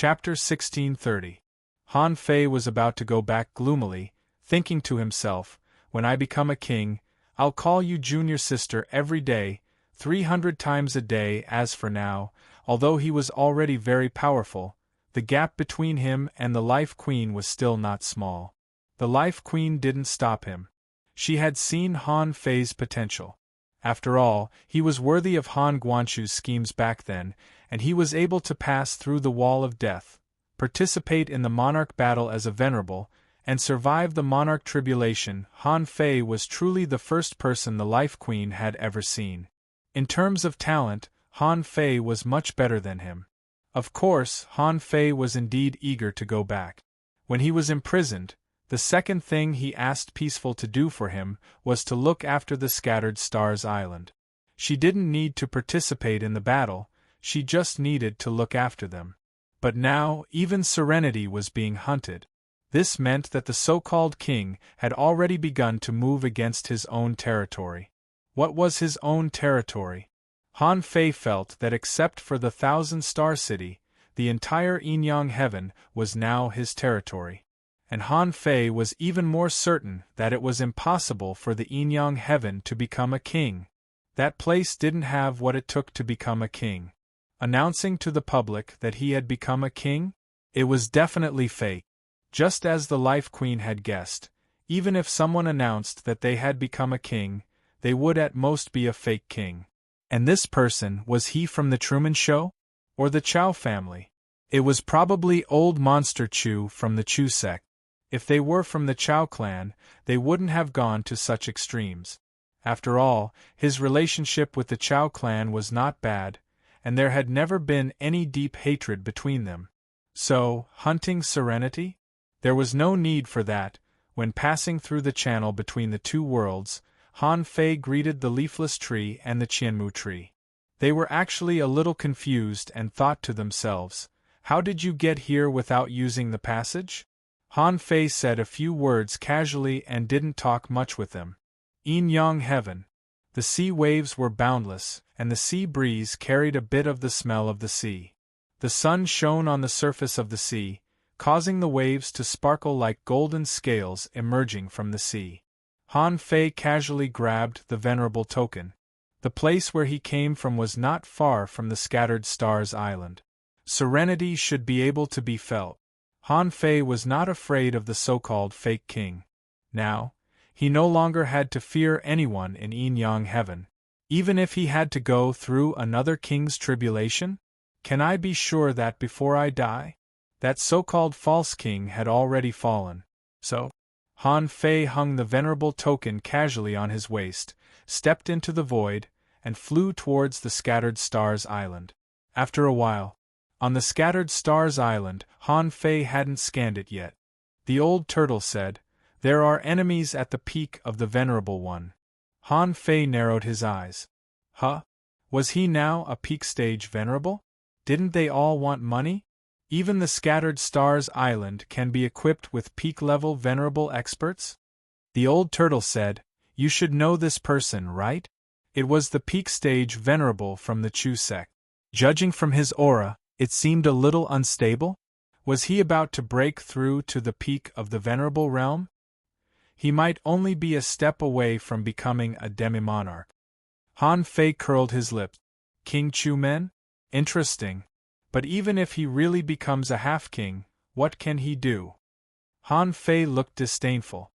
Chapter 1630. Han Fei was about to go back gloomily, thinking to himself, when I become a king, I'll call you junior sister every day, 300 times a day. As for now, although he was already very powerful, the gap between him and the Life Queen was still not small. The Life Queen didn't stop him. She had seen Han Fei's potential. After all, he was worthy of Han Guangchu's schemes back then, and he was able to pass through the wall of death, participate in the monarch battle as a venerable, and survive the monarch tribulation. Han Fei was truly the first person the Life Queen had ever seen. In terms of talent, Han Fei was much better than him. Of course, Han Fei was indeed eager to go back. When he was imprisoned, the second thing he asked Peaceful to do for him was to look after the Scattered Stars Island. She didn't need to participate in the battle, she just needed to look after them. But now, even Serenity was being hunted. This meant that the so-called king had already begun to move against his own territory. What was his own territory? Han Fei felt that except for the Thousand-Star City, the entire Enyang Heaven was now his territory. And Han Fei was even more certain that it was impossible for the Enyang Heaven to become a king. That place didn't have what it took to become a king. Announcing to the public that he had become a king? It was definitely fake. Just as the Life Queen had guessed, even if someone announced that they had become a king, they would at most be a fake king. And this person, was he from the Truman Show? Or the Chow family? It was probably old Monster Chu from the Chu sect. If they were from the Chow clan, they wouldn't have gone to such extremes. After all, his relationship with the Chow clan was not bad, and there had never been any deep hatred between them. So, hunting Serenity? There was no need for that. When passing through the channel between the two worlds, Han Fei greeted the leafless tree and the Qianmu tree. They were actually a little confused and thought to themselves, how did you get here without using the passage? Han Fei said a few words casually and didn't talk much with them. Enyang Heaven. The sea waves were boundless, and the sea breeze carried a bit of the smell of the sea. The sun shone on the surface of the sea, causing the waves to sparkle like golden scales emerging from the sea. Han Fei casually grabbed the venerable token. The place where he came from was not far from the Scattered Stars Island. Serenity should be able to be felt. Han Fei was not afraid of the so-called fake king. Now, he no longer had to fear anyone in Enyang Heaven. Even if he had to go through another king's tribulation? Can I be sure that before I die? That so-called false king had already fallen. So, Han Fei hung the venerable token casually on his waist, stepped into the void, and flew towards the Scattered Stars Island. After a while, on the Scattered Stars Island, Han Fei hadn't scanned it yet. The old turtle said, "There are enemies at the peak of the Venerable One." Han Fei narrowed his eyes. Huh? Was he now a peak stage venerable? Didn't they all want money? Even the Scattered Stars Island can be equipped with peak-level venerable experts? The old turtle said, "You should know this person, right?" It was the peak stage venerable from the Chu sect. Judging from his aura, it seemed a little unstable. Was he about to break through to the peak of the venerable realm? He might only be a step away from becoming a demi-monarch. Han Fei curled his lips. King Chu Men? Interesting. But even if he really becomes a half-king, what can he do? Han Fei looked disdainful.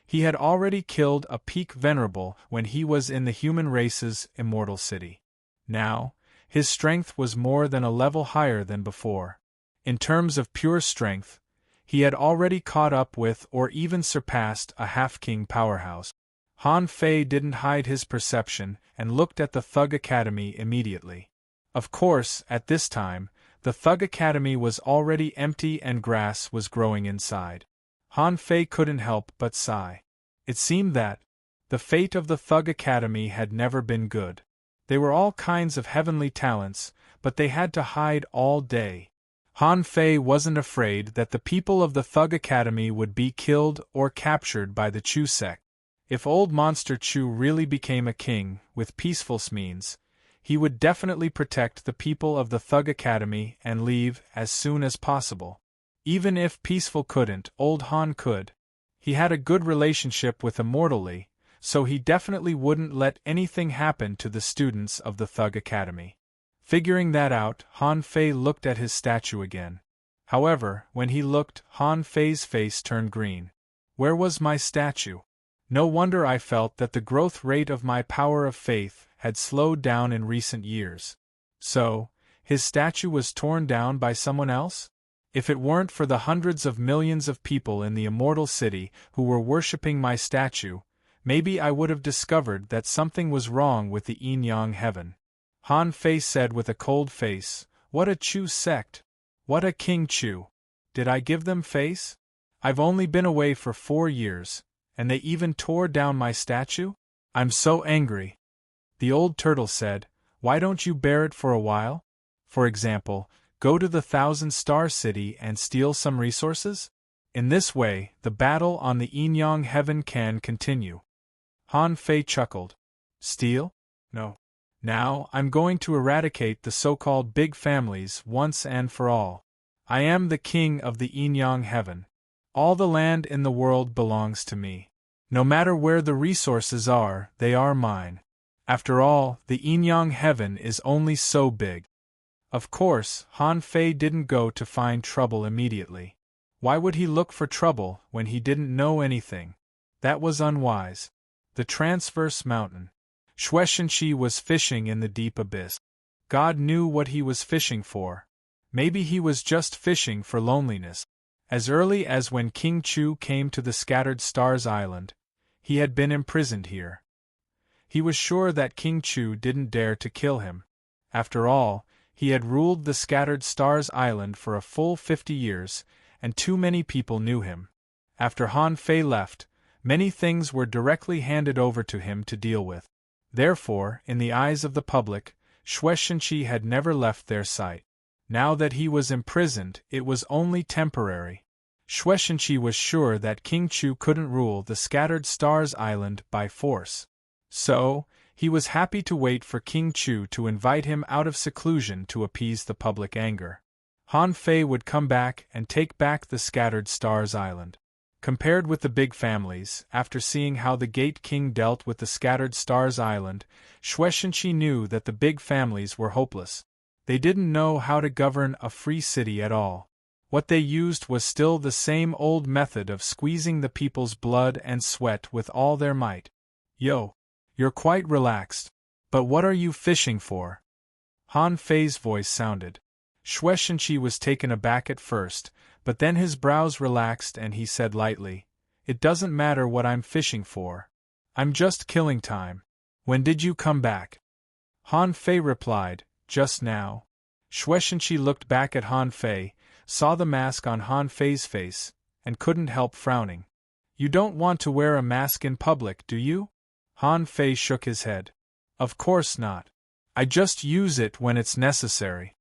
He had already killed a peak venerable when he was in the human race's immortal city. Now, his strength was more than a level higher than before. In terms of pure strength, he had already caught up with or even surpassed a half-king powerhouse. Han Fei didn't hide his perception and looked at the Thug Academy immediately. Of course, at this time, the Thug Academy was already empty and grass was growing inside. Han Fei couldn't help but sigh. It seemed that the fate of the Thug Academy had never been good. They were all kinds of heavenly talents, but they had to hide all day. Han Fei wasn't afraid that the people of the Thug Academy would be killed or captured by the Chu sect. If old Monster Chu really became a king, with peaceful means, he would definitely protect the people of the Thug Academy and leave as soon as possible. Even if Peaceful couldn't, old Han could. He had a good relationship with Immortally, so he definitely wouldn't let anything happen to the students of the Thug Academy. Figuring that out, Han Fei looked at his statue again. However, when he looked, Han Fei's face turned green. Where was my statue? No wonder I felt that the growth rate of my power of faith had slowed down in recent years. So, his statue was torn down by someone else? If it weren't for the hundreds of millions of people in the Immortal City who were worshipping my statue, maybe I would have discovered that something was wrong with the Yin-Yang Heaven. Han Fei said with a cold face, "What a Chu sect! What a King Chu! Did I give them face? I've only been away for 4 years, and they even tore down my statue? I'm so angry." The old turtle said, "Why don't you bear it for a while? For example, go to the 1,000-star city and steal some resources? In this way, the battle on the Yin-Yang Heaven can continue." Han Fei chuckled. "Steal? No. Now, I'm going to eradicate the so-called big families once and for all. I am the king of the Yin-Yang Heaven. All the land in the world belongs to me. No matter where the resources are, they are mine. After all, the Yin-Yang Heaven is only so big." Of course, Han Fei didn't go to find trouble immediately. Why would he look for trouble when he didn't know anything? That was unwise. The Transverse Mountain. Shueishenqi was fishing in the deep abyss. God knew what he was fishing for. Maybe he was just fishing for loneliness. As early as when King Chu came to the Scattered Stars Island, he had been imprisoned here. He was sure that King Chu didn't dare to kill him. After all, he had ruled the Scattered Stars Island for a full 50 years, and too many people knew him. After Han Fei left, many things were directly handed over to him to deal with. Therefore, in the eyes of the public, Shueishenqi had never left their sight. Now that he was imprisoned, it was only temporary. Shueishenqi was sure that King Chu couldn't rule the Scattered Stars Island by force. So, he was happy to wait for King Chu to invite him out of seclusion to appease the public anger. Han Fei would come back and take back the Scattered Stars Island. Compared with the big families, after seeing how the Gate King dealt with the Scattered Stars Island, Shueishenqi knew that the big families were hopeless. They didn't know how to govern a free city at all. What they used was still the same old method of squeezing the people's blood and sweat with all their might. "Yo, you're quite relaxed. But what are you fishing for?" Han Fei's voice sounded. Shueishenqi was taken aback at first, but then his brows relaxed and he said lightly, "It doesn't matter what I'm fishing for. I'm just killing time. When did you come back?" Han Fei replied, "Just now." Shueishenqi looked back at Han Fei, saw the mask on Han Fei's face, and couldn't help frowning. "You don't want to wear a mask in public, do you?" Han Fei shook his head. "Of course not. I just use it when it's necessary."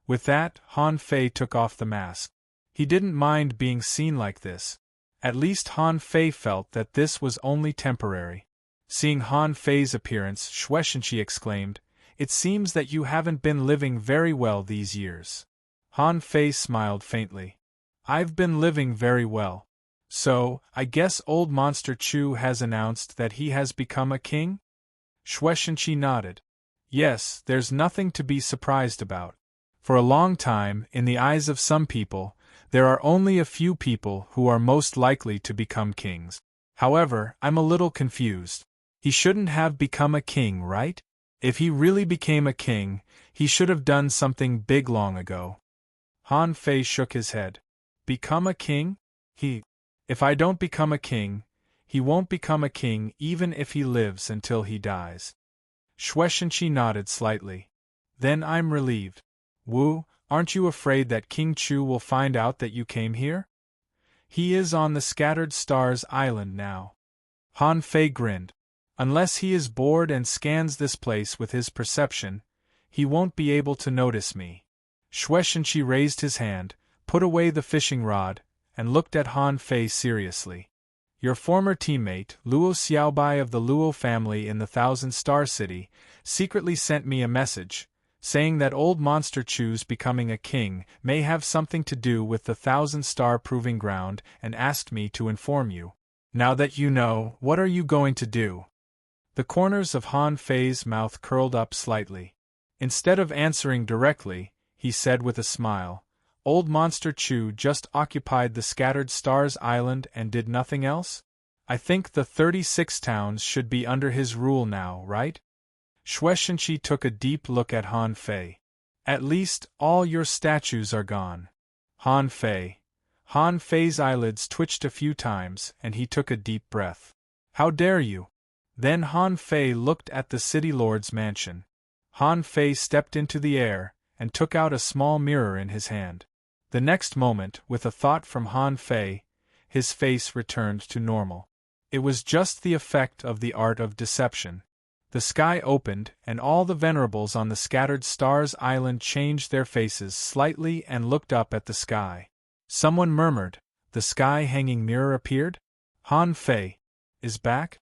With that, Han Fei took off the mask. He didn't mind being seen like this. At least Han Fei felt that this was only temporary. Seeing Han Fei's appearance, Shueishenqi exclaimed, "It seems that you haven't been living very well these years." Han Fei smiled faintly. "I've been living very well. So, I guess old Monster Chu has announced that he has become a king?" Shueishenqi nodded. "Yes, there's nothing to be surprised about. For a long time, in the eyes of some people, there are only a few people who are most likely to become kings. However, I'm a little confused. He shouldn't have become a king, right? If he really became a king, he should have done something big long ago." Han Fei shook his head. "Become a king? If I don't become a king, he won't become a king even if he lives until he dies." Shueishenqi nodded slightly. "Then I'm relieved. Wu, aren't you afraid that King Chu will find out that you came here? He is on the Scattered Stars Island now." Han Fei grinned. "Unless he is bored and scans this place with his perception, he won't be able to notice me." Shueishenqi raised his hand, put away the fishing rod, and looked at Han Fei seriously. Your former teammate, Luo Xiaobai of the Luo family in the Thousand Star City, secretly sent me a message, saying that old Monster Chu's becoming a king may have something to do with the Thousand Star Proving Ground and asked me to inform you. Now that you know, what are you going to do? The corners of Han Fei's mouth curled up slightly. Instead of answering directly, he said with a smile, Old Monster Chu just occupied the Scattered Stars Island and did nothing else? I think the 36 towns should be under his rule now, right? Shueishenqi took a deep look at Han Fei. At least, all your statues are gone. Han Fei's eyelids twitched a few times, and he took a deep breath. How dare you? Then Han Fei looked at the city lord's mansion. Han Fei stepped into the air, and took out a small mirror in his hand. The next moment, with a thought from Han Fei, his face returned to normal. It was just the effect of the art of deception. The sky opened, and all the venerables on the Scattered Stars Island changed their faces slightly and looked up at the sky. Someone murmured, the sky-hanging mirror appeared? Han Fei is back?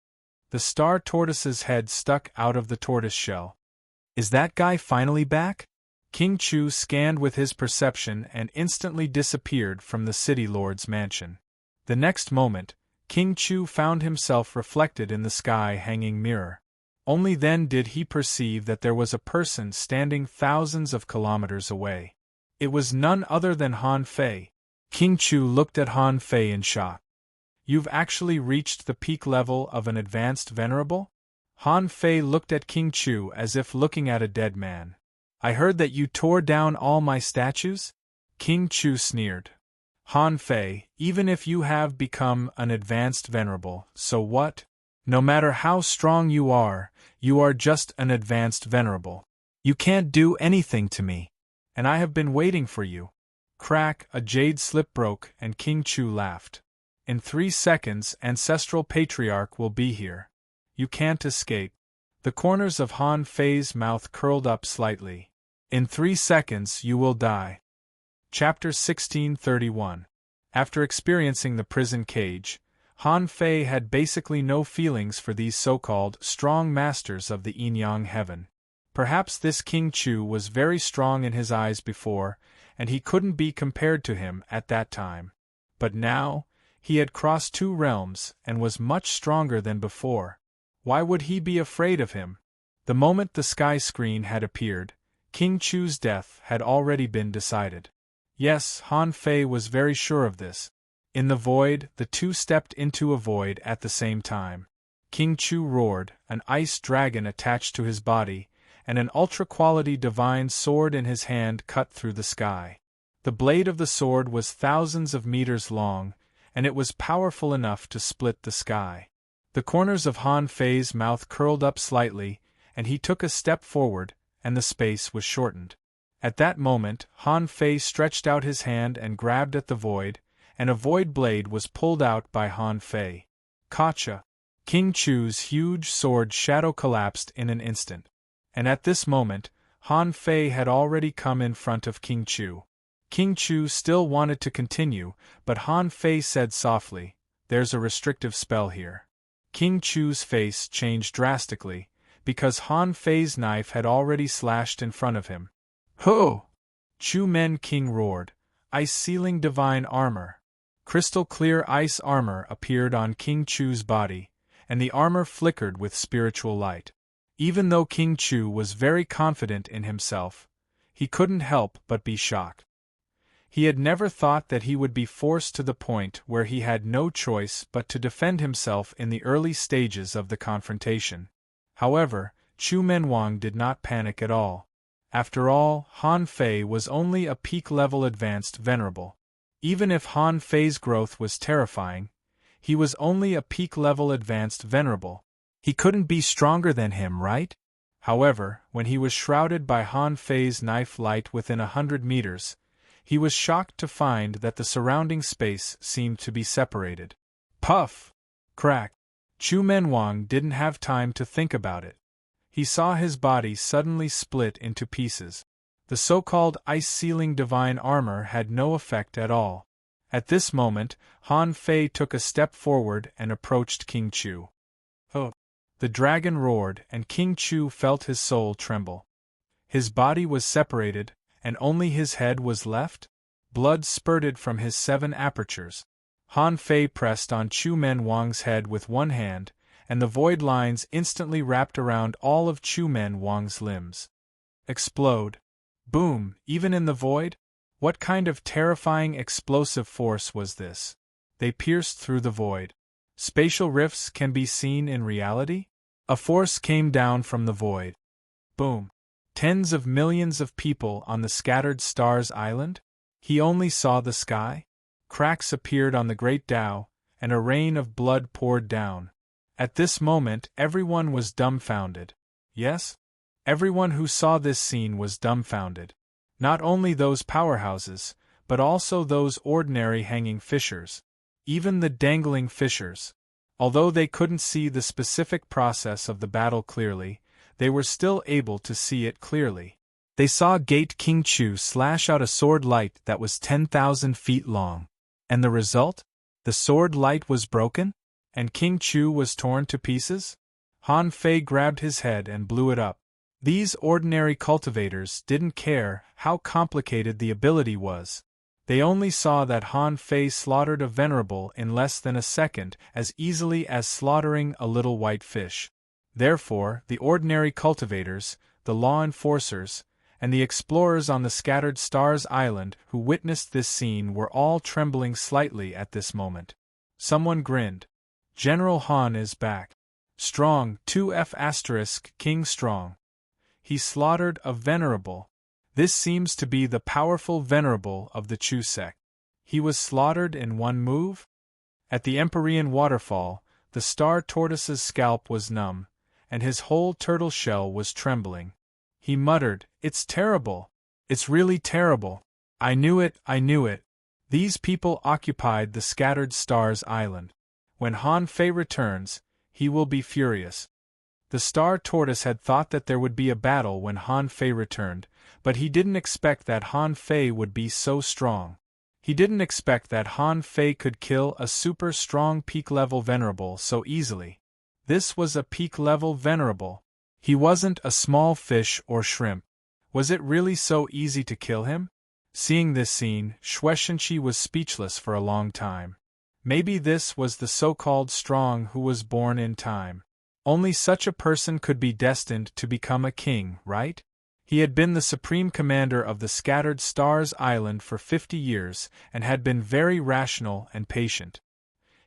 The star tortoise's head stuck out of the tortoise shell. Is that guy finally back? King Chu scanned with his perception and instantly disappeared from the city lord's mansion. The next moment, King Chu found himself reflected in the sky-hanging mirror. Only then did he perceive that there was a person standing thousands of kilometers away. It was none other than Han Fei. King Chu looked at Han Fei in shock. You've actually reached the peak level of an advanced venerable? Han Fei looked at King Chu as if looking at a dead man. I heard that you tore down all my statues? King Chu sneered. Han Fei, even if you have become an advanced venerable, so what? No matter how strong you are just an advanced venerable. You can't do anything to me. And I have been waiting for you. Crack, a jade slip broke and King Chu laughed. In 3 seconds Ancestral Patriarch will be here. You can't escape. The corners of Han Fei's mouth curled up slightly. In 3 seconds you will die. Chapter 1631. After experiencing the prison cage, Han Fei had basically no feelings for these so-called strong masters of the yin-yang heaven. Perhaps this King Chu was very strong in his eyes before, and he couldn't be compared to him at that time. But now, he had crossed 2 realms and was much stronger than before. Why would he be afraid of him? The moment the sky screen had appeared, King Chu's death had already been decided. Yes, Han Fei was very sure of this. In the void, the two stepped into a void at the same time. King Chu roared, an ice dragon attached to his body, and an ultra-quality divine sword in his hand cut through the sky. The blade of the sword was thousands of meters long, and it was powerful enough to split the sky. The corners of Han Fei's mouth curled up slightly, and he took a step forward, and the space was shortened. At that moment, Han Fei stretched out his hand and grabbed at the void, and a void blade was pulled out by Han Fei. Gotcha! King Chu's huge sword shadow collapsed in an instant. And at this moment, Han Fei had already come in front of King Chu. King Chu still wanted to continue, but Han Fei said softly, "There's a restrictive spell here." King Chu's face changed drastically, because Han Fei's knife had already slashed in front of him. Ho! Chu Men King roared, "Ice-sealing divine armor." Crystal-clear ice armor appeared on King Chu's body, and the armor flickered with spiritual light. Even though King Chu was very confident in himself, he couldn't help but be shocked. He had never thought that he would be forced to the point where he had no choice but to defend himself in the early stages of the confrontation. However, Chu Menwang did not panic at all. After all, Han Fei was only a peak-level advanced venerable. Even if Han Fei's growth was terrifying, he was only a peak-level advanced venerable. He couldn't be stronger than him, right? However, when he was shrouded by Han Fei's knife light within 100 meters, he was shocked to find that the surrounding space seemed to be separated. Puff! Crack! Chu Menwang didn't have time to think about it. He saw his body suddenly split into pieces. The so-called ice-sealing divine armor had no effect at all. At this moment, Han Fei took a step forward and approached King Chu. Oh! The dragon roared, and King Chu felt his soul tremble. His body was separated, and only his head was left? Blood spurted from his 7 apertures. Han Fei pressed on Chu Men Wang's head with one hand, and the void lines instantly wrapped around all of Chu Men Wang's limbs. Explode. Boom, even in the void? What kind of terrifying explosive force was this? They pierced through the void. Spatial rifts can be seen in reality? A force came down from the void. Boom. Tens of millions of people on the scattered stars island? He only saw the sky? Cracks appeared on the great Tao, and a rain of blood poured down. At this moment everyone was dumbfounded. Yes? Everyone who saw this scene was dumbfounded. Not only those powerhouses, but also those ordinary hanging fishers. Even the dangling fishers. Although they couldn't see the specific process of the battle clearly, they were still able to see it clearly. They saw Gate King Chu slash out a sword light that was 10,000 feet long. And the result? The sword light was broken? And King Chu was torn to pieces? Han Fei grabbed his head and blew it up. These ordinary cultivators didn't care how complicated the ability was. They only saw that Han Fei slaughtered a venerable in less than a second as easily as slaughtering a little white fish. Therefore, the ordinary cultivators, the law enforcers, and the explorers on the scattered stars island who witnessed this scene were all trembling slightly at this moment. Someone grinned. General Han is back. Strong, 2F** King Strong. He slaughtered a venerable. This seems to be the powerful venerable of the Chu sect. He was slaughtered in one move? At the Empyrean waterfall, the star tortoise's scalp was numb, and his whole turtle shell was trembling. He muttered, "It's terrible. It's really terrible. I knew it, I knew it." These people occupied the scattered stars island. When Han Fei returns, he will be furious. The star tortoise had thought that there would be a battle when Han Fei returned, but he didn't expect that Han Fei would be so strong. He didn't expect that Han Fei could kill a super strong peak-level venerable so easily. This was a peak-level venerable. He wasn't a small fish or shrimp. Was it really so easy to kill him? Seeing this scene, Shueishenqi was speechless for a long time. Maybe this was the so-called strong who was born in time. Only such a person could be destined to become a king, right? He had been the supreme commander of the scattered stars island for 50 years and had been very rational and patient.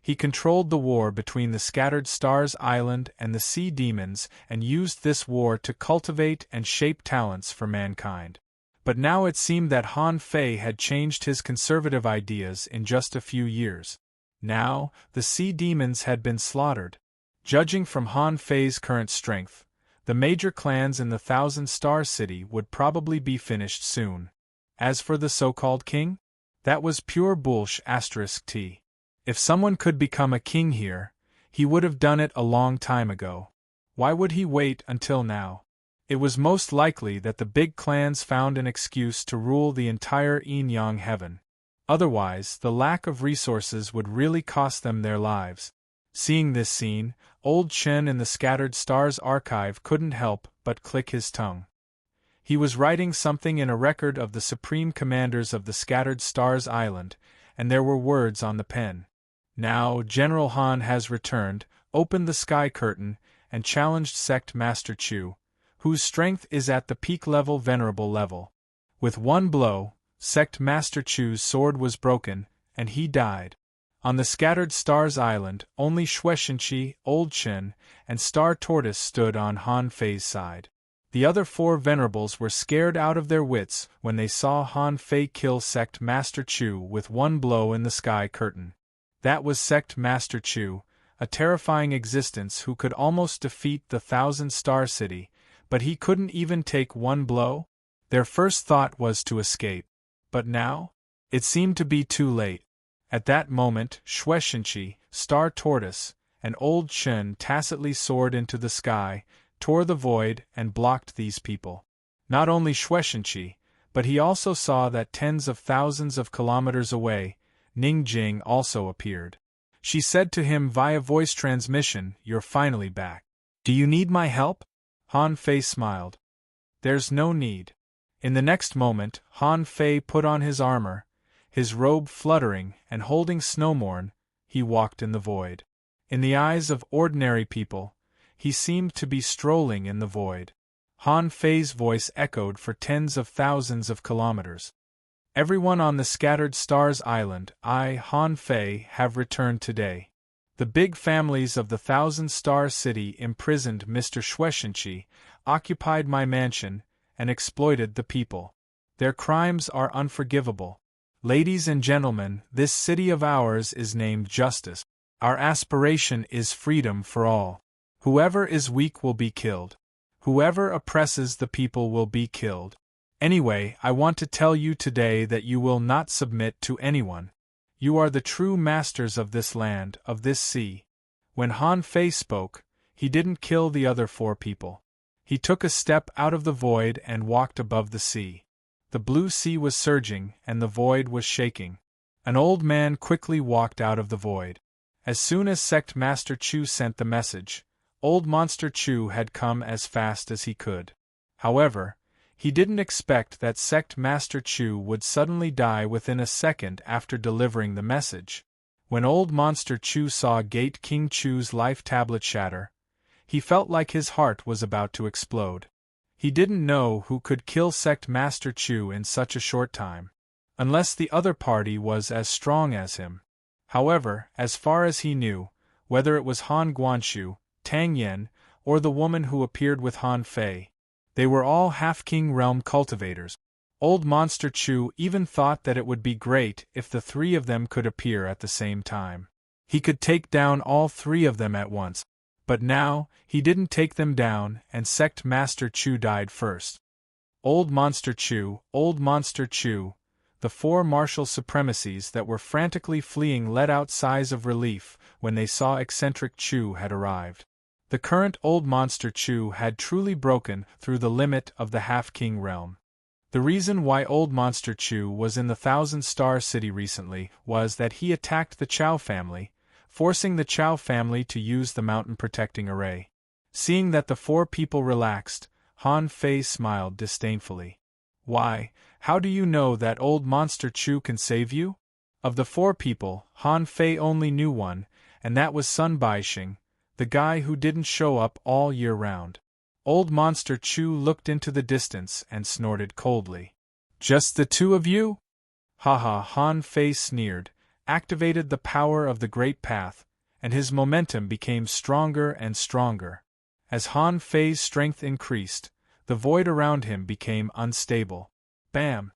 He controlled the war between the scattered stars island and the sea demons and used this war to cultivate and shape talents for mankind. But now it seemed that Han Fei had changed his conservative ideas in just a few years. Now, the sea demons had been slaughtered. Judging from Han Fei's current strength, the major clans in the Thousand Star City would probably be finished soon. As for the so-called king? That was pure bullsh*t. If someone could become a king here, he would have done it a long time ago. Why would he wait until now? It was most likely that the big clans found an excuse to rule the entire Yin-Yang heaven. Otherwise, the lack of resources would really cost them their lives. Seeing this scene, old Chen in the Scattered Stars archive couldn't help but click his tongue. He was writing something in a record of the supreme commanders of the Scattered Stars island, and there were words on the pen. Now, General Han has returned, opened the sky curtain, and challenged Sect Master Chu, whose strength is at the peak level venerable level. With one blow, Sect Master Chu's sword was broken, and he died. On the Scattered Stars island, only Shueishenqi, Old Chen, and Star Tortoise stood on Han Fei's side. The other 4 venerables were scared out of their wits when they saw Han Fei kill Sect Master Chu with one blow in the sky curtain. That was Sect Master Chu, a terrifying existence who could almost defeat the Thousand Star City, but he couldn't even take one blow? Their first thought was to escape. But now? It seemed to be too late. At that moment, Shueishenqi, Star Tortoise, and Old Chen tacitly soared into the sky, tore the void, and blocked these people. Not only Shueishenqi, but he also saw that tens of thousands of kilometers away, Ning Jing also appeared. She said to him via voice transmission, "You're finally back. Do you need my help?" Han Fei smiled. "There's no need." In the next moment, Han Fei put on his armor, his robe fluttering, and holding Snowmorn, he walked in the void. In the eyes of ordinary people, he seemed to be strolling in the void. Han Fei's voice echoed for tens of thousands of kilometers. "Everyone on the scattered stars island, I, Han Fei, have returned today. The big families of the Thousand-Star City imprisoned Mr. Xuexinqi, occupied my mansion, and exploited the people. Their crimes are unforgivable. Ladies and gentlemen, this city of ours is named Justice. Our aspiration is freedom for all. Whoever is weak will be killed. Whoever oppresses the people will be killed. Anyway, I want to tell you today that you will not submit to anyone. You are the true masters of this land, of this sea." When Han Fei spoke, he didn't kill the other 4 people. He took a step out of the void and walked above the sea. The blue sea was surging, and the void was shaking. An old man quickly walked out of the void. As soon as Sect Master Chu sent the message, Old Monster Chu had come as fast as he could. However, he didn't expect that Sect Master Chu would suddenly die within a second after delivering the message. When Old Monster Chu saw Gate King Chu's life tablet shatter, he felt like his heart was about to explode. He didn't know who could kill Sect Master Chu in such a short time, unless the other party was as strong as him. However, as far as he knew, whether it was Han Guanshu, Tang Yen, or the woman who appeared with Han Fei, they were all half-king realm cultivators. Old Monster Chu even thought that it would be great if the 3 of them could appear at the same time. He could take down all 3 of them at once. But now, he didn't take them down, and Sect Master Chu died first. Old Monster Chu, the 4 martial supremacies that were frantically fleeing let out sighs of relief when they saw eccentric Chu had arrived. The current Old Monster Chu had truly broken through the limit of the half-king realm. The reason why Old Monster Chu was in the Thousand-Star City recently was that he attacked the Chow family, forcing the Chow family to use the mountain protecting array. Seeing that the 4 people relaxed, Han Fei smiled disdainfully. "Why, how do you know that Old Monster Chu can save you?" Of the 4 people, Han Fei only knew one, and that was Sun Baixing, the guy who didn't show up all year round. Old Monster Chu looked into the distance and snorted coldly. "Just the 2 of you?" "Haha," Han Fei sneered, activated the power of the Great Path, and his momentum became stronger and stronger. As Han Fei's strength increased, the void around him became unstable. Bam!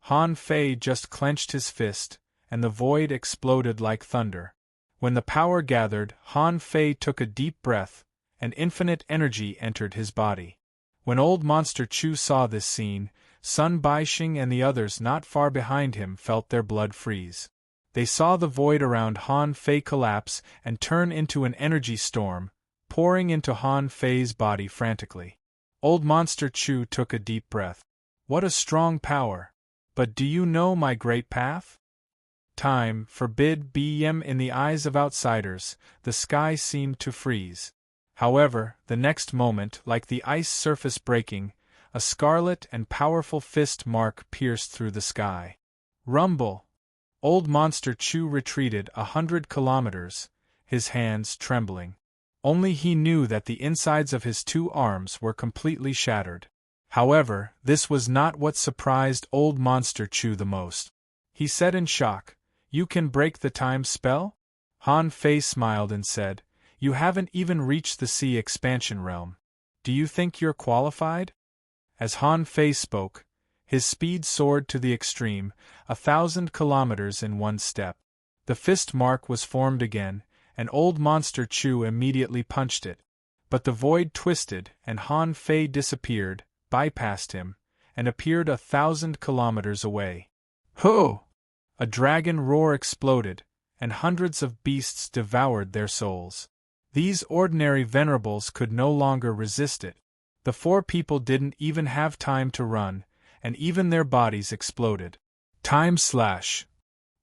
Han Fei just clenched his fist, and the void exploded like thunder. When the power gathered, Han Fei took a deep breath, and infinite energy entered his body. When Old Monster Chu saw this scene, Sun Baixing and the others not far behind him felt their blood freeze. They saw the void around Han Fei collapse and turn into an energy storm, pouring into Han Fei's body frantically. Old Monster Chu took a deep breath. "What a strong power! But do you know my great path?" Time forbid BM in the eyes of outsiders, the sky seemed to freeze. However, the next moment, like the ice surface breaking, a scarlet and powerful fist mark pierced through the sky. Rumble! Old Monster Chu retreated 100 kilometers, his hands trembling. Only he knew that the insides of his 2 arms were completely shattered. However, this was not what surprised Old Monster Chu the most. He said in shock, "You can break the time spell?" Han Fei smiled and said, "You haven't even reached the sea expansion realm. Do you think you're qualified?" As Han Fei spoke, his speed soared to the extreme, 1,000 kilometers in one step. The fist mark was formed again, and Old Monster Chu immediately punched it. But the void twisted, and Han Fei disappeared, bypassed him, and appeared 1,000 kilometers away. Ho! A dragon roar exploded, and hundreds of beasts devoured their souls. These ordinary venerables could no longer resist it. The 4 people didn't even have time to run, and even their bodies exploded. Time slash.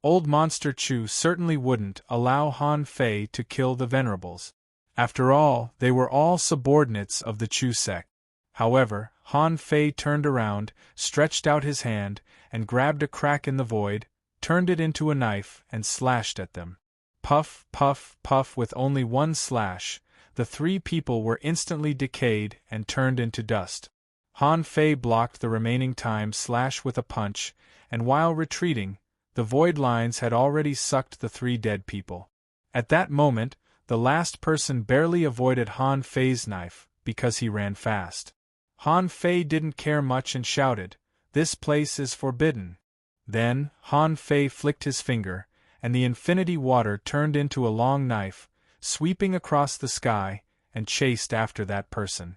Old Monster Chu certainly wouldn't allow Han Fei to kill the Venerables. After all, they were all subordinates of the Chu sect. However, Han Fei turned around, stretched out his hand, and grabbed a crack in the void, turned it into a knife, and slashed at them. Puff, puff, puff. With only one slash, the three people were instantly decayed and turned into dust. Han Fei blocked the remaining time slash with a punch, and while retreating, the void lines had already sucked the three dead people. At that moment, the last person barely avoided Han Fei's knife, because he ran fast. Han Fei didn't care much and shouted, "This place is forbidden." Then, Han Fei flicked his finger, and the infinity water turned into a long knife, sweeping across the sky, and chased after that person.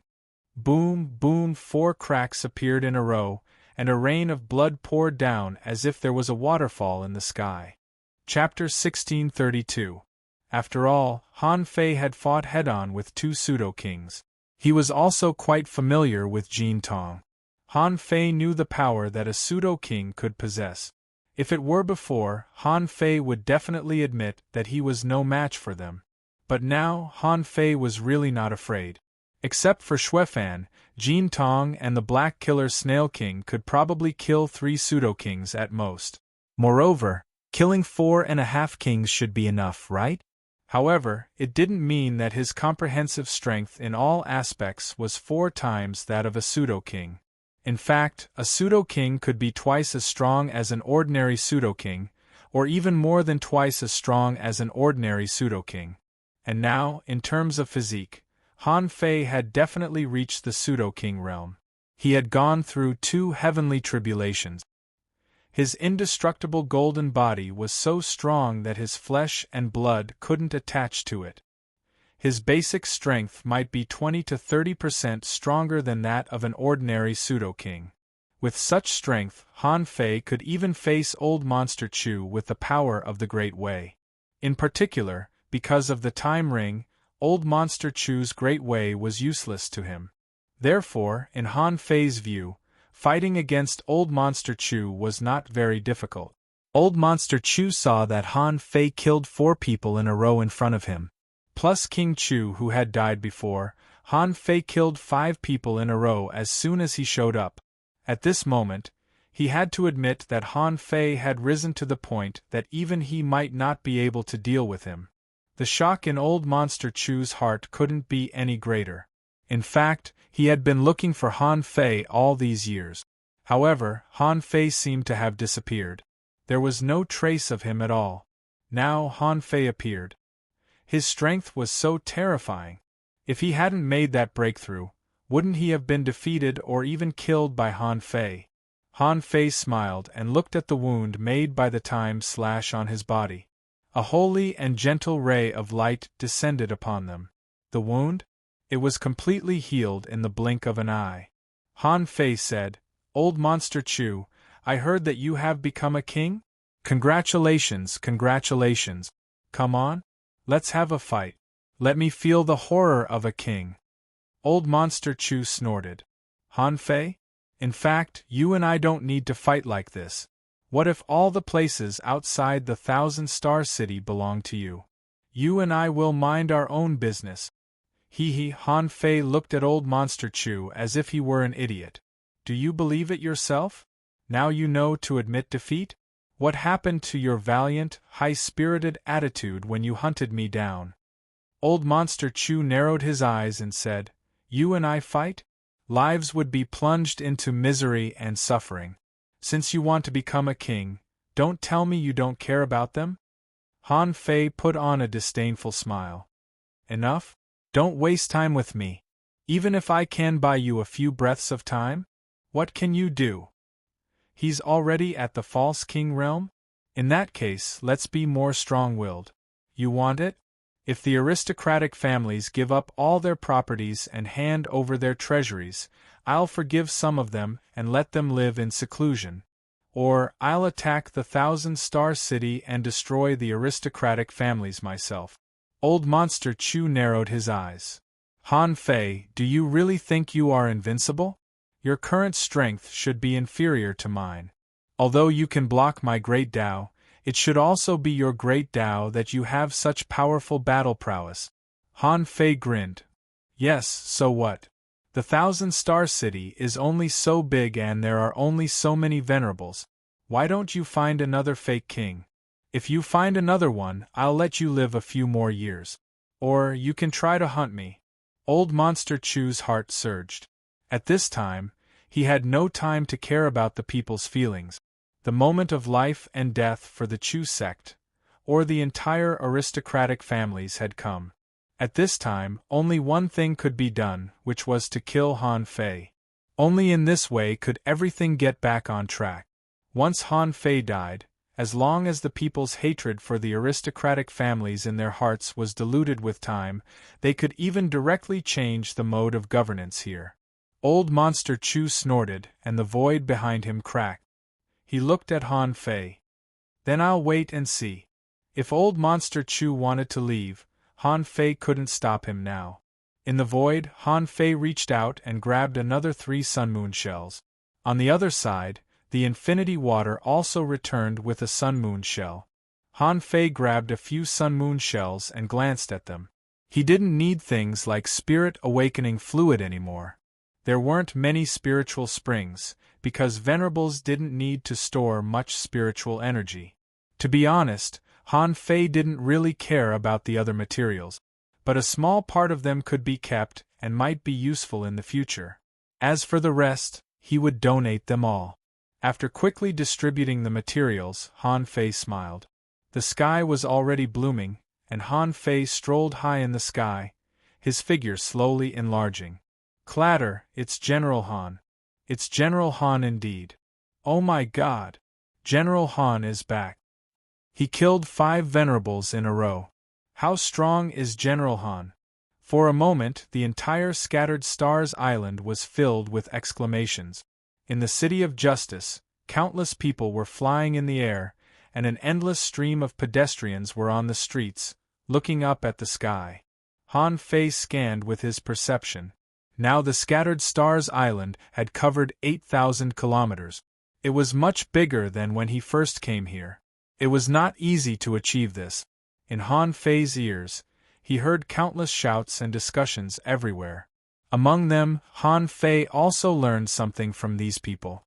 Boom, boom, 4 cracks appeared in a row, and a rain of blood poured down as if there was a waterfall in the sky. Chapter 1632. After all, Han Fei had fought head-on with 2 pseudo-kings. He was also quite familiar with Jin Tong. Han Fei knew the power that a pseudo-king could possess. If it were before, Han Fei would definitely admit that he was no match for them. But now, Han Fei was really not afraid. Except for Xuefan, Jin Tong and the Black Killer Snail King could probably kill 3 pseudo-kings at most. Moreover, killing 4.5 kings should be enough, right? However, it didn't mean that his comprehensive strength in all aspects was 4 times that of a pseudo-king. In fact, a pseudo-king could be twice as strong as an ordinary pseudo-king, or even more than twice as strong as an ordinary pseudo-king. And now, in terms of physique, Han Fei had definitely reached the pseudo-king realm. He had gone through 2 heavenly tribulations. His indestructible golden body was so strong that his flesh and blood couldn't attach to it. His basic strength might be 20 to 30% stronger than that of an ordinary pseudo-king. With such strength, Han Fei could even face Old Monster Chu with the power of the Great Way. In particular, because of the time ring, Old Monster Chu's Great Way was useless to him. Therefore, in Han Fei's view, fighting against Old Monster Chu was not very difficult. Old Monster Chu saw that Han Fei killed 4 people in a row in front of him. Plus King Chu, who had died before, Han Fei killed 5 people in a row as soon as he showed up. At this moment, he had to admit that Han Fei had risen to the point that even he might not be able to deal with him. The shock in Old Monster Chu's heart couldn't be any greater. In fact, he had been looking for Han Fei all these years. However, Han Fei seemed to have disappeared. There was no trace of him at all. Now Han Fei appeared. His strength was so terrifying. If he hadn't made that breakthrough, wouldn't he have been defeated or even killed by Han Fei? Han Fei smiled and looked at the wound made by the time slash on his body. A holy and gentle ray of light descended upon them. The wound? It was completely healed in the blink of an eye. Han Fei said, "Old Monster Chu, I heard that you have become a king? Congratulations, congratulations. Come on, let's have a fight. Let me feel the horror of a king." Old Monster Chu snorted. "Han Fei? In fact, you and I don't need to fight like this. What if all the places outside the 1,000-star city belong to you? You and I will mind our own business." Hee. Han Fei looked at Old Monster Chu as if he were an idiot. "Do you believe it yourself? Now you know to admit defeat? What happened to your valiant, high-spirited attitude when you hunted me down?" Old Monster Chu narrowed his eyes and said, "You and I fight? Lives would be plunged into misery and suffering. Since you want to become a king, don't tell me you don't care about them?" Han Fei put on a disdainful smile. "Enough? Don't waste time with me. Even if I can buy you a few breaths of time? What can you do? He's already at the false king realm? In that case, let's be more strong-willed. You want it? If the aristocratic families give up all their properties and hand over their treasuries, I'll forgive some of them and let them live in seclusion. Or, I'll attack the 1,000-star city and destroy the aristocratic families myself." Old Monster Chu narrowed his eyes. "Han Fei, do you really think you are invincible? Your current strength should be inferior to mine. Although you can block my great Tao, It should also be your great Tao that you have such powerful battle prowess. Han Fei grinned. Yes, so what? The 1,000-star city is only so big and there are only so many venerables. Why don't you find another fake king? If you find another one, I'll let you live a few more years. Or you can try to hunt me. Old Monster Chu's heart surged. At this time, he had no time to care about the people's feelings. The moment of life and death for the Chu sect, or the entire aristocratic families had come. At this time, only one thing could be done, which was to kill Han Fei. Only in this way could everything get back on track. Once Han Fei died, as long as the people's hatred for the aristocratic families in their hearts was diluted with time, they could even directly change the mode of governance here. Old Monster Chu snorted, and the void behind him cracked. He looked at Han Fei. Then I'll wait and see. If Old Monster Chu wanted to leave, Han Fei couldn't stop him now. In the void, Han Fei reached out and grabbed another 3 sunmoon shells. On the other side, the infinity water also returned with a sunmoon shell. Han Fei grabbed a few sunmoon shells and glanced at them. He didn't need things like spirit awakening fluid anymore. There weren't many spiritual springs, because venerables didn't need to store much spiritual energy. To be honest, Han Fei didn't really care about the other materials, but a small part of them could be kept and might be useful in the future. As for the rest, he would donate them all. After quickly distributing the materials, Han Fei smiled. The sky was already blooming, and Han Fei strolled high in the sky, his figure slowly enlarging. Clatter, it's General Han. It's General Han indeed. Oh my God! General Han is back. He killed 5 venerables in a row. How strong is General Han? For a moment, the entire Scattered Stars Island was filled with exclamations. In the City of Justice, countless people were flying in the air, and an endless stream of pedestrians were on the streets, looking up at the sky. Han Fei scanned with his perception. Now the Scattered Stars Island had covered 8,000 kilometers. It was much bigger than when he first came here. It was not easy to achieve this. In Han Fei's ears, he heard countless shouts and discussions everywhere. Among them, Han Fei also learned something from these people.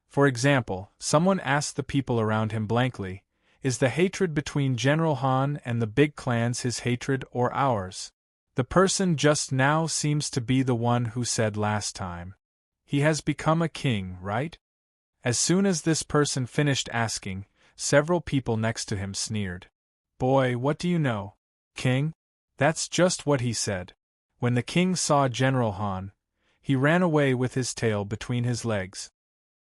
For example, someone asked the people around him blankly, "Is the hatred between General Han and the big clans his hatred or ours?" The person just now seems to be the one who said last time. He has become a king, right? As soon as this person finished asking, several people next to him sneered. Boy, what do you know? King? That's just what he said. When the king saw General Han, he ran away with his tail between his legs.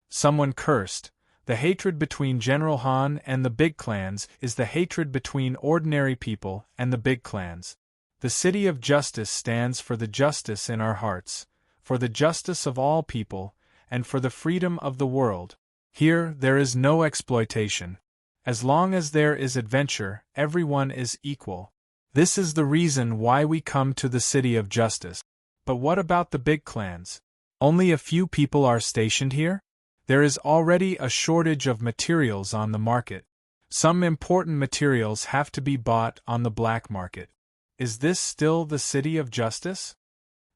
Someone cursed. The hatred between General Han and the big clans is the hatred between ordinary people and the big clans. The City of Justice stands for the justice in our hearts, for the justice of all people, and for the freedom of the world. Here, there is no exploitation. As long as there is adventure, everyone is equal. This is the reason why we come to the City of Justice. But what about the big clans? Only a few people are stationed here? There is already a shortage of materials on the market. Some important materials have to be bought on the black market. Is this still the City of Justice?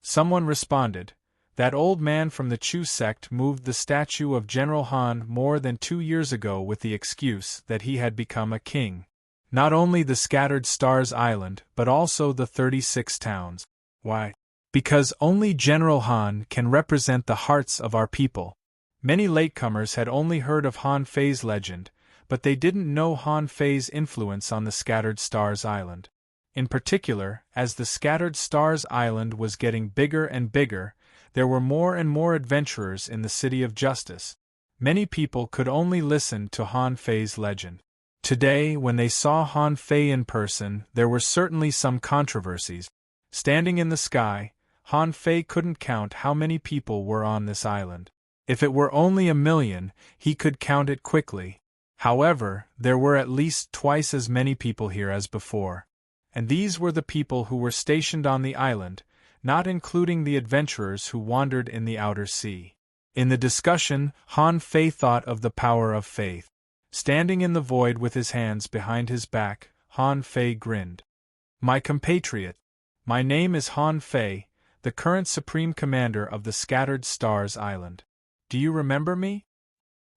Someone responded. That old man from the Chu sect moved the statue of General Han more than 2 years ago with the excuse that he had become a king. Not only the Scattered Stars Island, but also the 36 towns. Why? Because only General Han can represent the hearts of our people. Many latecomers had only heard of Han Fei's legend, but they didn't know Han Fei's influence on the Scattered Stars Island. In particular, as the Scattered Stars Island was getting bigger and bigger, there were more and more adventurers in the City of Justice. Many people could only listen to Han Fei's legend. Today, when they saw Han Fei in person, there were certainly some controversies. Standing in the sky, Han Fei couldn't count how many people were on this island. If it were only 1,000,000, he could count it quickly. However, there were at least twice as many people here as before. And these were the people who were stationed on the island, not including the adventurers who wandered in the outer sea. In the discussion, Han Fei thought of the power of faith. Standing in the void with his hands behind his back, Han Fei grinned. My compatriot. My name is Han Fei, the current Supreme Commander of the Scattered Stars Island. Do you remember me?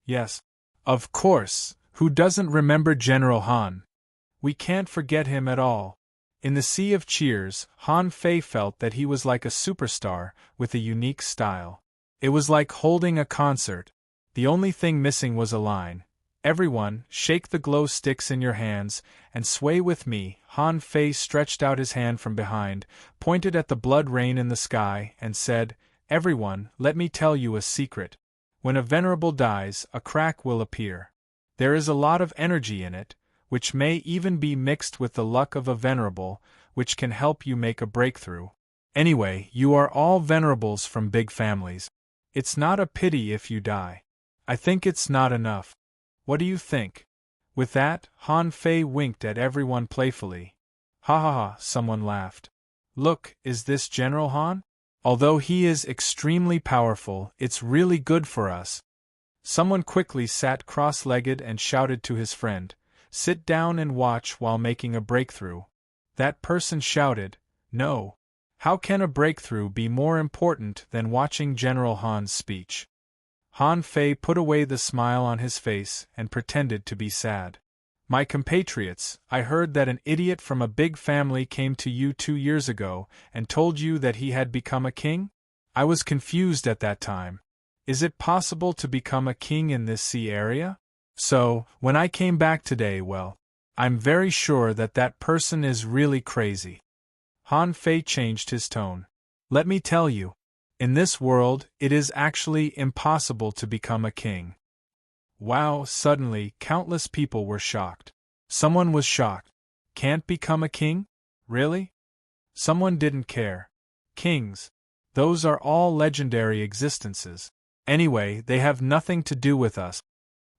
Yes. Of course, who doesn't remember General Han? We can't forget him at all. In the sea of cheers, Han Fei felt that he was like a superstar, with a unique style. It was like holding a concert. The only thing missing was a line. Everyone, shake the glow sticks in your hands, and sway with me. Han Fei stretched out his hand from behind, pointed at the blood rain in the sky, and said, Everyone, let me tell you a secret. When a venerable dies, a crack will appear. There is a lot of energy in it, which may even be mixed with the luck of a venerable, which can help you make a breakthrough. Anyway, you are all venerables from big families. It's not a pity if you die. I think it's not enough. What do you think? With that, Han Fei winked at everyone playfully. Ha ha ha, someone laughed. Look, is this General Han? Although he is extremely powerful, it's really good for us. Someone quickly sat cross-legged and shouted to his friend, Sit down and watch while making a breakthrough. That person shouted, No. How can a breakthrough be more important than watching General Han's speech? Han Fei put away the smile on his face and pretended to be sad. My compatriots, I heard that an idiot from a big family came to you 2 years ago and told you that he had become a king? I was confused at that time. Is it possible to become a king in this sea area? So, when I came back today, well, I'm very sure that that person is really crazy. Han Fei changed his tone. Let me tell you. In this world, it is actually impossible to become a king. Wow, suddenly, countless people were shocked. Someone was shocked. Can't become a king? Really? Someone didn't care. Kings. Those are all legendary existences. Anyway, they have nothing to do with us.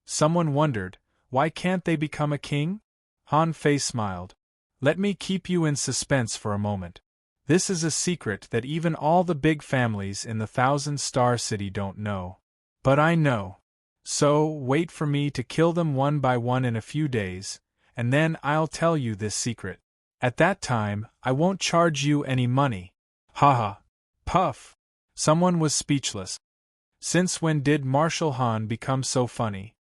Someone wondered, why can't they become a king? Han Fei smiled. Let me keep you in suspense for a moment. This is a secret that even all the big families in the 1,000-star city don't know. But I know. So, wait for me to kill them one by one in a few days, and then I'll tell you this secret. At that time, I won't charge you any money. Ha ha. Puff. Someone was speechless. Since when did Marshal Han become so funny?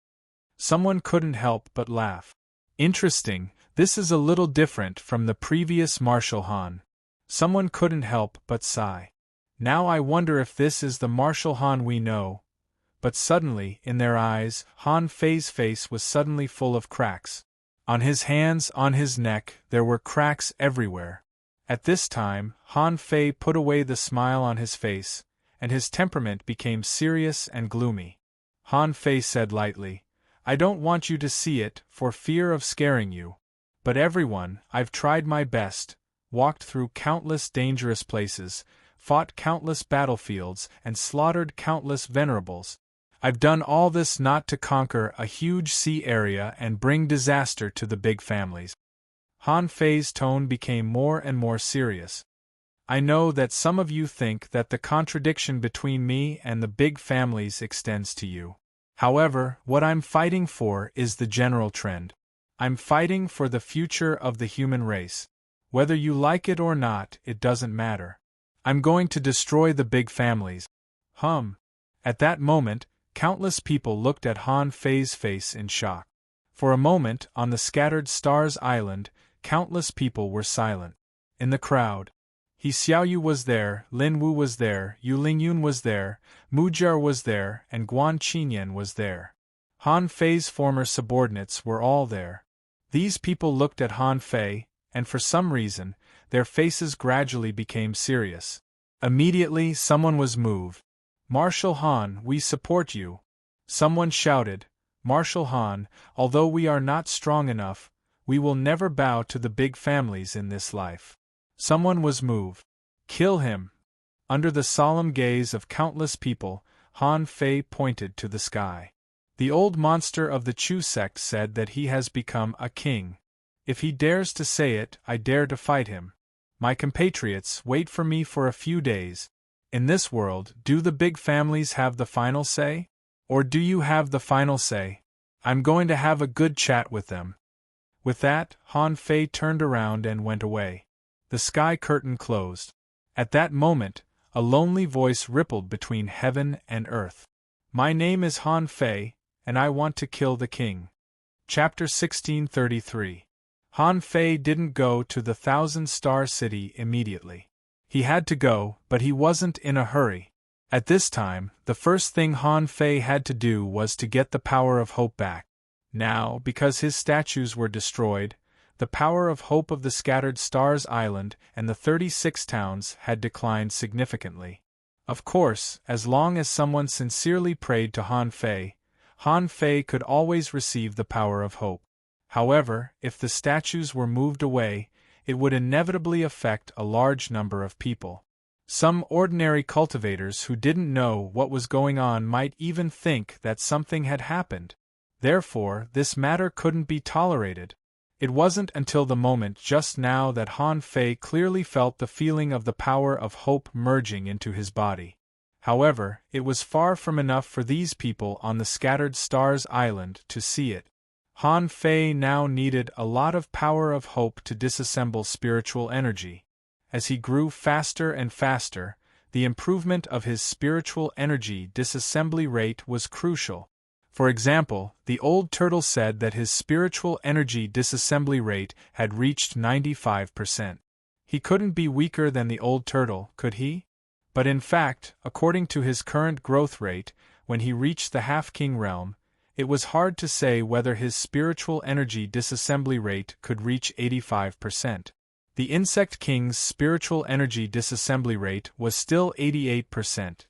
Someone couldn't help but laugh. Interesting, this is a little different from the previous Marshal Han. Someone couldn't help but sigh. Now I wonder if this is the Marshal Han we know. But suddenly, in their eyes, Han Fei's face was suddenly full of cracks. On his hands, on his neck, there were cracks everywhere. At this time, Han Fei put away the smile on his face, and his temperament became serious and gloomy. Han Fei said lightly, I don't want you to see it, for fear of scaring you. But everyone, I've tried my best, walked through countless dangerous places, fought countless battlefields, and slaughtered countless venerables. I've done all this not to conquer a huge sea area and bring disaster to the big families. Han Fei's tone became more and more serious. I know that some of you think that the contradiction between me and the big families extends to you. However, what I'm fighting for is the general trend. I'm fighting for the future of the human race. Whether you like it or not, it doesn't matter. I'm going to destroy the big families. At that moment, countless people looked at Han Fei's face in shock. For a moment, on the Scattered Stars Island, countless people were silent. In the crowd, He Xiaoyu was there, Lin Wu was there, Yu Lingyun was there, Mu Jiao was there, and Guan Qinyan was there. Han Fei's former subordinates were all there. These people looked at Han Fei, and for some reason, their faces gradually became serious. Immediately, someone was moved. Marshal Han, we support you. Someone shouted, Marshal Han, although we are not strong enough, we will never bow to the big families in this life. Someone was moved. Kill him. Under the solemn gaze of countless people, Han Fei pointed to the sky. The old monster of the Chu sect said that he has become a king. If he dares to say it, I dare to fight him. My compatriots, wait for me for a few days. In this world, do the big families have the final say? Or do you have the final say? I'm going to have a good chat with them. With that, Han Fei turned around and went away. The sky curtain closed. At that moment, a lonely voice rippled between heaven and earth. My name is Han Fei, and I want to kill the king. Chapter 1633. Han Fei didn't go to the Thousand-Star City immediately. He had to go, but he wasn't in a hurry. At this time, the first thing Han Fei had to do was to get the power of hope back. Now, because his statues were destroyed, the power of hope of the scattered stars island and the 36 towns had declined significantly. Of course, as long as someone sincerely prayed to Han Fei could always receive the power of hope. However, if the statues were moved away, it would inevitably affect a large number of people. Some ordinary cultivators who didn't know what was going on might even think that something had happened. Therefore, this matter couldn't be tolerated. It wasn't until the moment just now that Han Fei clearly felt the feeling of the power of hope merging into his body. However, it was far from enough for these people on the Scattered Stars Island to see it. Han Fei now needed a lot of power of hope to disassemble spiritual energy. As he grew faster and faster, the improvement of his spiritual energy disassembly rate was crucial. For example, the old turtle said that his spiritual energy disassembly rate had reached 95%. He couldn't be weaker than the old turtle, could he? But in fact, according to his current growth rate, when he reached the Half-King realm, it was hard to say whether his spiritual energy disassembly rate could reach 85%. The Insect King's spiritual energy disassembly rate was still 88%.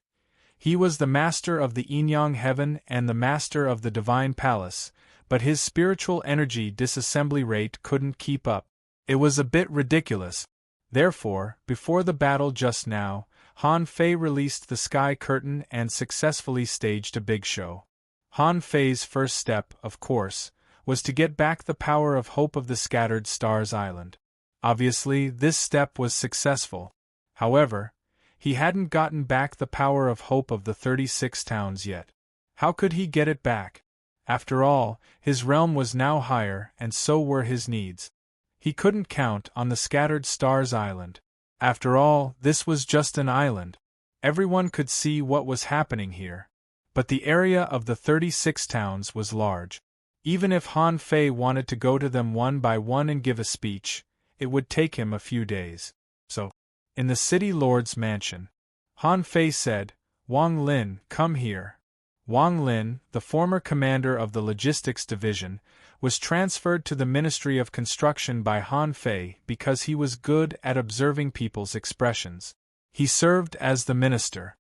He was the master of the Enyang Heaven and the master of the Divine Palace, but his spiritual energy disassembly rate couldn't keep up. It was a bit ridiculous. Therefore, before the battle just now, Han Fei released the sky curtain and successfully staged a big show. Han Fei's first step, of course, was to get back the power of hope of the Scattered Stars Island. Obviously, this step was successful. However, he hadn't gotten back the power of hope of the 36 towns yet. How could he get it back? After all, his realm was now higher, and so were his needs. He couldn't count on the Scattered Stars Island. After all, this was just an island. Everyone could see what was happening here. But the area of the 36 towns was large. Even if Han Fei wanted to go to them one by one and give a speech, it would take him a few days. So, in the city lord's mansion, Han Fei said, "Wang Lin, come here." Wang Lin, the former commander of the logistics division, was transferred to the Ministry of Construction by Han Fei because he was good at observing people's expressions. He served as the minister.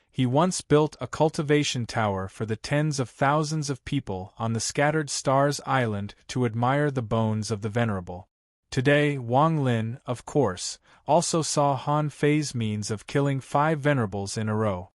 He once built a cultivation tower for the tens of thousands of people on the Scattered Stars Island to admire the bones of the venerable. Today, Wang Lin, of course, also saw Han Fei's means of killing 5 venerables in a row.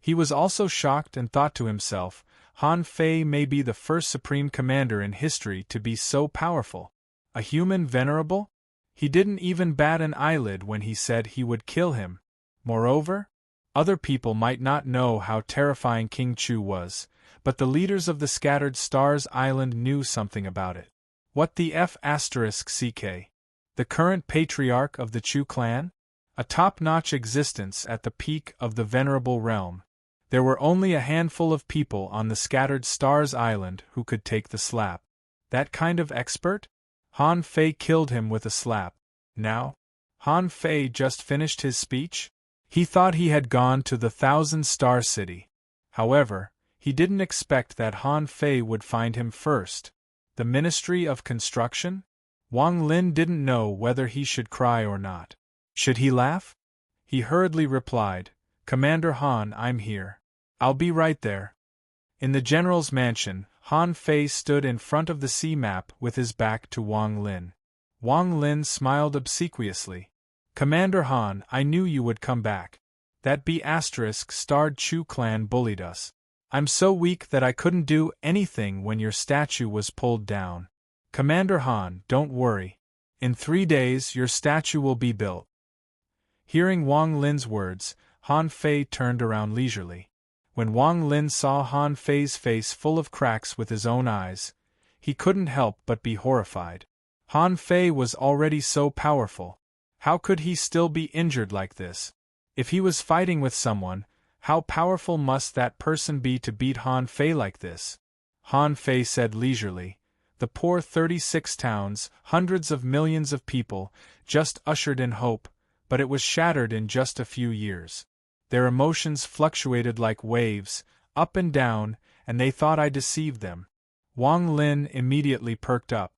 He was also shocked and thought to himself, Han Fei may be the first supreme commander in history to be so powerful. A human venerable? He didn't even bat an eyelid when he said he would kill him. Moreover, other people might not know how terrifying King Chu was, but the leaders of the Scattered Stars Island knew something about it. What the F***ck? The current patriarch of the Chu clan? A top-notch existence at the peak of the venerable realm. There were only a handful of people on the Scattered Stars Island who could take the slap. That kind of expert? Han Fei killed him with a slap. Now? Han Fei just finished his speech? He thought he had gone to the Thousand-Star City. However, he didn't expect that Han Fei would find him first. The Ministry of Construction? Wang Lin didn't know whether he should cry or not. Should he laugh? He hurriedly replied, "Commander Han, I'm here. I'll be right there." In the general's mansion, Han Fei stood in front of the sea map with his back to Wang Lin. Wang Lin smiled obsequiously. "Commander Han, I knew you would come back. That B***starred Chu clan bullied us. I'm so weak that I couldn't do anything when your statue was pulled down. Commander Han, don't worry. In 3 days your statue will be built." Hearing Wang Lin's words, Han Fei turned around leisurely. When Wang Lin saw Han Fei's face full of cracks with his own eyes, he couldn't help but be horrified. Han Fei was already so powerful. How could he still be injured like this? If he was fighting with someone, how powerful must that person be to beat Han Fei like this? Han Fei said leisurely, "The poor 36 towns, hundreds of millions of people, just ushered in hope, but it was shattered in just a few years. Their emotions fluctuated like waves, up and down, and they thought I deceived them." Wang Lin immediately perked up.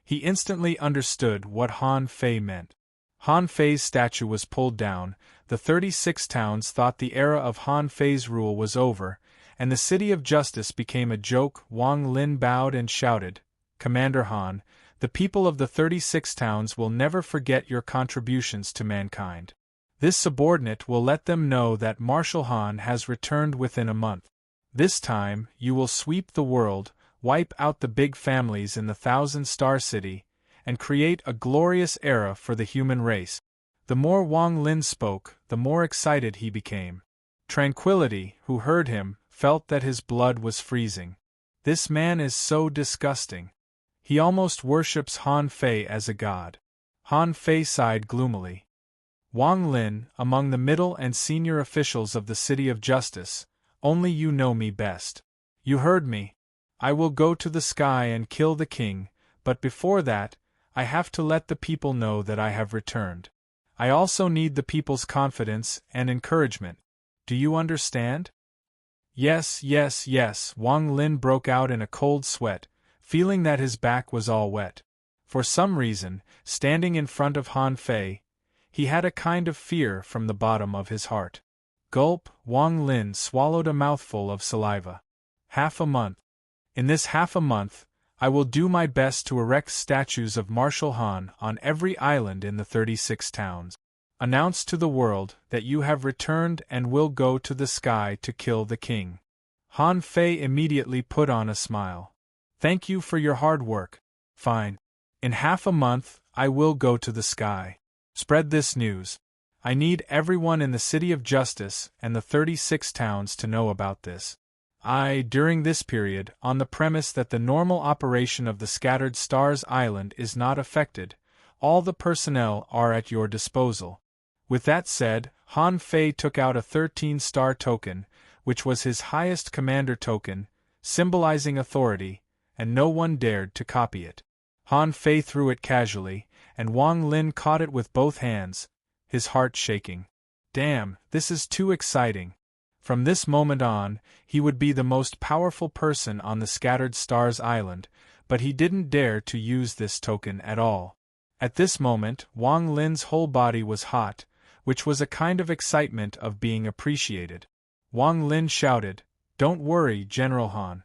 He instantly understood what Han Fei meant. Han Fei's statue was pulled down, the 36 towns thought the era of Han Fei's rule was over, and the City of Justice became a joke. Wang Lin bowed and shouted, "Commander Han, the people of the 36 towns will never forget your contributions to mankind. This subordinate will let them know that Marshal Han has returned within a month. This time, you will sweep the world, wipe out the big families in the Thousand-Star City, and create a glorious era for the human race." The more Wang Lin spoke, the more excited he became. Tranquility, who heard him, felt that his blood was freezing. This man is so disgusting. He almost worships Han Fei as a god. Han Fei sighed gloomily. Wang Lin, among the middle and senior officials of the City of Justice, only you know me best. You heard me. I will go to the sky and kill the king, but before that, I have to let the people know that I have returned. I also need the people's confidence and encouragement. Do you understand? Yes, yes, yes. Wang Lin broke out in a cold sweat, feeling that his back was all wet. For some reason, standing in front of Han Fei, he had a kind of fear from the bottom of his heart. Gulp, Wang Lin swallowed a mouthful of saliva. Half a month. In this half a month, I will do my best to erect statues of Marshal Han on every island in the 36 towns. Announce to the world that you have returned and will go to the sky to kill the king." Han Fei immediately put on a smile. "Thank you for your hard work. Fine. In half a month, I will go to the sky. Spread this news. I need everyone in the City of Justice and the 36 towns to know about this. During this period, on the premise that the normal operation of the Scattered Stars Island is not affected, all the personnel are at your disposal." With that said, Han Fei took out a 13-star token, which was his highest commander token, symbolizing authority, and no one dared to copy it. Han Fei threw it casually, and Wang Lin caught it with both hands, his heart shaking. Damn, this is too exciting. From this moment on, he would be the most powerful person on the Scattered Stars Island, but he didn't dare to use this token at all. At this moment, Wang Lin's whole body was hot, which was a kind of excitement of being appreciated. Wang Lin shouted, "Don't worry, General Han.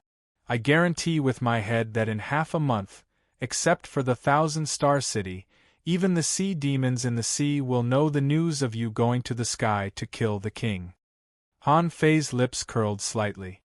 I guarantee with my head that in half a month, except for the Thousand-Star City, even the sea demons in the sea will know the news of you going to the sky to kill the king." Han Fei's lips curled slightly.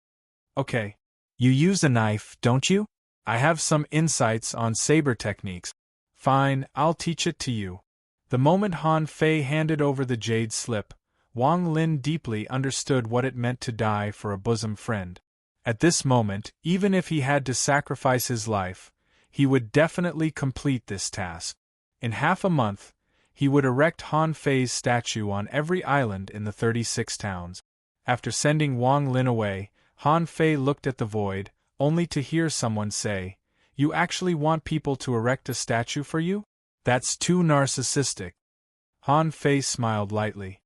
"Okay. You use a knife, don't you? I have some insights on saber techniques. Fine, I'll teach it to you." The moment Han Fei handed over the jade slip, Wang Lin deeply understood what it meant to die for a bosom friend. At this moment, even if he had to sacrifice his life, he would definitely complete this task. In half a month, he would erect Han Fei's statue on every island in the 36 towns. After sending Wang Lin away, Han Fei looked at the void, only to hear someone say, "You actually want people to erect a statue for you? That's too narcissistic." Han Fei smiled lightly.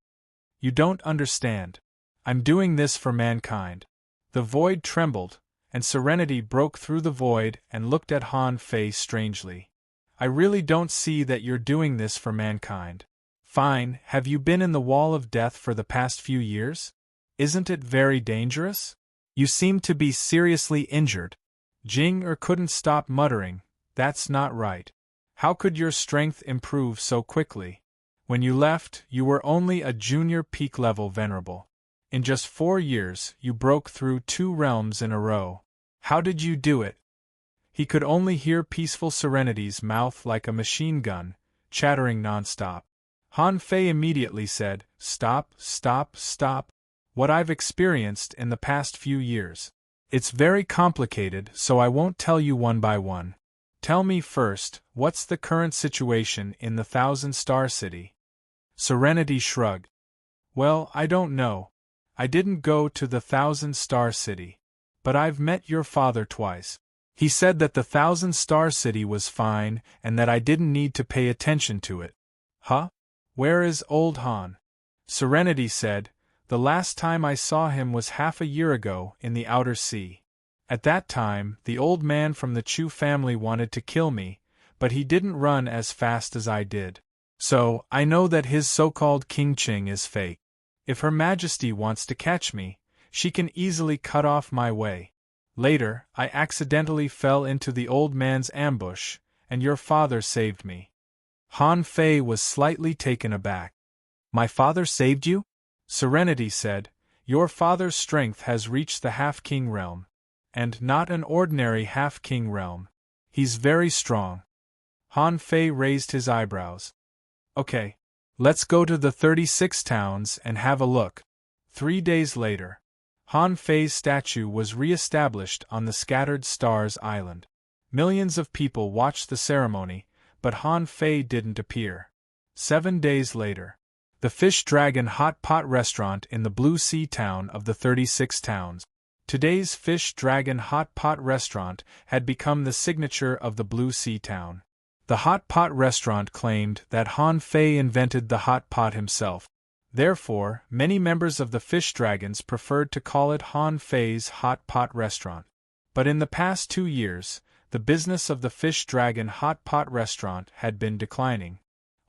"You don't understand. I'm doing this for mankind." The void trembled, and Serenity broke through the void and looked at Han Fei strangely. "I really don't see that you're doing this for mankind. Fine, have you been in the Wall of Death for the past few years? Isn't it very dangerous? You seem to be seriously injured." Jing couldn't stop muttering, "That's not right. How could your strength improve so quickly? When you left, you were only a junior peak-level venerable. In just 4 years, you broke through 2 realms in a row. How did you do it?" He could only hear peaceful Serenity's mouth like a machine gun, chattering non-stop. Han Fei immediately said, "Stop, stop, stop. what I've experienced in the past few years. It's very complicated, so I won't tell you one by one. Tell me first, what's the current situation in the Thousand-Star City? Serenity shrugged. Well, I don't know. I didn't go to the Thousand-Star City. But I've met your father twice. He said that the Thousand-Star City was fine and that I didn't need to pay attention to it. Huh? Where is old Han? Serenity said, the last time I saw him was half a year ago in the outer sea. At that time, the old man from the Chu family wanted to kill me, but he didn't run as fast as I did. So, I know that his so-called King Ching is fake. If Her Majesty wants to catch me, she can easily cut off my way. Later, I accidentally fell into the old man's ambush, and your father saved me. Han Fei was slightly taken aback. My father saved you? Serenity said, your father's strength has reached the half-king realm. And not an ordinary half-king realm. He's very strong. Han Fei raised his eyebrows. Okay. Let's go to the 36 towns and have a look. 3 days later, Han Fei's statue was re-established on the Scattered Stars Island. Millions of people watched the ceremony, but Han Fei didn't appear. 7 days later, the Fish Dragon Hot Pot restaurant in the Blue Sea town of the 36 towns. Today's Fish Dragon Hot Pot restaurant had become the signature of the Blue Sea town. The Hot Pot restaurant claimed that Han Fei invented the hot pot himself. Therefore, many members of the Fish Dragons preferred to call it Han Fei's Hot Pot restaurant. But in the past 2 years, the business of the Fish Dragon Hot Pot restaurant had been declining.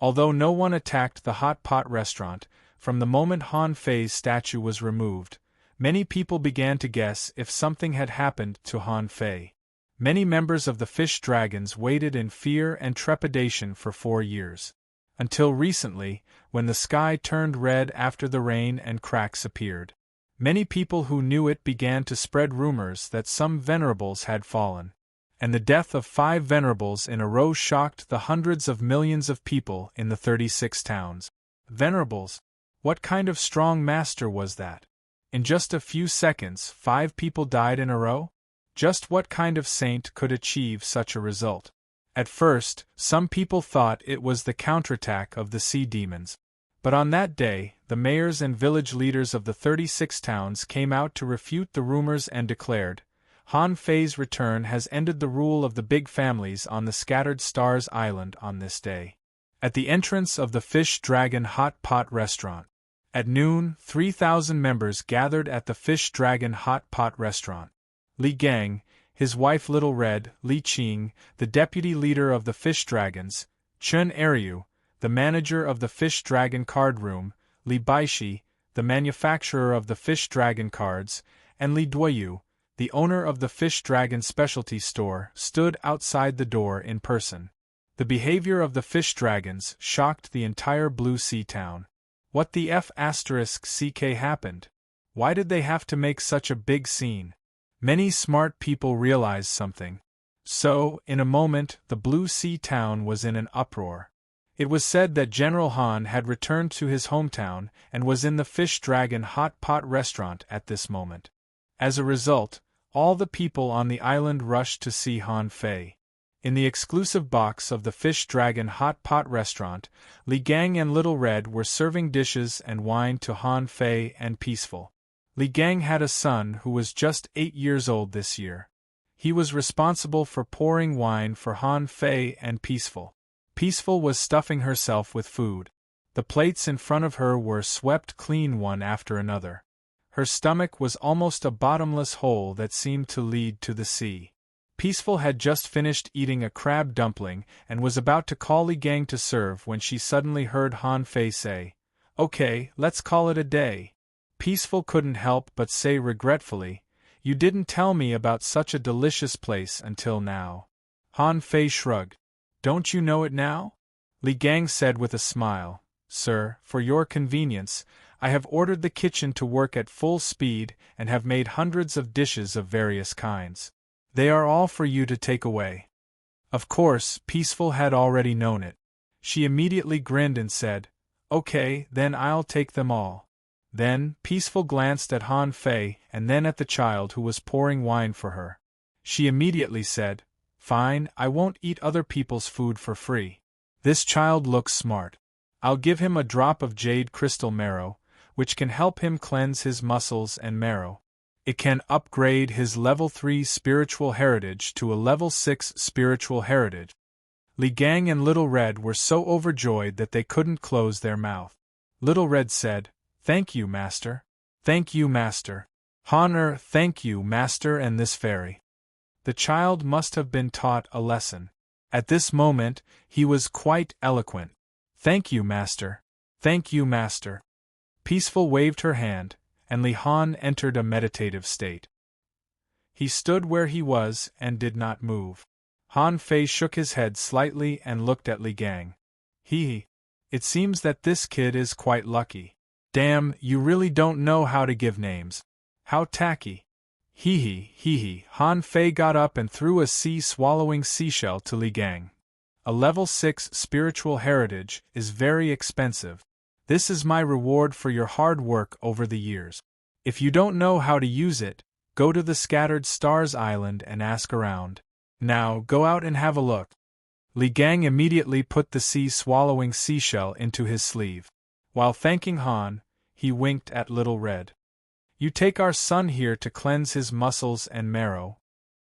Although no one attacked the Hot Pot restaurant, from the moment Han Fei's statue was removed, many people began to guess if something had happened to Han Fei. Many members of the Fish Dragons waited in fear and trepidation for 4 years. Until recently, when the sky turned red after the rain and cracks appeared. Many people who knew it began to spread rumors that some venerables had fallen. And the death of 5 venerables in a row shocked the hundreds of millions of people in the 36 towns. Venerables? What kind of strong master was that? In just a few seconds, 5 people died in a row? Just what kind of saint could achieve such a result? At first, some people thought it was the counterattack of the sea demons. But on that day, the mayors and village leaders of the 36 towns came out to refute the rumors and declared, Han Fei's return has ended the rule of the big families on the Scattered Stars Island on this day. At the entrance of the Fish Dragon Hot Pot restaurant. At noon, 3,000 members gathered at the Fish Dragon Hot Pot restaurant. Li Gang, his wife Little Red, Li Qing, the deputy leader of the Fish Dragons, Chun Eryu, the manager of the Fish Dragon Card Room, Li Baishi, the manufacturer of the Fish Dragon Cards, and Li Duoyu, the owner of the Fish Dragon Specialty Store, stood outside the door in person. The behavior of the Fish Dragons shocked the entire Blue Sea town. What the F***ck happened? Why did they have to make such a big scene? Many smart people realized something. So, in a moment, the Blue Sea town was in an uproar. It was said that General Han had returned to his hometown and was in the Fish Dragon Hot Pot restaurant at this moment. As a result, all the people on the island rushed to see Han Fei. In the exclusive box of the Fish Dragon Hot Pot restaurant, Li Gang and Little Red were serving dishes and wine to Han Fei and Peaceful. Li Gang had a son who was just 8 years old this year. He was responsible for pouring wine for Han Fei and Peaceful. Peaceful was stuffing herself with food. The plates in front of her were swept clean one after another. Her stomach was almost a bottomless hole that seemed to lead to the sea. Peaceful had just finished eating a crab dumpling and was about to call Li Gang to serve when she suddenly heard Han Fei say, "Okay, let's call it a day." Peaceful couldn't help but say regretfully, "You didn't tell me about such a delicious place until now." Han Fei shrugged. "Don't you know it now?" Li Gang said with a smile, "Sir, for your convenience, I have ordered the kitchen to work at full speed and have made hundreds of dishes of various kinds. They are all for you to take away." Of course, Peaceful had already known it. She immediately grinned and said, "Okay, then I'll take them all." Then, Peaceful glanced at Han Fei and then at the child who was pouring wine for her. She immediately said, "Fine, I won't eat other people's food for free. This child looks smart. I'll give him a drop of jade crystal marrow, which can help him cleanse his muscles and marrow. It can upgrade his level 3 spiritual heritage to a level 6 spiritual heritage." Li Gang and Little Red were so overjoyed that they couldn't close their mouth. Little Red said, "Thank you, Master. Thank you, Master. Honor, thank you, Master and this fairy." The child must have been taught a lesson. At this moment, he was quite eloquent. "Thank you, Master. Thank you, Master." Peaceful waved her hand, and Li Han entered a meditative state. He stood where he was and did not move. Han Fei shook his head slightly and looked at Li Gang. It seems that this kid is quite lucky. Damn, you really don't know how to give names. How tacky. Hee. Han Fei got up and threw a sea-swallowing seashell to Li Gang. A level 6 spiritual heritage is very expensive. This is my reward for your hard work over the years. If you don't know how to use it, go to the Scattered Stars Island and ask around. Now, go out and have a look. Li Gang immediately put the sea-swallowing seashell into his sleeve. While thanking Han, he winked at Little Red. "You take our son here to cleanse his muscles and marrow."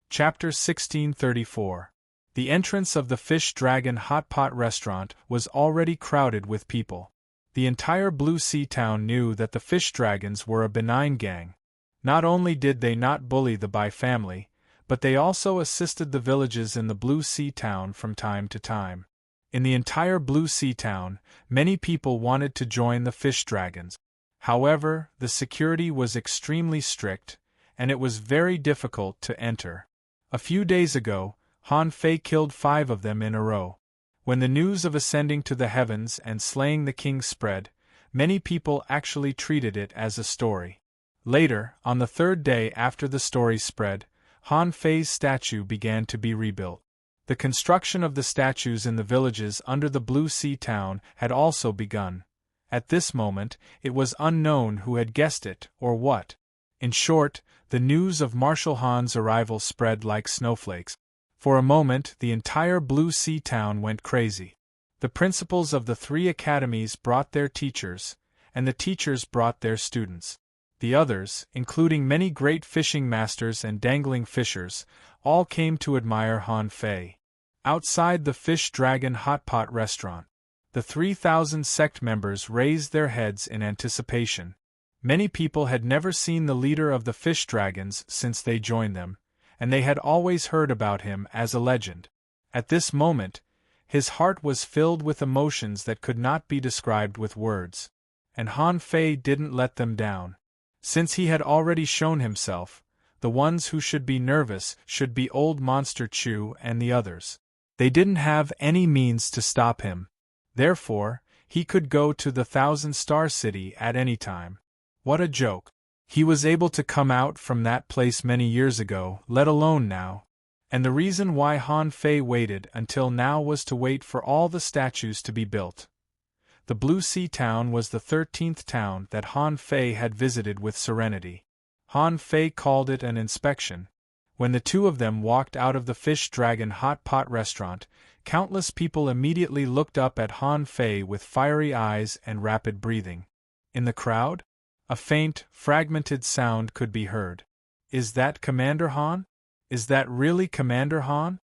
Chapter 1634. The entrance of the Fish Dragon Hot Pot restaurant was already crowded with people. The entire Blue Sea town knew that the Fish Dragons were a benign gang. Not only did they not bully the Bai family, but they also assisted the villages in the Blue Sea town from time to time. In the entire Blue Sea town, many people wanted to join the Fish Dragons. However, the security was extremely strict, and it was very difficult to enter. A few days ago, Han Fei killed 5 of them in a row. When the news of ascending to the heavens and slaying the king spread, many people actually treated it as a story. Later, on the 3rd day after the story spread, Han Fei's statue began to be rebuilt. The construction of the statues in the villages under the Blue Sea town had also begun. At this moment, it was unknown who had guessed it or what. In short, the news of Marshal Han's arrival spread like snowflakes. For a moment, the entire Blue Sea town went crazy. The principals of the 3 academies brought their teachers, and the teachers brought their students. The others, including many great fishing masters and dangling fishers, all came to admire Han Fei. Outside the Fish Dragon Hot Pot restaurant, the 3,000 sect members raised their heads in anticipation. Many people had never seen the leader of the Fish Dragons since they joined them, and they had always heard about him as a legend. At this moment, his heart was filled with emotions that could not be described with words. And Han Fei didn't let them down. Since he had already shown himself, the ones who should be nervous should be Old Monster Chu and the others. They didn't have any means to stop him. Therefore, he could go to the 1,000-star city at any time. What a joke. He was able to come out from that place many years ago, let alone now. And the reason why Han Fei waited until now was to wait for all the statues to be built. The Blue Sea town was the 13th town that Han Fei had visited with Serenity. Han Fei called it an inspection. When the 2 of them walked out of the Fish Dragon Hot Pot restaurant, countless people immediately looked up at Han Fei with fiery eyes and rapid breathing. In the crowd, a faint, fragmented sound could be heard. "Is that Commander Han? Is that really Commander Han?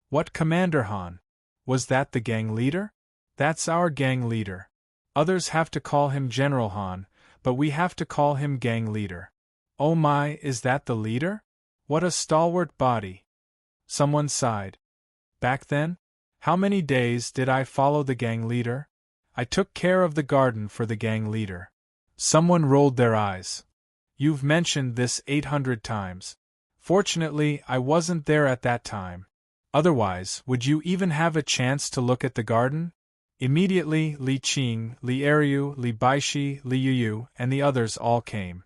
What Commander Han? Was that the gang leader? That's our gang leader. Others have to call him General Han, but we have to call him gang leader. Oh my, is that the leader? What a stalwart body." Someone sighed. "Back then? How many days did I follow the gang leader? I took care of the garden for the gang leader." Someone rolled their eyes. "You've mentioned this 800 times. Fortunately, I wasn't there at that time. Otherwise, would you even have a chance to look at the garden?" Immediately, Li Qing, Li Eriu, Li Baishi, Li Yuyu, and the others all came.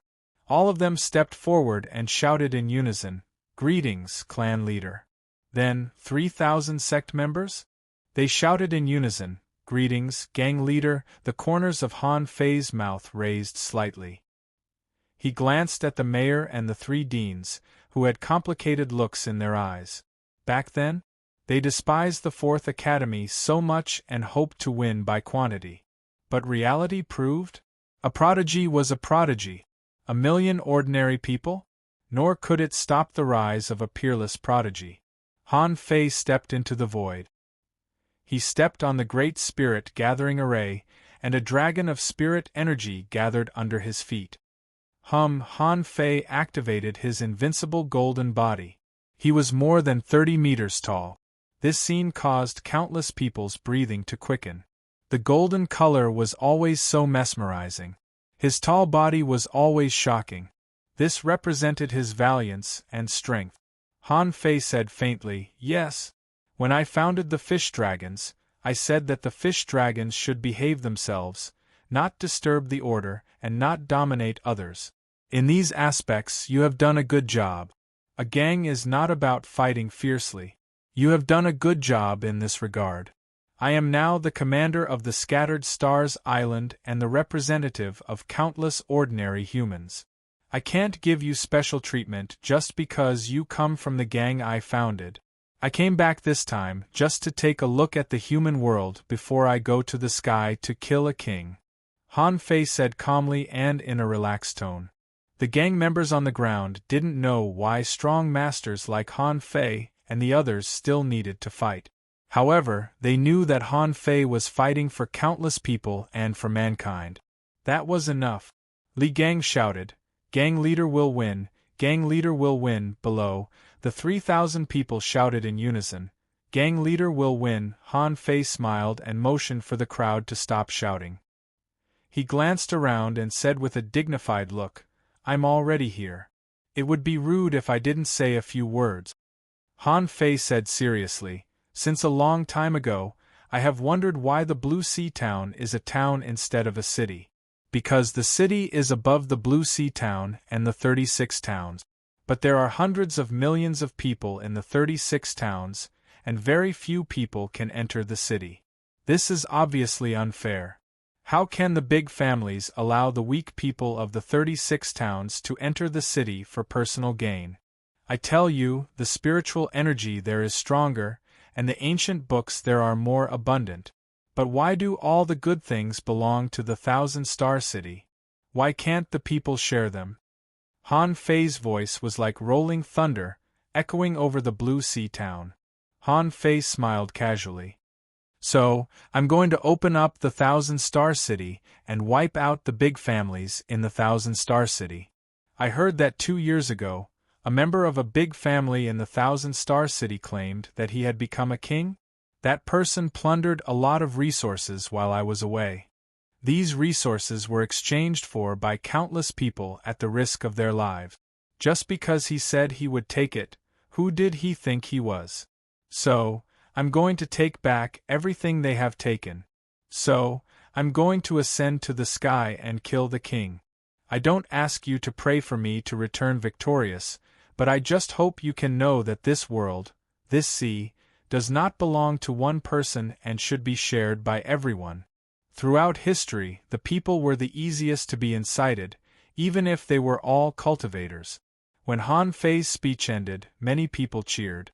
All of them stepped forward and shouted in unison, "Greetings, clan leader." Then, 3,000 sect members? They shouted in unison, greetings, gang leader." The corners of Han Fei's mouth raised slightly. He glanced at the mayor and the three deans, who had complicated looks in their eyes. Back then, they despised the Fourth Academy so much and hoped to win by quantity. But reality proved? A prodigy was a prodigy. 1,000,000 ordinary people? Nor could it stop the rise of a peerless prodigy. Han Fei stepped into the void. He stepped on the great spirit gathering array, and a dragon of spirit energy gathered under his feet. Han Fei activated his invincible golden body. He was more than 30 meters tall. This scene caused countless people's breathing to quicken. The golden color was always so mesmerizing. His tall body was always shocking. This represented his valiance and strength. Han Fei said faintly, "Yes. When I founded the fish dragons, I said that the fish dragons should behave themselves, not disturb the order, and not dominate others. In these aspects you have done a good job. A gang is not about fighting fiercely. You have done a good job in this regard. I am now the commander of the Scattered Stars Island and the representative of countless ordinary humans. I can't give you special treatment just because you come from the gang I founded. I came back this time just to take a look at the human world before I go to the sky to kill a king," Han Fei said calmly and in a relaxed tone. The gang members on the ground didn't know why strong masters like Han Fei and the others still needed to fight. However, they knew that Han Fei was fighting for countless people and for mankind. That was enough. Li Gang shouted, "Gang leader will win, gang leader will win." Below, the 3,000 people shouted in unison, "Gang leader will win." Han Fei smiled and motioned for the crowd to stop shouting. He glanced around and said with a dignified look, "I'm already here. It would be rude if I didn't say a few words." Han Fei said seriously, "Since a long time ago, I have wondered why the Blue Sea Town is a town instead of a city. Because the city is above the Blue Sea Town and the 36 towns. But there are hundreds of millions of people in the 36 towns, and very few people can enter the city. This is obviously unfair. How can the big families allow the weak people of the 36 towns to enter the city for personal gain? I tell you, the spiritual energy there is stronger, and the ancient books there are more abundant. But why do all the good things belong to the 1,000-star city? Why can't the people share them?" Han Fei's voice was like rolling thunder, echoing over the Blue Sea Town. Han Fei smiled casually. "So, I'm going to open up the 1,000-star city and wipe out the big families in the 1,000-star city. I heard that 2 years ago, a member of a big family in the 1,000-star city claimed that he had become a king? That person plundered a lot of resources while I was away. These resources were exchanged for by countless people at the risk of their lives. Just because he said he would take it, who did he think he was? So, I'm going to take back everything they have taken. So, I'm going to ascend to the sky and kill the king. I don't ask you to pray for me to return victorious, but I just hope you can know that this world, this sea, does not belong to one person and should be shared by everyone. Throughout history, the people were the easiest to be incited, even if they were all cultivators. When Han Fei's speech ended, many people cheered.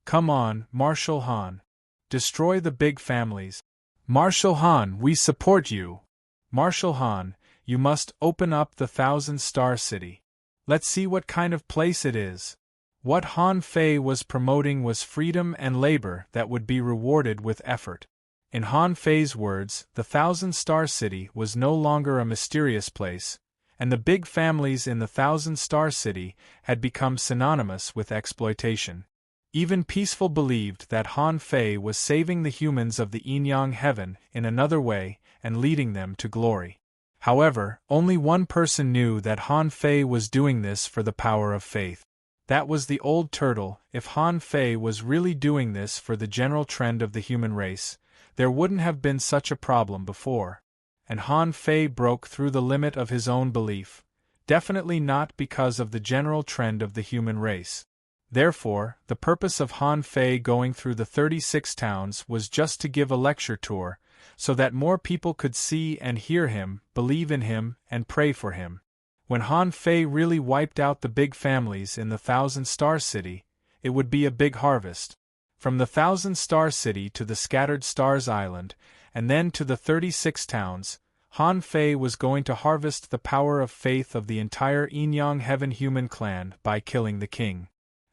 "Come on, Marshal Han. Destroy the big families. Marshal Han, we support you. Marshal Han, you must open up the 1,000-star city. Let's see what kind of place it is." What Han Fei was promoting was freedom and labor that would be rewarded with effort. In Han Fei's words, the 1,000-star city was no longer a mysterious place, and the big families in the 1,000-star city had become synonymous with exploitation. Even Peaceful believed that Han Fei was saving the humans of the Yin-Yang heaven in another way and leading them to glory. However, only one person knew that Han Fei was doing this for the power of faith. That was the old turtle. If Han Fei was really doing this for the general trend of the human race, there wouldn't have been such a problem before. And Han Fei broke through the limit of his own belief, definitely not because of the general trend of the human race. Therefore, the purpose of Han Fei going through the 36 towns was just to give a lecture tour, so that more people could see and hear him, believe in him, and pray for him. When Han Fei really wiped out the big families in the Thousand Star City, it would be a big harvest. From the Thousand Star City to the Scattered Stars Island, and then to the 36 towns, Han Fei was going to harvest the power of faith of the entire Enyang Heaven human clan by killing the king.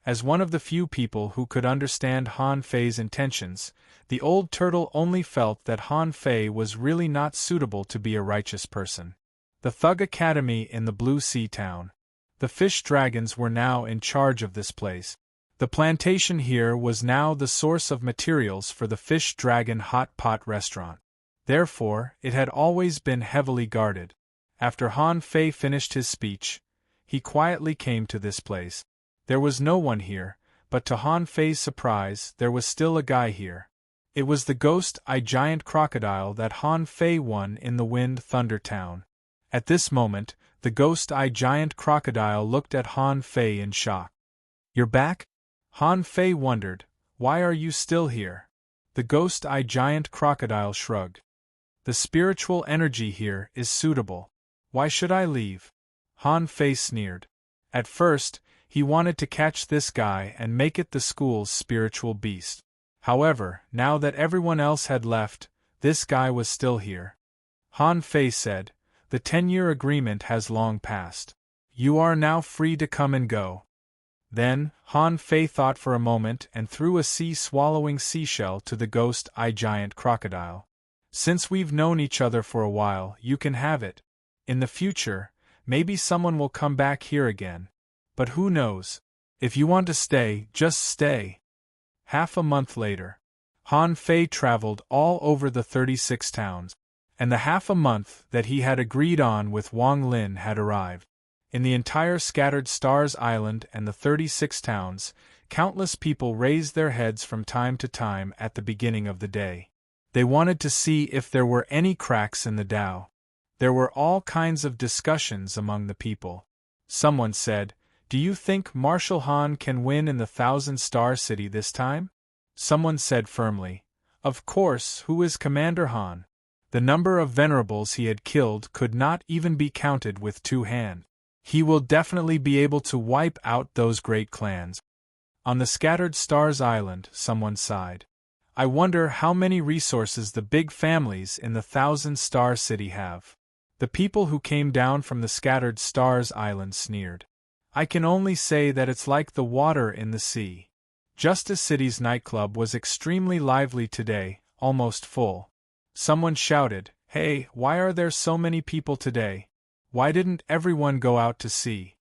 As one of the few people who could understand Han Fei's intentions, the old turtle only felt that Han Fei was really not suitable to be a righteous person. The Thug Academy in the Blue Sea Town. The fish dragons were now in charge of this place. The plantation here was now the source of materials for the Fish Dragon Hot Pot restaurant. Therefore, it had always been heavily guarded. After Han Fei finished his speech, he quietly came to this place. There was no one here, but to Han Fei's surprise, there was still a guy here. It was the ghost-eye giant crocodile that Han Fei won in the Wind Thunder Town. At this moment, the ghost-eye giant crocodile looked at Han Fei in shock. "You're back?" Han Fei wondered, "Why are you still here?" The ghost-eye giant crocodile shrugged. "The spiritual energy here is suitable. Why should I leave?" Han Fei sneered. At first, he wanted to catch this guy and make it the school's spiritual beast. However, now that everyone else had left, this guy was still here. Han Fei said, "The 10-year agreement has long passed. You are now free to come and go." Then, Han Fei thought for a moment and threw a sea-swallowing seashell to the ghost-eye giant crocodile. "Since we've known each other for a while, you can have it. In the future, maybe someone will come back here again. But who knows? If you want to stay, just stay." Half a month later, Han Fei traveled all over the 36 towns, and the half a month that he had agreed on with Wang Lin had arrived. In the entire Scattered Stars Island and the 36 towns, countless people raised their heads from time to time at the beginning of the day. They wanted to see if there were any cracks in the Tao. There were all kinds of discussions among the people. Someone said, "Do you think Marshal Han can win in the Thousand Star City this time?" Someone said firmly, "Of course, who is Commander Han?" The number of venerables he had killed could not even be counted with two hands. He will definitely be able to wipe out those great clans. On the Scattered Stars Island, someone sighed. "I wonder how many resources the big families in the Thousand Star City have." The people who came down from the Scattered Stars Island sneered. "I can only say that it's like the water in the sea." Justice City's nightclub was extremely lively today, almost full. Someone shouted, "Hey, why are there so many people today? Why didn't everyone go out to sea?"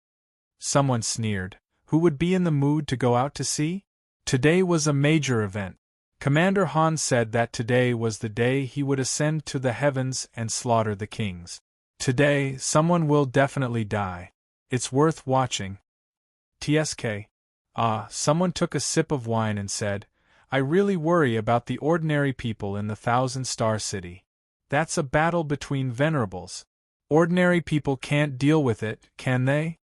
Someone sneered, "Who would be in the mood to go out to sea?" Today was a major event. Commander Han said that today was the day he would ascend to the heavens and slaughter the kings. Today, someone will definitely die. It's worth watching. TSK. Someone took a sip of wine and said, "I really worry about the ordinary people in the Thousand Star City. That's a battle between venerables. Ordinary people can't deal with it, can they?"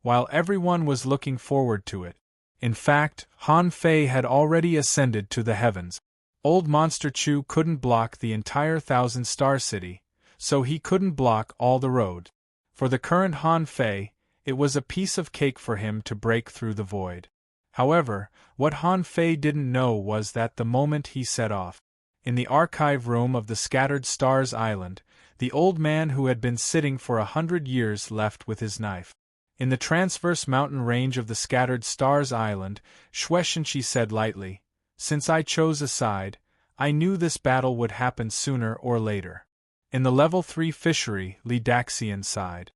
While everyone was looking forward to it. In fact, Han Fei had already ascended to the heavens. Old Monster Chu couldn't block the entire Thousand Star City, so he couldn't block all the road. For the current Han Fei, it was a piece of cake for him to break through the void. However, what Han Fei didn't know was that the moment he set off, in the archive room of the Scattered Stars Island, the old man who had been sitting for 100 years left with his knife. In the transverse mountain range of the Scattered Stars Island, Shueshenshi said lightly, "Since I chose a side, I knew this battle would happen sooner or later." In the Level 3 fishery, Li Daxian sighed.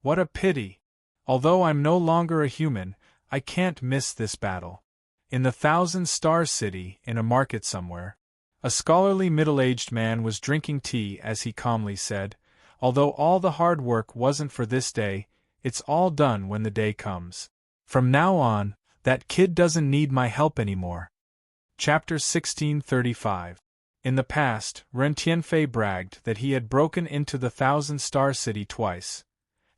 "What a pity! Although I'm no longer a human, I can't miss this battle." In the Thousand Star City, in a market somewhere, a scholarly middle-aged man was drinking tea as he calmly said, "Although all the hard work wasn't for this day, it's all done when the day comes. From now on, that kid doesn't need my help anymore." Chapter 1635. In the past, Ren Tianfei bragged that he had broken into the Thousand Star City twice.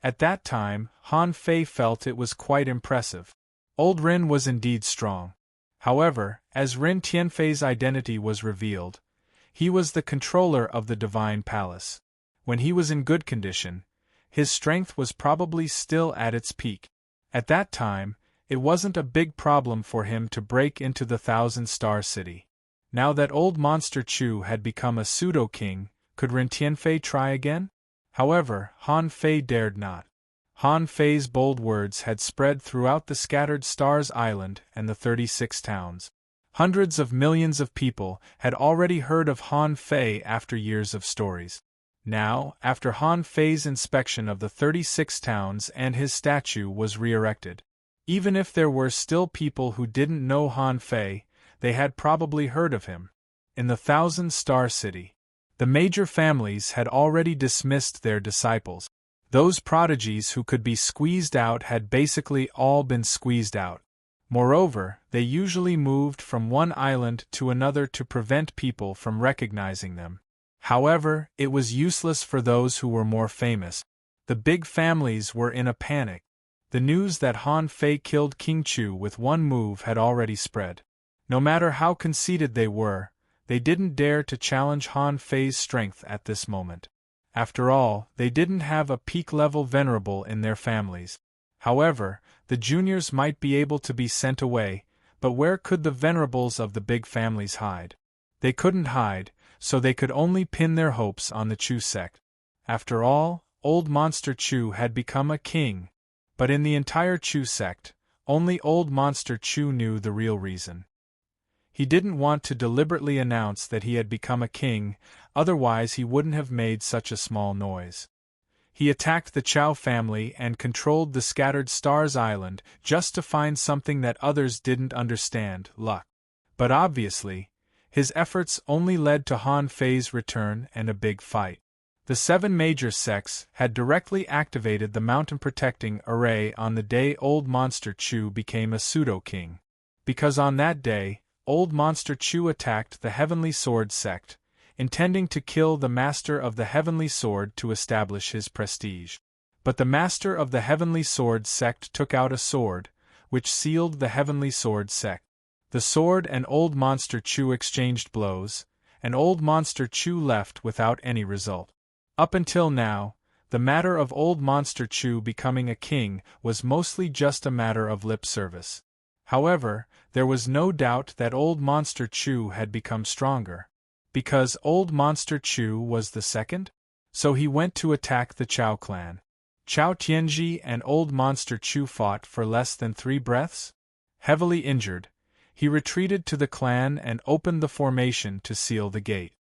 At that time, Han Fei felt it was quite impressive. Old Ren was indeed strong. However, as Ren Tianfei's identity was revealed, He was the controller of the divine palace. When he was in good condition, his strength was probably still at its peak. At that time, it wasn't a big problem for him to break into the Thousand-Star City. Now that old Monster Chu had become a pseudo-king, could Ren Tianfei try again? However, Han Fei dared not. Han Fei's bold words had spread throughout the scattered Stars Island and the 36 towns. Hundreds of millions of people had already heard of Han Fei after years of stories. Now, after Han Fei's inspection of the 36 towns and his statue was re-erected, even if there were still people who didn't know Han Fei, they had probably heard of him. In the Thousand-Star City, the major families had already dismissed their disciples. Those prodigies who could be squeezed out had basically all been squeezed out. Moreover, they usually moved from one island to another to prevent people from recognizing them. However, it was useless for those who were more famous. The big families were in a panic. The news that Han Fei killed King Chu with one move had already spread. No matter how conceited they were, they didn't dare to challenge Han Fei's strength at this moment. After all, they didn't have a peak-level venerable in their families. However, the juniors might be able to be sent away, but where could the venerables of the big families hide? They couldn't hide, so they could only pin their hopes on the Chu sect. After all, old Monster Chu had become a king. But in the entire Chu sect, only old Monster Chu knew the real reason. He didn't want to deliberately announce that he had become a king, otherwise he wouldn't have made such a small noise. He attacked the Chow family and controlled the scattered Stars Island just to find something that others didn't understand, luck. But obviously, his efforts only led to Han Fei's return and a big fight. The 7 major sects had directly activated the mountain-protecting array on the day old Monster Chu became a pseudo-king. Because on that day, old Monster Chu attacked the Heavenly Sword sect, intending to kill the Master of the Heavenly Sword to establish his prestige. But the Master of the Heavenly Sword sect took out a sword, which sealed the Heavenly Sword sect. The sword and old Monster Chu exchanged blows, and old Monster Chu left without any result. Up until now, the matter of old Monster Chu becoming a king was mostly just a matter of lip service. However, there was no doubt that old Monster Chu had become stronger. Because old Monster Chu was the second? So he went to attack the Chow clan. Chow Tianji and old Monster Chu fought for less than 3 breaths? Heavily injured, he retreated to the clan and opened the formation to seal the gate.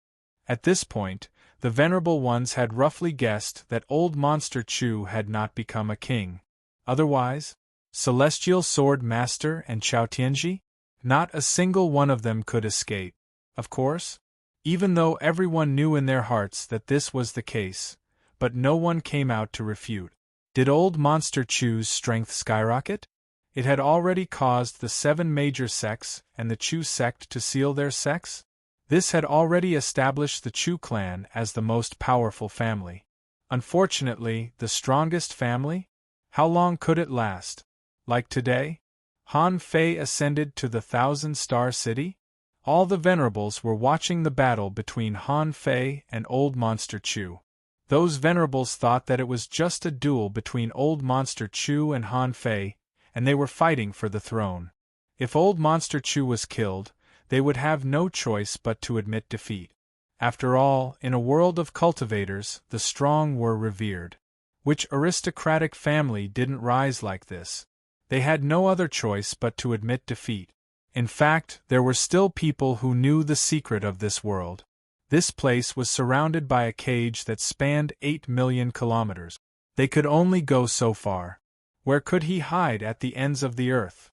At this point, the venerable ones had roughly guessed that old Monster Chu had not become a king. Otherwise, Celestial Sword Master and Chow Tianji? Not a single one of them could escape. Of course, even though everyone knew in their hearts that this was the case, but no one came out to refute. Did old Monster Chu's strength skyrocket? It had already caused the 7 major sects and the Chu sect to seal their sects? This had already established the Chu clan as the most powerful family. Unfortunately, the strongest family? How long could it last? Like today? Han Fei ascended to the Thousand-Star City? All the venerables were watching the battle between Han Fei and old Monster Chu. Those venerables thought that it was just a duel between old Monster Chu and Han Fei, and they were fighting for the throne. If old Monster Chu was killed, they would have no choice but to admit defeat. After all, in a world of cultivators, the strong were revered. Which aristocratic family didn't rise like this? They had no other choice but to admit defeat. In fact, there were still people who knew the secret of this world. This place was surrounded by a cage that spanned 8 million kilometers. They could only go so far. Where could he hide at the ends of the earth?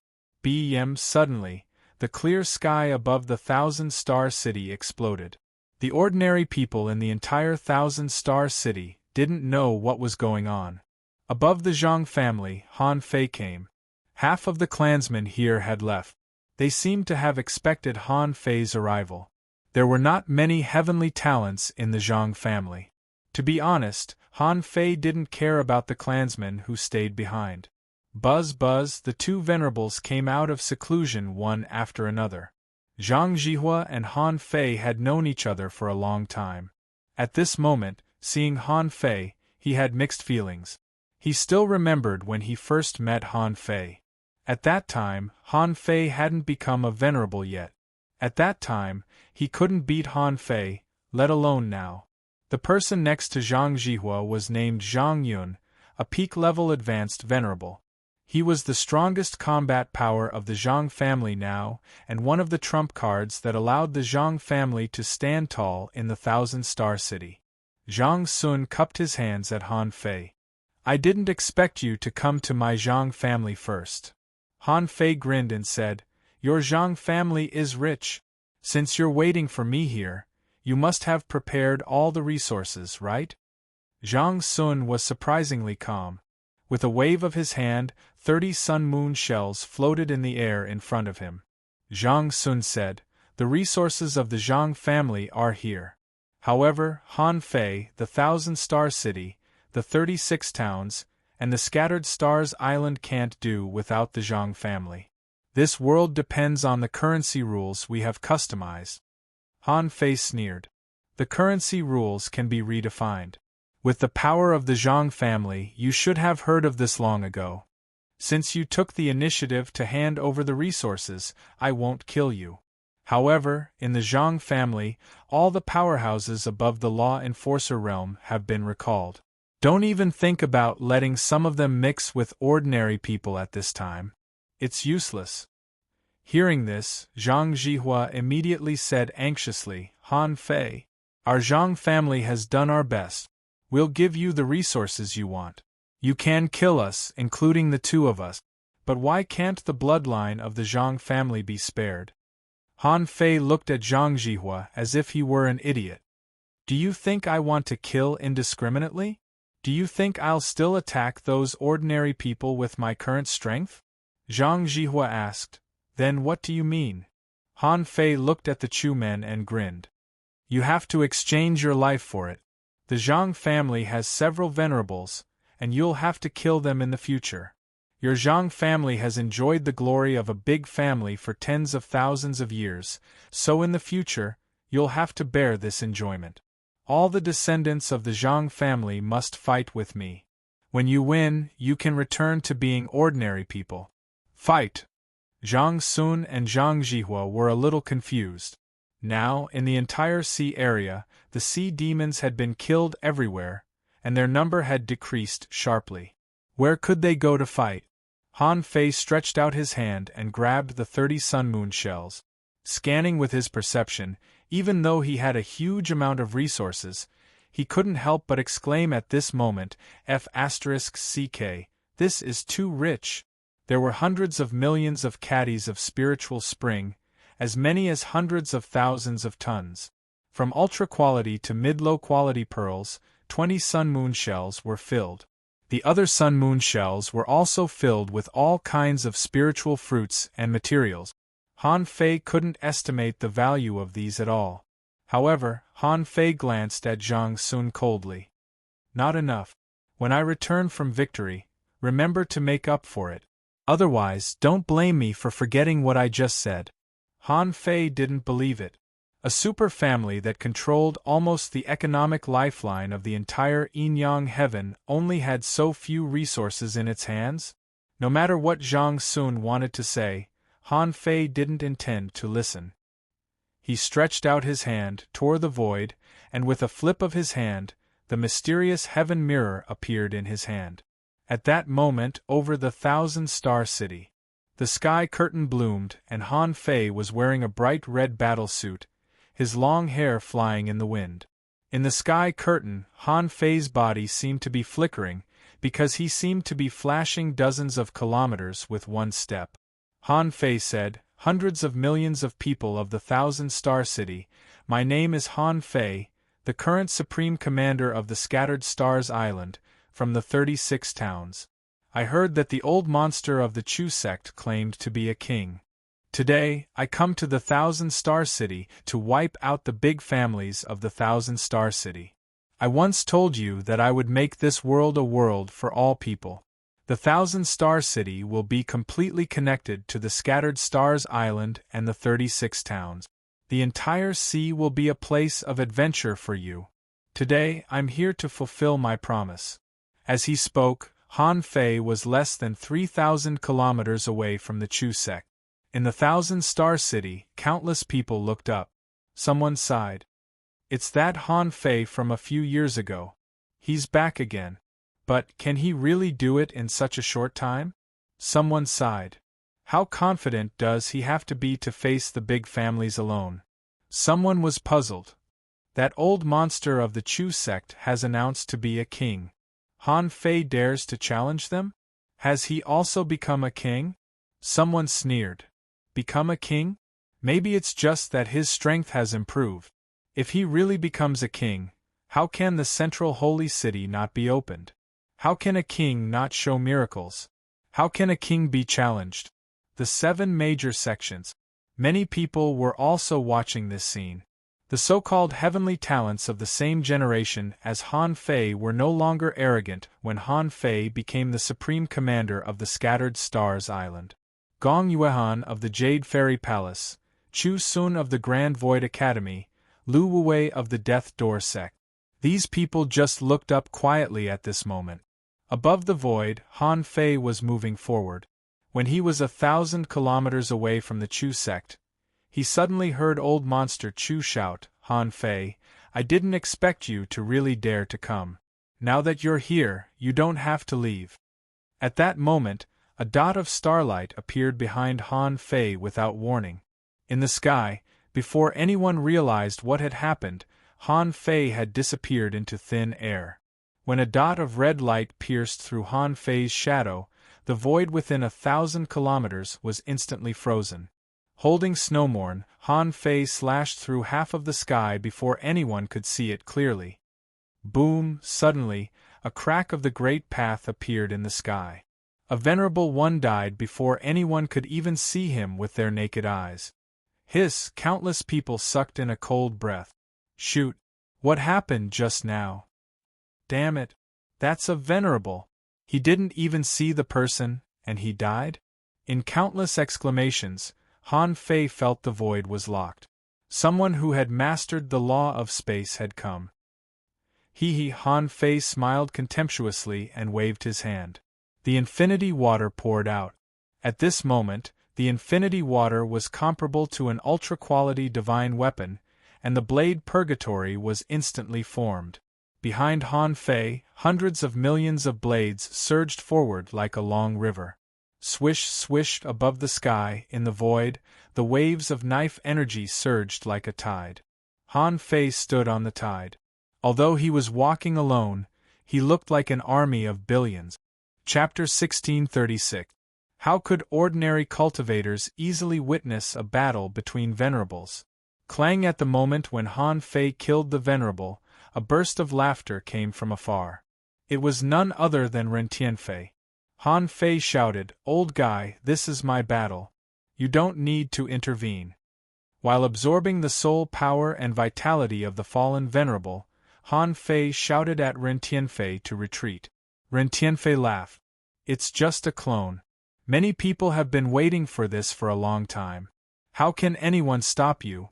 Suddenly, the clear sky above the Thousand-Star City exploded. The ordinary people in the entire Thousand-Star City didn't know what was going on. Above the Zhang family, Han Fei came. Half of the clansmen here had left. They seemed to have expected Han Fei's arrival. There were not many heavenly talents in the Zhang family. To be honest, Han Fei didn't care about the clansmen who stayed behind. Buzz, the 2 venerables came out of seclusion one after another. Zhang Jihua and Han Fei had known each other for a long time. At this moment, seeing Han Fei, he had mixed feelings. He still remembered when he first met Han Fei. At that time, Han Fei hadn't become a venerable yet. At that time, he couldn't beat Han Fei, let alone now. The person next to Zhang Jihua was named Zhang Yun, a peak-level advanced venerable. He was the strongest combat power of the Zhang family now, and one of the trump cards that allowed the Zhang family to stand tall in the Thousand-Star City. Zhang Sun cupped his hands at Han Fei. "I didn't expect you to come to my Zhang family first." Han Fei grinned and said, "Your Zhang family is rich. Since you're waiting for me here, you must have prepared all the resources, right?" Zhang Sun was surprisingly calm. With a wave of his hand, 30 sun-moon shells floated in the air in front of him. Zhang Sun said, "The resources of the Zhang family are here. However, Han Fei, the Thousand-Star City, the 36 towns, and the Scattered Stars Island can't do without the Zhang family. This world depends on the currency rules we have customized." Han Fei sneered. "The currency rules can be redefined. With the power of the Zhang family, you should have heard of this long ago. Since you took the initiative to hand over the resources, I won't kill you. However, in the Zhang family, all the powerhouses above the law enforcer realm have been recalled. Don't even think about letting some of them mix with ordinary people at this time. It's useless." Hearing this, Zhang Jihua immediately said anxiously, "Han Fei, our Zhang family has done our best. We'll give you the resources you want. You can kill us, including the two of us. But why can't the bloodline of the Zhang family be spared?" Han Fei looked at Zhang Jihua as if he were an idiot. "Do you think I want to kill indiscriminately? Do you think I'll still attack those ordinary people with my current strength?" Zhang Jihua asked, "Then what do you mean?" Han Fei looked at the Chu men and grinned. "You have to exchange your life for it. The Zhang family has several venerables, and you'll have to kill them in the future. Your Zhang family has enjoyed the glory of a big family for tens of thousands of years, so in the future, you'll have to bear this enjoyment. All the descendants of the Zhang family must fight with me. When you win, you can return to being ordinary people. Fight!" Zhang Sun and Zhang Jihua were a little confused. Now, in the entire sea area, the sea demons had been killed everywhere, and their number had decreased sharply. Where could they go to fight? Han Fei stretched out his hand and grabbed the 30 sun-moon shells. Scanning with his perception, even though he had a huge amount of resources, he couldn't help but exclaim at this moment, F***CK, this is too rich. There were hundreds of millions of caddies of spiritual spring, as many as hundreds of thousands of tons. From ultra-quality to mid-low quality pearls, 20 sun-moon shells were filled. The other sun-moon shells were also filled with all kinds of spiritual fruits and materials. Han Fei couldn't estimate the value of these at all. However, Han Fei glanced at Zhang Sun coldly. "Not enough. When I return from victory, remember to make up for it. Otherwise, don't blame me for forgetting what I just said." Han Fei didn't believe it. A super family that controlled almost the economic lifeline of the entire Yin-Yang heaven only had so few resources in its hands? No matter what Zhang Sun wanted to say, Han Fei didn't intend to listen. He stretched out his hand, tore the void, and with a flip of his hand, the mysterious heaven mirror appeared in his hand. At that moment, over the Thousand-Star City, the sky curtain bloomed, and Han Fei was wearing a bright red battle suit, his long hair flying in the wind. In the sky curtain, Han Fei's body seemed to be flickering, because he seemed to be flashing dozens of kilometers with one step. Han Fei said, "Hundreds of millions of people of the Thousand-Star City, my name is Han Fei, the current Supreme Commander of the Scattered Stars Island, from the 36 towns. I heard that the old monster of the Chu sect claimed to be a king. Today, I come to the Thousand-Star City to wipe out the big families of the Thousand-Star City. I once told you that I would make this world a world for all people. The Thousand-Star City will be completely connected to the Scattered Stars Island and the 36 towns. The entire sea will be a place of adventure for you. Today, I'm here to fulfill my promise. As he spoke, Han Fei was less than 3,000 kilometers away from the Chu sect. In the Thousand-Star City, countless people looked up. Someone sighed. It's that Han Fei from a few years ago. He's back again. But can he really do it in such a short time? Someone sighed. How confident does he have to be to face the big families alone? Someone was puzzled. That old monster of the Chu sect has announced to be a king. Han Fei dares to challenge them? Has he also become a king? Someone sneered. Become a king? Maybe it's just that his strength has improved. If he really becomes a king, how can the central holy city not be opened? How can a king not show miracles? How can a king be challenged? The 7 major sections. Many people were also watching this scene. The so-called heavenly talents of the same generation as Han Fei were no longer arrogant when Han Fei became the supreme commander of the Scattered Stars Island. Gong Yuehan of the Jade Fairy Palace, Chu Sun of the Grand Void Academy, Lu Wuwei of the Death Door sect. These people just looked up quietly at this moment. Above the void, Han Fei was moving forward. When he was 1,000 kilometers away from the Chu sect, he suddenly heard old monster Chu shout, Han Fei, I didn't expect you to really dare to come. Now that you're here, you don't have to leave. At that moment, a dot of starlight appeared behind Han Fei without warning. In the sky, before anyone realized what had happened, Han Fei had disappeared into thin air. When a dot of red light pierced through Han Fei's shadow, the void within 1,000 kilometers was instantly frozen. Holding Snowmorn, Han Fei slashed through half of the sky before anyone could see it clearly. Boom! Suddenly, a crack of the great path appeared in the sky. A venerable one died before anyone could even see him with their naked eyes. Hiss! Countless people sucked in a cold breath. Shoot! What happened just now? Damn it! That's a venerable! He didn't even see the person, and he died? In countless exclamations, Han Fei felt the void was locked. Someone who had mastered the law of space had come. Hee. Han Fei smiled contemptuously and waved his hand. The infinity water poured out. At this moment, the infinity water was comparable to an ultra-quality divine weapon, and the blade Purgatory was instantly formed. Behind Han Fei, hundreds of millions of blades surged forward like a long river. Swish, swish above the sky, in the void, the waves of knife energy surged like a tide. Han Fei stood on the tide. Although he was walking alone, he looked like an army of billions. Chapter 1636. How could ordinary cultivators easily witness a battle between venerables? Clang! At the moment when Han Fei killed the venerable, a burst of laughter came from afar. It was none other than Ren Tianfei. Han Fei shouted, Old guy, this is my battle. You don't need to intervene. While absorbing the soul power and vitality of the fallen venerable, Han Fei shouted at Ren Tianfei to retreat. Ren Tianfei laughed. It's just a clone. Many people have been waiting for this for a long time. How can anyone stop you?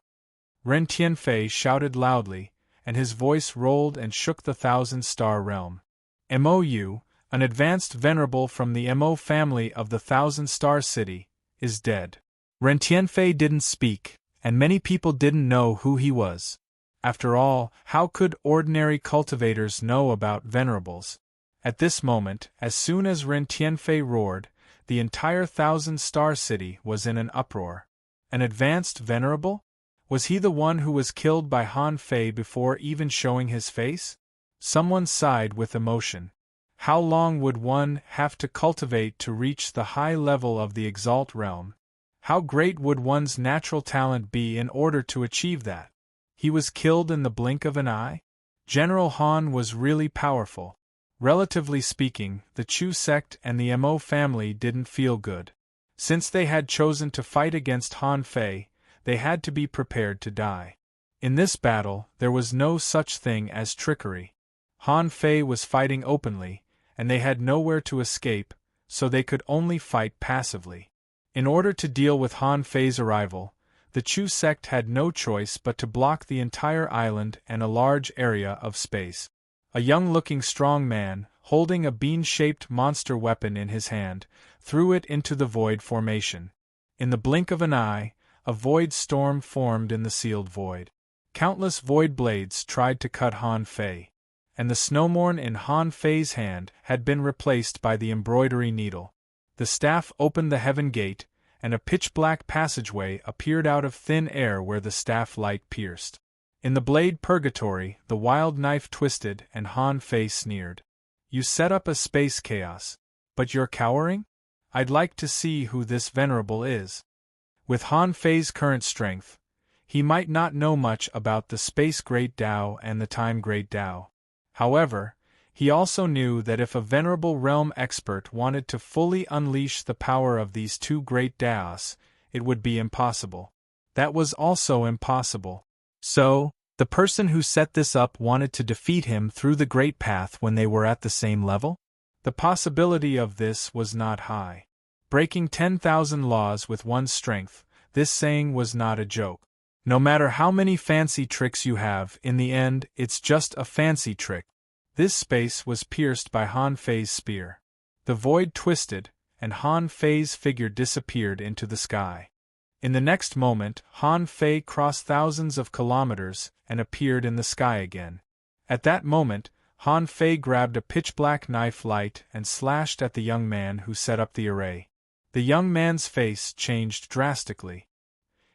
Ren Tianfei shouted loudly, and his voice rolled and shook the Thousand-Star Realm. Mou, an advanced venerable from the Mo family of the Thousand-Star City, is dead. Ren Tianfei didn't speak, and many people didn't know who he was. After all, how could ordinary cultivators know about venerables? At this moment, as soon as Ren Tianfei roared, the entire Thousand-Star City was in an uproar. An advanced venerable? Was he the one who was killed by Han Fei before even showing his face? Someone sighed with emotion. How long would one have to cultivate to reach the high level of the Exalt realm? How great would one's natural talent be in order to achieve that? He was killed in the blink of an eye? General Han was really powerful. Relatively speaking, the Chu sect and the Mo family didn't feel good. Since they had chosen to fight against Han Fei, they had to be prepared to die. In this battle, there was no such thing as trickery. Han Fei was fighting openly, and they had nowhere to escape, so they could only fight passively. In order to deal with Han Fei's arrival, the Chu sect had no choice but to block the entire island and a large area of space. A young-looking strong man, holding a bean-shaped monster weapon in his hand, threw it into the void formation. In the blink of an eye, a void storm formed in the sealed void. Countless void blades tried to cut Han Fei, and the snowmorn in Han Fei's hand had been replaced by the embroidery needle. The staff opened the heaven gate, and a pitch-black passageway appeared out of thin air where the staff light pierced. In the blade purgatory, the wild knife twisted and Han Fei sneered. "You set up a space chaos, but you're cowering? I'd like to see who this venerable is." With Han Fei's current strength, he might not know much about the Space Great Tao and the Time Great Tao. However, he also knew that if a venerable realm expert wanted to fully unleash the power of these two great Taos, it would be impossible. That was also impossible. So, the person who set this up wanted to defeat him through the Great Path when they were at the same level? The possibility of this was not high. Breaking 10,000 laws with one's strength, this saying was not a joke. No matter how many fancy tricks you have, in the end, it's just a fancy trick. This space was pierced by Han Fei's spear. The void twisted, and Han Fei's figure disappeared into the sky. In the next moment, Han Fei crossed thousands of kilometers and appeared in the sky again. At that moment, Han Fei grabbed a pitch-black knife light and slashed at the young man who set up the array. The young man's face changed drastically.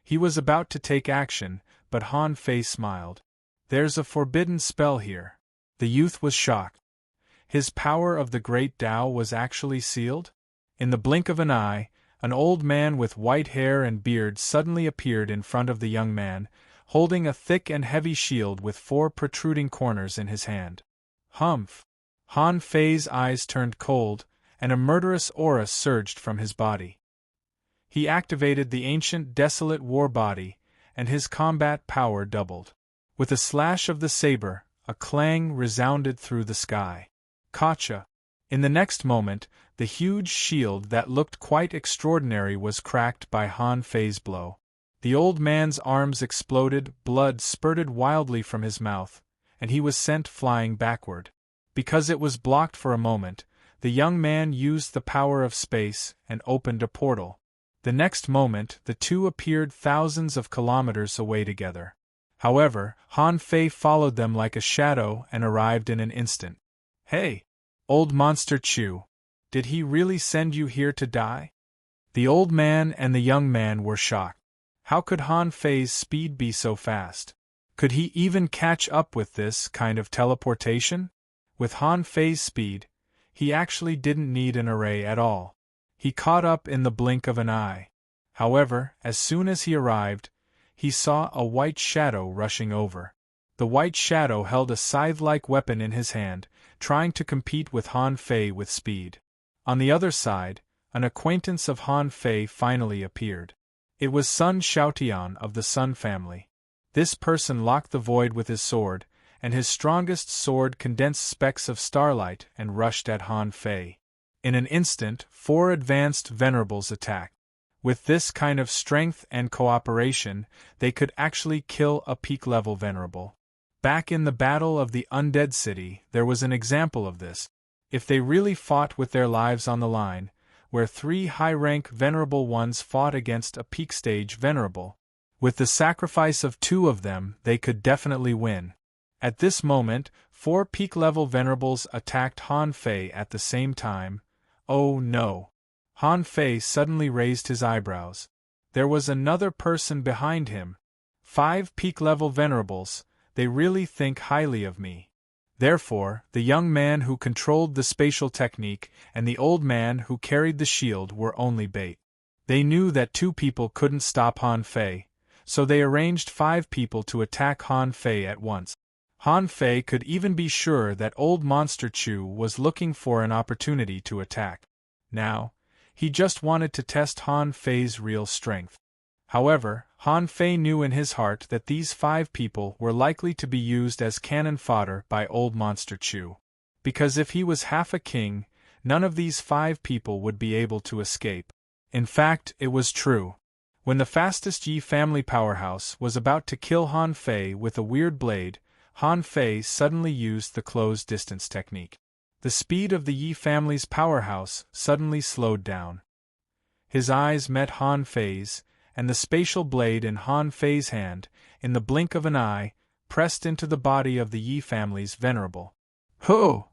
He was about to take action, but Han Fei smiled. "There's a forbidden spell here." The youth was shocked. His power of the Great Tao was actually sealed? In the blink of an eye, an old man with white hair and beard suddenly appeared in front of the young man, holding a thick and heavy shield with 4 protruding corners in his hand. Humph! Han Fei's eyes turned cold, and a murderous aura surged from his body. He activated the ancient desolate war body, and his combat power doubled. With a slash of the saber, a clang resounded through the sky. Gotcha! In the next moment, the huge shield that looked quite extraordinary was cracked by Han Fei's blow. The old man's arms exploded, blood spurted wildly from his mouth, and he was sent flying backward. Because it was blocked for a moment, the young man used the power of space and opened a portal. The next moment, the two appeared thousands of kilometers away together. However, Han Fei followed them like a shadow and arrived in an instant. "Hey, old monster Chu, did he really send you here to die?" The old man and the young man were shocked. How could Han Fei's speed be so fast? Could he even catch up with this kind of teleportation? With Han Fei's speed, he actually didn't need an array at all. He caught up in the blink of an eye. However, as soon as he arrived, he saw a white shadow rushing over. The white shadow held a scythe-like weapon in his hand, trying to compete with Han Fei with speed. On the other side, an acquaintance of Han Fei finally appeared. It was Sun Xiaotian of the Sun family. This person locked the void with his sword, and his strongest sword condensed specks of starlight and rushed at Han Fei. In an instant, 4 advanced venerables attacked. With this kind of strength and cooperation, they could actually kill a peak-level venerable. Back in the Battle of the Undead City, there was an example of this. If they really fought with their lives on the line, where 3 high-rank venerable ones fought against a peak-stage venerable, with the sacrifice of 2 of them, they could definitely win. At this moment, 4 peak-level venerables attacked Han Fei at the same time. Oh no! Han Fei suddenly raised his eyebrows. There was another person behind him. 5 peak-level venerables, they really think highly of me. Therefore, the young man who controlled the spatial technique and the old man who carried the shield were only bait. They knew that 2 people couldn't stop Han Fei, so they arranged 5 people to attack Han Fei at once. Han Fei could even be sure that old monster Chu was looking for an opportunity to attack. Now, he just wanted to test Han Fei's real strength. However, Han Fei knew in his heart that these 5 people were likely to be used as cannon fodder by old monster Chu. Because if he was half a king, none of these 5 people would be able to escape. In fact, it was true. When the fastest Yi family powerhouse was about to kill Han Fei with a weird blade, Han Fei suddenly used the closed distance technique. The speed of the Yi family's powerhouse suddenly slowed down. His eyes met Han Fei's, and the spatial blade in Han Fei's hand, in the blink of an eye, pressed into the body of the Yi family's venerable. Ho!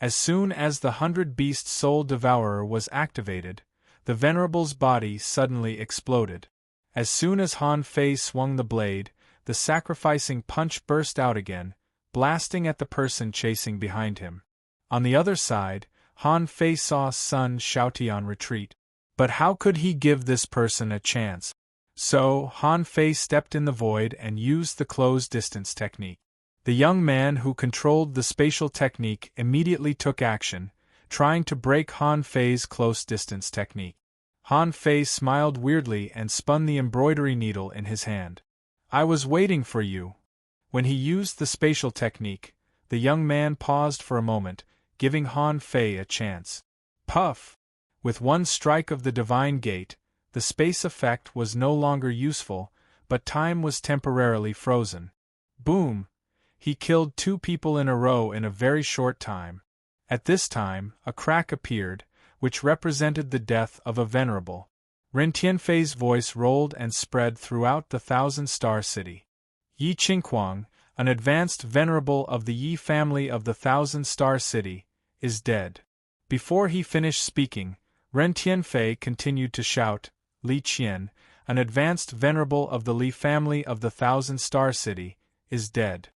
As soon as the 100-beast soul devourer was activated, the venerable's body suddenly exploded. As soon as Han Fei swung the blade, the sacrificing punch burst out again, blasting at the person chasing behind him. On the other side, Han Fei saw Sun Xiaotian retreat. But how could he give this person a chance? So, Han Fei stepped in the void and used the closed distance technique. The young man who controlled the spatial technique immediately took action, trying to break Han Fei's close distance technique. Han Fei smiled weirdly and spun the embroidery needle in his hand. I was waiting for you. When he used the spatial technique, the young man paused for a moment, giving Han Fei a chance. Puff! With one strike of the divine gate, the space effect was no longer useful, but time was temporarily frozen. Boom! He killed 2 people in a row in a very short time. At this time, a crack appeared, which represented the death of a venerable. Ren Tianfei's voice rolled and spread throughout the 1,000-star city. Yi Qingquang, an advanced venerable of the Yi family of the 1,000-star city, is dead. Before he finished speaking, Ren Tianfei continued to shout, Li Qian, an advanced venerable of the Li family of the 1,000-star city, is dead.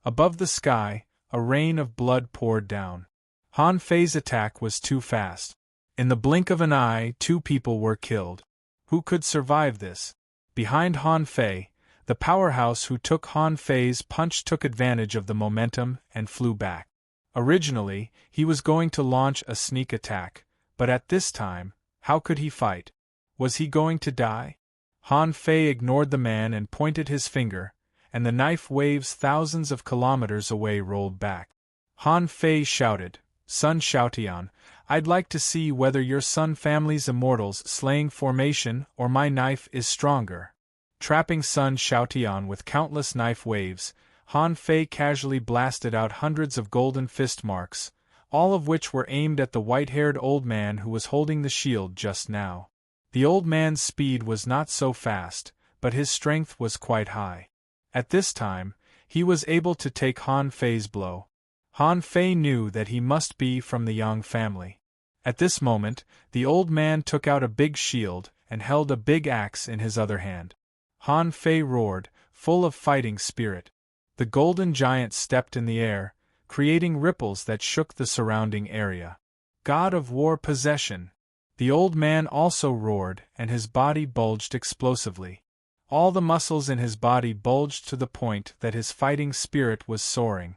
Above the sky, a rain of blood poured down. Han Fei's attack was too fast. In the blink of an eye, 2 people were killed. Who could survive this? Behind Han Fei, the powerhouse who took Han Fei's punch took advantage of the momentum and flew back. Originally, he was going to launch a sneak attack, but at this time, how could he fight? Was he going to die? Han Fei ignored the man and pointed his finger, and the knife waves thousands of kilometers away rolled back. Han Fei shouted, Sun Xiaotian, I'd like to see whether your Sun family's immortals slaying formation or my knife is stronger. Trapping Sun Xiaotian with countless knife waves, Han Fei casually blasted out hundreds of golden fist marks, all of which were aimed at the white-haired old man who was holding the shield just now. The old man's speed was not so fast, but his strength was quite high. At this time, he was able to take Han Fei's blow. Han Fei knew that he must be from the Yang family. At this moment, the old man took out a big shield and held a big axe in his other hand. Han Fei roared, full of fighting spirit. The golden giant stepped in the air, creating ripples that shook the surrounding area. God of War possession! The old man also roared, and his body bulged explosively. All the muscles in his body bulged to the point that his fighting spirit was soaring.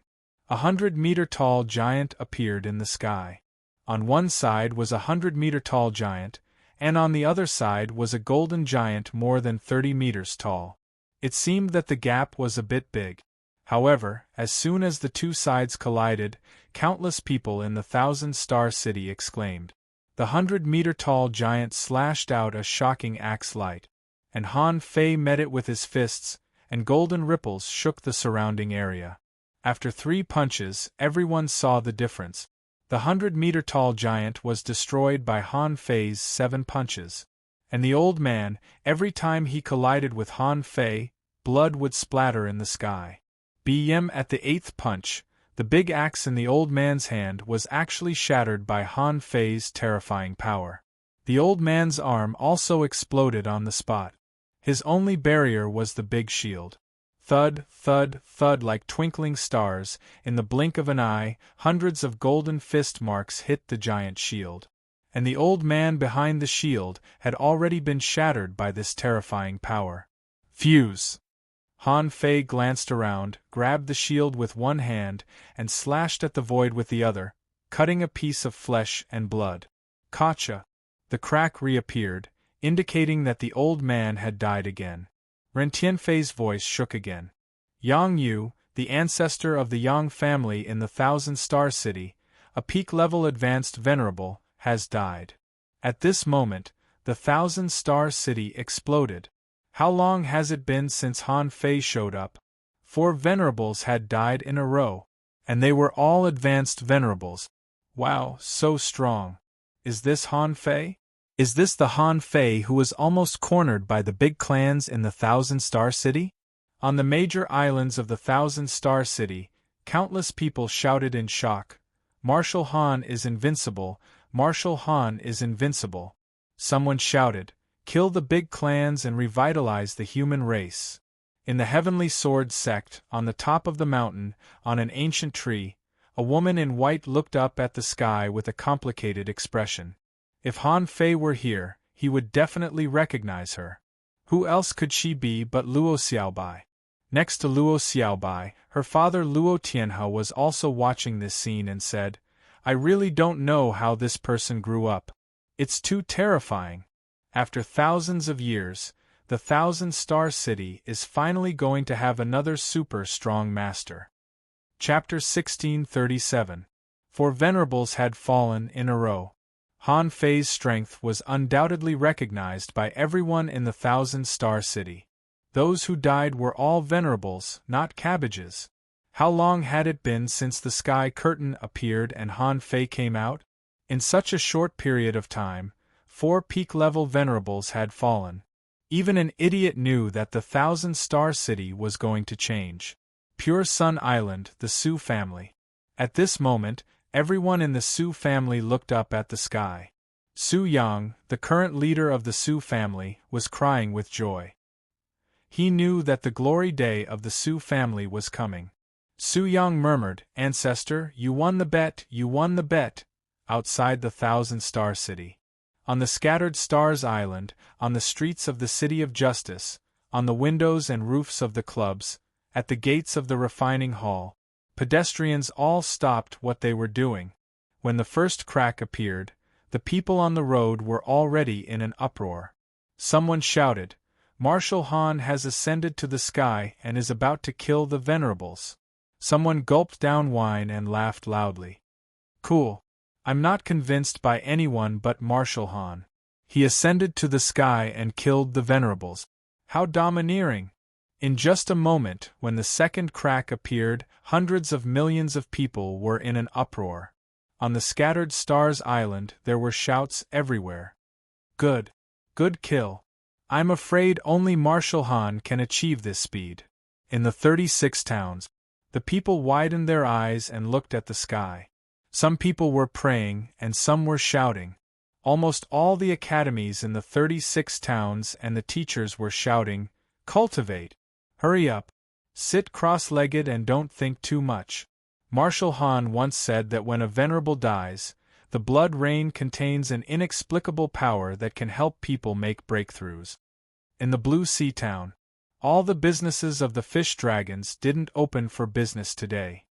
100-meter-tall giant appeared in the sky. On one side was a 100-meter-tall giant, and on the other side was a golden giant more than 30 meters tall. It seemed that the gap was a bit big. However, as soon as the 2 sides collided, countless people in the 1,000-star city exclaimed. The 100-meter-tall giant slashed out a shocking axe light, and Han Fei met it with his fists, and golden ripples shook the surrounding area. After 3 punches, everyone saw the difference. The 100-meter-tall giant was destroyed by Han Fei's 7 punches. And the old man, every time he collided with Han Fei, blood would splatter in the sky. At the 8th punch, the big axe in the old man's hand was actually shattered by Han Fei's terrifying power. The old man's arm also exploded on the spot. His only barrier was the big shield. Thud, thud, thud like twinkling stars, in the blink of an eye, hundreds of golden fist marks hit the giant shield. And the old man behind the shield had already been shattered by this terrifying power. Fuse! Han Fei glanced around, grabbed the shield with one hand, and slashed at the void with the other, cutting a piece of flesh and blood. Gotcha! The crack reappeared, indicating that the old man had died again. Ren Tianfei's voice shook again. Yang Yu, the ancestor of the Yang family in the 1,000-star city, a peak-level advanced venerable, has died. At this moment, the thousand-star city exploded. How long has it been since Han Fei showed up? 4 venerables had died in a row. And they were all advanced venerables. Wow, so strong. Is this Han Fei? Is this the Han Fei who was almost cornered by the big clans in the Thousand-Star City? On the major islands of the Thousand-Star City, countless people shouted in shock, "Marshal Han is invincible, Marshal Han is invincible." Someone shouted, "Kill the big clans and revitalize the human race." In the Heavenly Sword sect, on the top of the mountain, on an ancient tree, a woman in white looked up at the sky with a complicated expression. If Han Fei were here, he would definitely recognize her. Who else could she be but Luo Xiaobai? Next to Luo Xiaobai, her father Luo Tianhao was also watching this scene and said, "I really don't know how this person grew up. It's too terrifying." After thousands of years, the Thousand-Star City is finally going to have another super strong master. Chapter 1637. 4 venerables had fallen in a row. Han Fei's strength was undoubtedly recognized by everyone in the Thousand-Star City. Those who died were all venerables, not cabbages. How long had it been since the sky curtain appeared and Han Fei came out? In such a short period of time, 4 peak-level venerables had fallen. Even an idiot knew that the Thousand-Star City was going to change. Pure Sun Island, the Su family. At this moment, everyone in the Su family looked up at the sky. Su Yang, the current leader of the Su family, was crying with joy. He knew that the glory day of the Su family was coming. Su Yang murmured, "Ancestor, you won the bet, you won the bet," outside the Thousand-Star City. On the scattered stars island, on the streets of the City of Justice, on the windows and roofs of the clubs, at the gates of the refining hall, pedestrians all stopped what they were doing. When the first crack appeared, the people on the road were already in an uproar. Someone shouted, "Marshal Han has ascended to the sky and is about to kill the venerables." Someone gulped down wine and laughed loudly. "Cool. I'm not convinced by anyone but Marshal Han. He ascended to the sky and killed the venerables. How domineering!" In just a moment, when the second crack appeared, hundreds of millions of people were in an uproar. On the scattered stars island there were shouts everywhere. "Good. Good kill. I'm afraid only Marshal Han can achieve this speed." In the 36 towns, the people widened their eyes and looked at the sky. Some people were praying and some were shouting. Almost all the academies in the 36 towns and the teachers were shouting, "Cultivate! Hurry up! Sit cross-legged and don't think too much." Marshal Han once said that when a venerable dies, the blood rain contains an inexplicable power that can help people make breakthroughs. In the Blue Sea Town, all the businesses of the fish dragons didn't open for business today.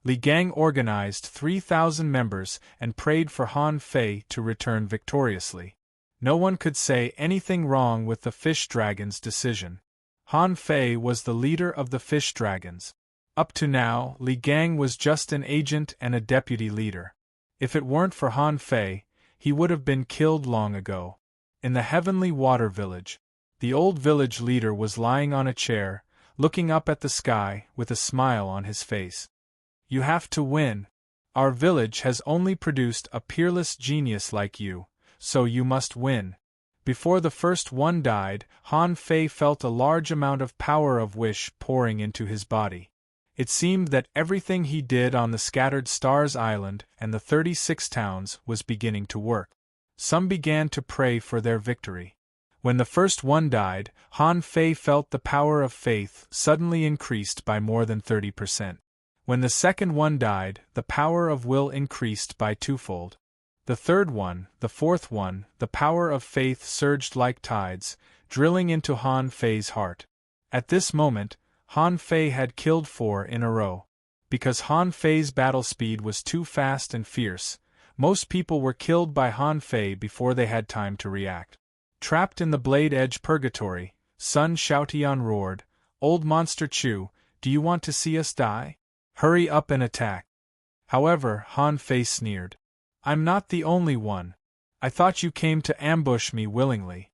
Li Gang organized 3,000 members and prayed for Han Fei to return victoriously. No one could say anything wrong with the fish dragon's decision. Han Fei was the leader of the fish dragons. Up to now, Li Gang was just an agent and a deputy leader. If it weren't for Han Fei, he would have been killed long ago. In the Heavenly Water Village, the old village leader was lying on a chair, looking up at the sky with a smile on his face. "You have to win. Our village has only produced a peerless genius like you, so you must win." Before the first one died, Han Fei felt a large amount of power of wish pouring into his body. It seemed that everything he did on the scattered stars island and the 36 towns was beginning to work. Some began to pray for their victory. When the first one died, Han Fei felt the power of faith suddenly increased by more than 30%. When the second one died, the power of will increased by twofold. The third one, the fourth one, the power of faith surged like tides, drilling into Han Fei's heart. At this moment, Han Fei had killed 4 in a row. Because Han Fei's battle speed was too fast and fierce, most people were killed by Han Fei before they had time to react. Trapped in the blade-edge purgatory, Sun Xiaotian roared, "Old Monster Chu, do you want to see us die? Hurry up and attack." However, Han Fei sneered. I'm not the only one. I thought you came to ambush me willingly.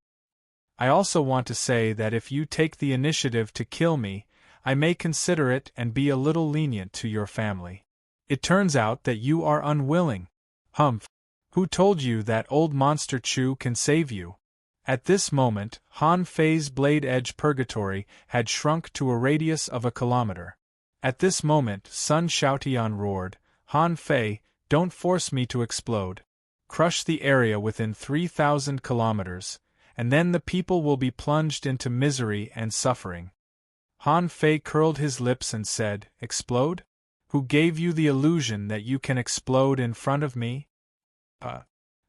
I also want to say that if you take the initiative to kill me, I may consider it and be a little lenient to your family. It turns out that you are unwilling. Humph! Who told you that old monster Chu can save you? At this moment, Han Fei's blade-edge purgatory had shrunk to a radius of a kilometer. At this moment, Sun Xiaotian roared, Han Fei, don't force me to explode. Crush the area within 3,000 kilometers, and then the people will be plunged into misery and suffering. Han Fei curled his lips and said, Explode? Who gave you the illusion that you can explode in front of me?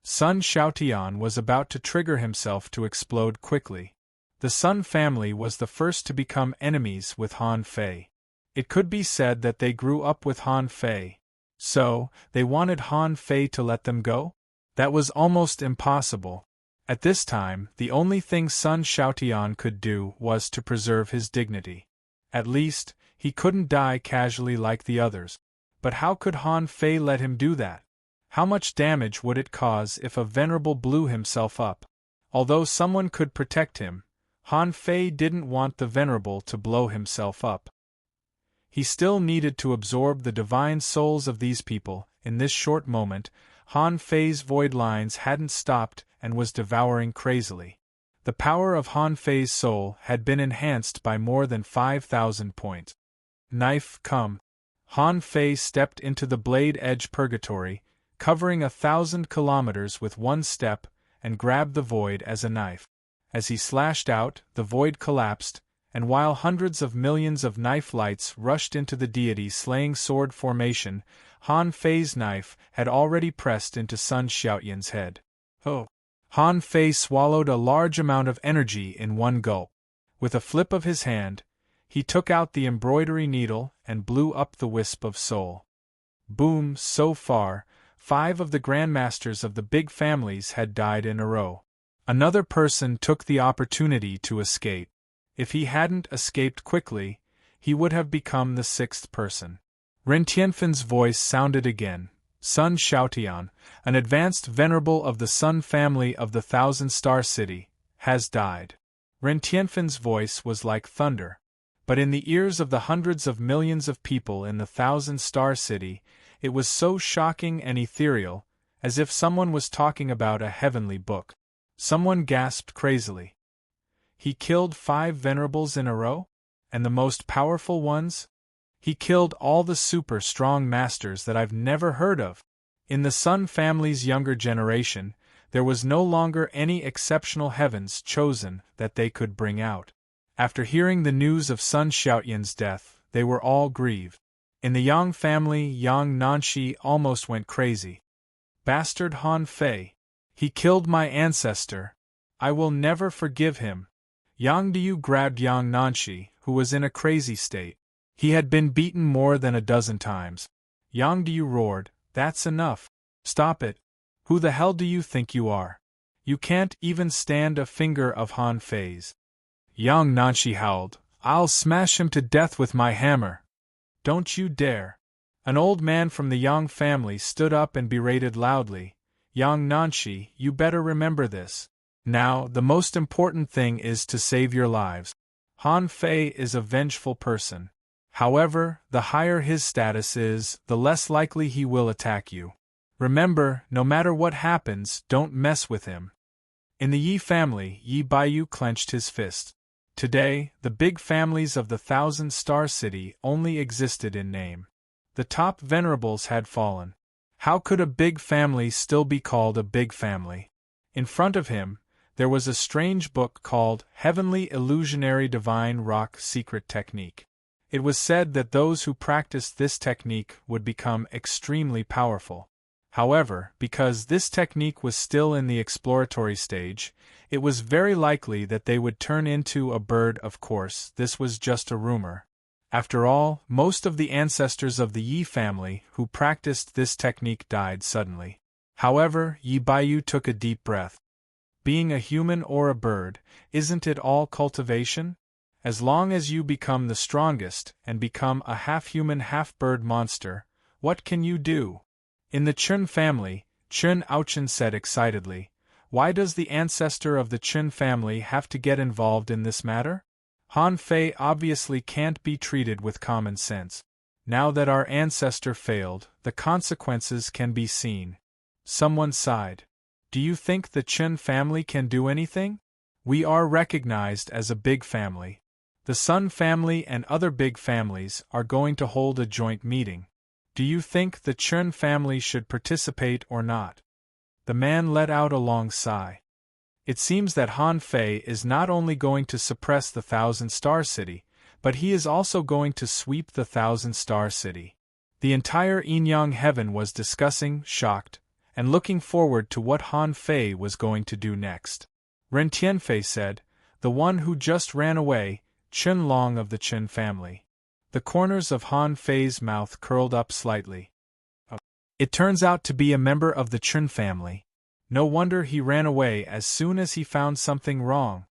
Sun Xiaotian was about to trigger himself to explode quickly. The Sun family was the first to become enemies with Han Fei. It could be said that they grew up with Han Fei. So, they wanted Han Fei to let them go? That was almost impossible. At this time, the only thing Sun Xiaotian could do was to preserve his dignity. At least, he couldn't die casually like the others. But how could Han Fei let him do that? How much damage would it cause if a venerable blew himself up? Although someone could protect him, Han Fei didn't want the venerable to blow himself up. He still needed to absorb the divine souls of these people. In this short moment, Han Fei's void lines hadn't stopped and was devouring crazily. The power of Han Fei's soul had been enhanced by more than 5,000 points. Knife, come. Han Fei stepped into the blade-edge purgatory, covering 1,000 kilometers with one step, and grabbed the void as a knife. As he slashed out, the void collapsed, and while hundreds of millions of knife lights rushed into the deity's slaying sword formation, Han Fei's knife had already pressed into Sun Xiaotian's head. Oh! Han Fei swallowed a large amount of energy in one gulp. With a flip of his hand, he took out the embroidery needle and blew up the wisp of soul. Boom! So far, 5 of the grandmasters of the big families had died in a row. Another person took the opportunity to escape. If he hadn't escaped quickly, he would have become the 6th person. Ren Tianfen's voice sounded again. Sun Xiaotian, an advanced venerable of the Sun family of the Thousand-Star City, has died. Ren Tianfen's voice was like thunder. But in the ears of the hundreds of millions of people in the Thousand-Star City, it was so shocking and ethereal, as if someone was talking about a heavenly book. Someone gasped crazily. He killed 5 venerables in a row? And the most powerful ones? He killed all the super strong masters that I've never heard of. In the Sun family's younger generation, there was no longer any exceptional heavens chosen that they could bring out. After hearing the news of Sun Xiaotian's death, they were all grieved. In the Yang family, Yang Nanshi almost went crazy. Bastard Han Fei! He killed my ancestor. I will never forgive him. Yang Diu grabbed Yang Nanshi, who was in a crazy state. He had been beaten more than a dozen times. Yang Diu roared, That's enough. Stop it. Who the hell do you think you are? You can't even stand a finger of Han Fei's. Yang Nanshi howled, I'll smash him to death with my hammer. Don't you dare. An old man from the Yang family stood up and berated loudly, Yang Nanshi, you better remember this. Now, the most important thing is to save your lives. Han Fei is a vengeful person. However, the higher his status is, the less likely he will attack you. Remember, no matter what happens, don't mess with him. In the Yi family, Yi Baiyu clenched his fist. Today, the big families of the Thousand-Star City only existed in name. The top venerables had fallen. How could a big family still be called a big family? In front of him, there was a strange book called Heavenly Illusionary Divine Rock Secret Technique. It was said that those who practiced this technique would become extremely powerful. However, because this technique was still in the exploratory stage, it was very likely that they would turn into a bird. Of course, this was just a rumor. After all, most of the ancestors of the Yi family who practiced this technique died suddenly. However, Yi Baiyu took a deep breath. Being a human or a bird, isn't it all cultivation? As long as you become the strongest and become a half-human half-bird monster, What can you do? In the Chun family, Chun Aochen said excitedly. Why does the ancestor of the Chun family have to get involved in this matter? Han Fei obviously can't be treated with common sense. Now that our ancestor failed, the consequences can be seen. Someone sighed. Do you think the Chun family can do anything? We are recognized as a big family. The Sun family and other big families are going to hold a joint meeting. Do you think the Chun family should participate or not? The man let out a long sigh. It seems that Han Fei is not only going to suppress the Thousand-Star City, but he is also going to sweep the Thousand-Star City. The entire Yinyang heaven was discussing, shocked, and looking forward to what Han Fei was going to do next. Ren Tianfei said, the one who just ran away, Chun Long of the Chun family. The corners of Han Fei's mouth curled up slightly. It turns out to be a member of the Chun family. No wonder he ran away as soon as he found something wrong.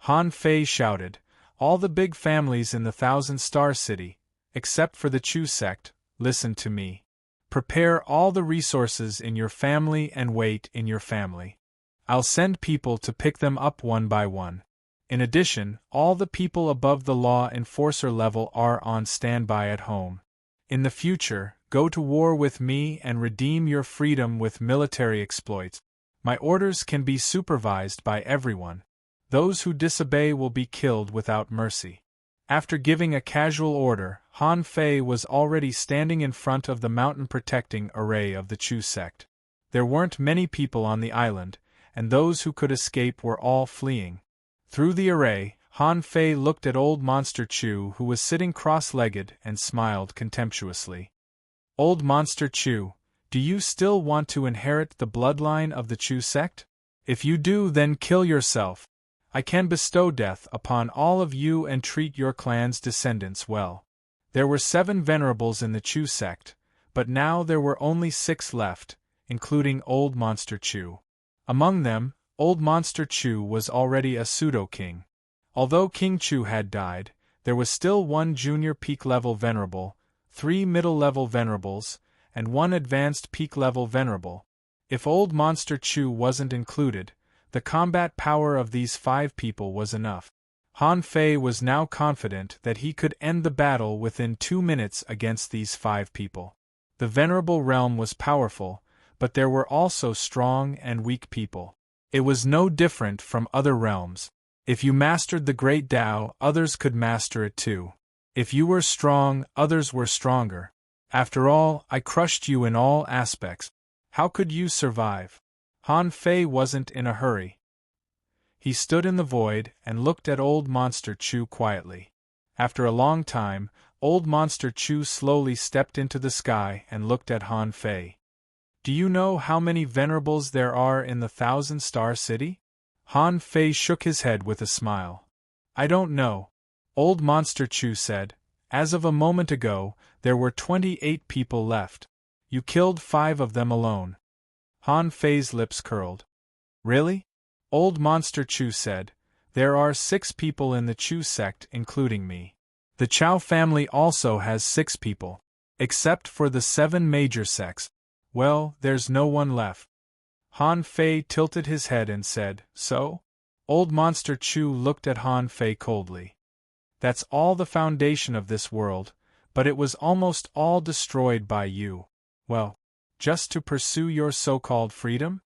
Han Fei shouted, all the big families in the Thousand-Star City, except for the Chu sect, listen to me. Prepare all the resources in your family and wait in your family. I'll send people to pick them up one by one. In addition, all the people above the law enforcer level are on standby at home. In the future, go to war with me and redeem your freedom with military exploits. My orders can be supervised by everyone. Those who disobey will be killed without mercy. After giving a casual order, Han Fei was already standing in front of the mountain-protecting array of the Chu sect. There weren't many people on the island, and those who could escape were all fleeing. Through the array, Han Fei looked at old Monster Chu, who was sitting cross-legged, and smiled contemptuously. Old Monster Chu, do you still want to inherit the bloodline of the Chu sect? If you do, then kill yourself. I can bestow death upon all of you and treat your clan's descendants well. There were 7 venerables in the Chu sect, but now there were only 6 left, including Old Monster Chu. Among them, Old Monster Chu was already a pseudo-king. Although King Chu had died, there was still 1 junior peak-level venerable, 3 middle-level venerables, and 1 advanced peak-level venerable. If Old Monster Chu wasn't included, the combat power of these 5 people was enough. Han Fei was now confident that he could end the battle within 2 minutes against these 5 people. The venerable realm was powerful, but there were also strong and weak people. It was no different from other realms. If you mastered the Great Tao, others could master it too. If you were strong, others were stronger. After all, I crushed you in all aspects. How could you survive? Han Fei wasn't in a hurry. He stood in the void and looked at Old Monster Chu quietly. After a long time, Old Monster Chu slowly stepped into the sky and looked at Han Fei. Do you know how many venerables there are in the Thousand-Star City? Han Fei shook his head with a smile. I don't know. Old Monster Chu said, as of a moment ago, there were 28 people left. You killed 5 of them alone. Han Fei's lips curled. Really? Old Monster Chu said, there are 6 people in the Chu sect including me. The Chao family also has 6 people. Except for the 7 major sects. Well, there's no one left. Han Fei tilted his head and said, so? Old Monster Chu looked at Han Fei coldly. That's all the foundation of this world, but it was almost all destroyed by you. Well, just to pursue your so-called freedom?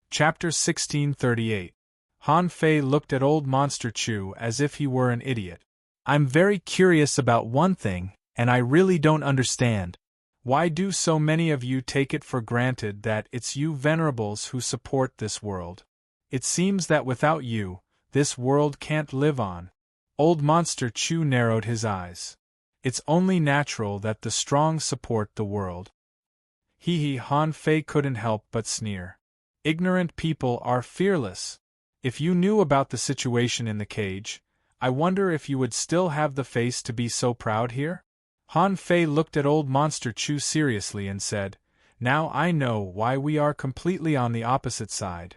Chapter 1638. Han Fei looked at Old Monster Chu as if he were an idiot. I'm very curious about one thing, and I really don't understand. Why do so many of you take it for granted that it's you venerables who support this world? It seems that without you, this world can't live on. Old Monster Chu narrowed his eyes. It's only natural that the strong support the world. Han Fei couldn't help but sneer. Ignorant people are fearless. If you knew about the situation in the cage, I wonder if you would still have the face to be so proud here? Han Fei looked at Old Monster Chu seriously and said, now I know why we are completely on the opposite side.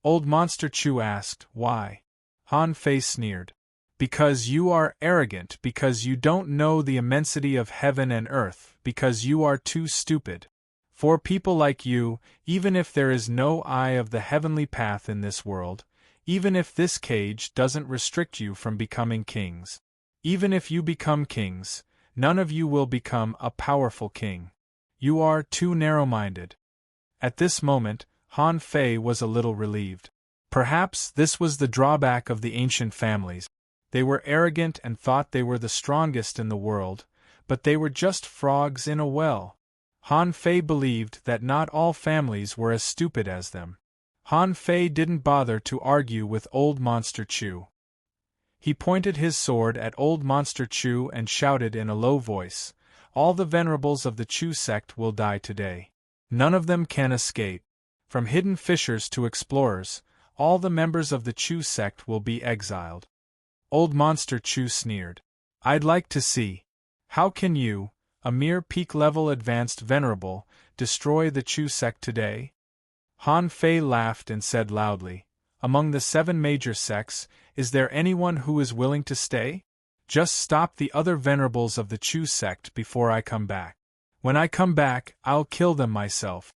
Old Monster Chu asked, why? Han Fei sneered. Because you are arrogant, because you don't know the immensity of heaven and earth, because you are too stupid. For people like you, even if there is no eye of the heavenly path in this world, even if this cage doesn't restrict you from becoming kings, even if you become kings, none of you will become a powerful king. You are too narrow-minded. At this moment, Han Fei was a little relieved. Perhaps this was the drawback of the ancient families. They were arrogant and thought they were the strongest in the world, but they were just frogs in a well. Han Fei believed that not all families were as stupid as them. Han Fei didn't bother to argue with Old Monster Chu. He pointed his sword at Old Monster Chu and shouted in a low voice, "All the venerables of the Chu sect will die today. None of them can escape. From hidden fishers to explorers, all the members of the Chu sect will be exiled." Old Monster Chu sneered. "I'd like to see. How can you, a mere peak-level advanced venerable, destroy the Chu sect today?" Han Fei laughed and said loudly, "Among the 7 major sects, is there anyone who is willing to stay? Just stop the other venerables of the Chu sect before I come back. When I come back, I'll kill them myself."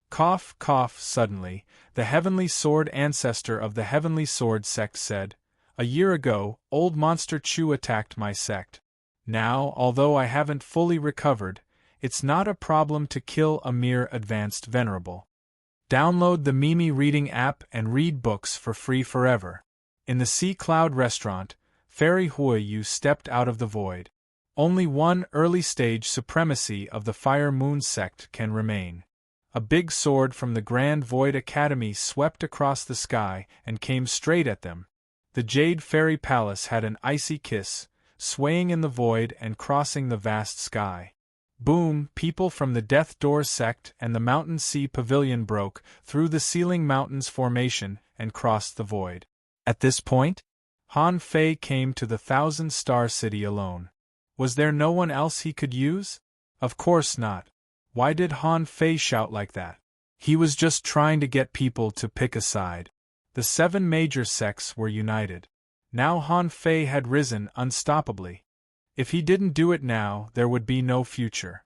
Cough, cough. Suddenly, the Heavenly Sword ancestor of the Heavenly Sword sect said, "A year ago, Old Monster Chu attacked my sect. Now, although I haven't fully recovered, it's not a problem to kill a mere advanced venerable. Download the Mimi Reading app and read books for free forever." In the Sea Cloud restaurant, Fairy Huiyu stepped out of the void. Only one early-stage supremacy of the Fire Moon sect can remain. A big sword from the Grand Void Academy swept across the sky and came straight at them. The Jade Fairy Palace had an icy kiss, swaying in the void and crossing the vast sky. Boom! People from the Death Door sect and the Mountain Sea Pavilion broke through the Ceiling Mountains formation and crossed the void. At this point, Han Fei came to the Thousand-Star City alone. Was there no one else he could use? Of course not. Why did Han Fei shout like that? He was just trying to get people to pick a side. The 7 major sects were united. Now Han Fei had risen unstoppably. If he didn't do it now, there would be no future.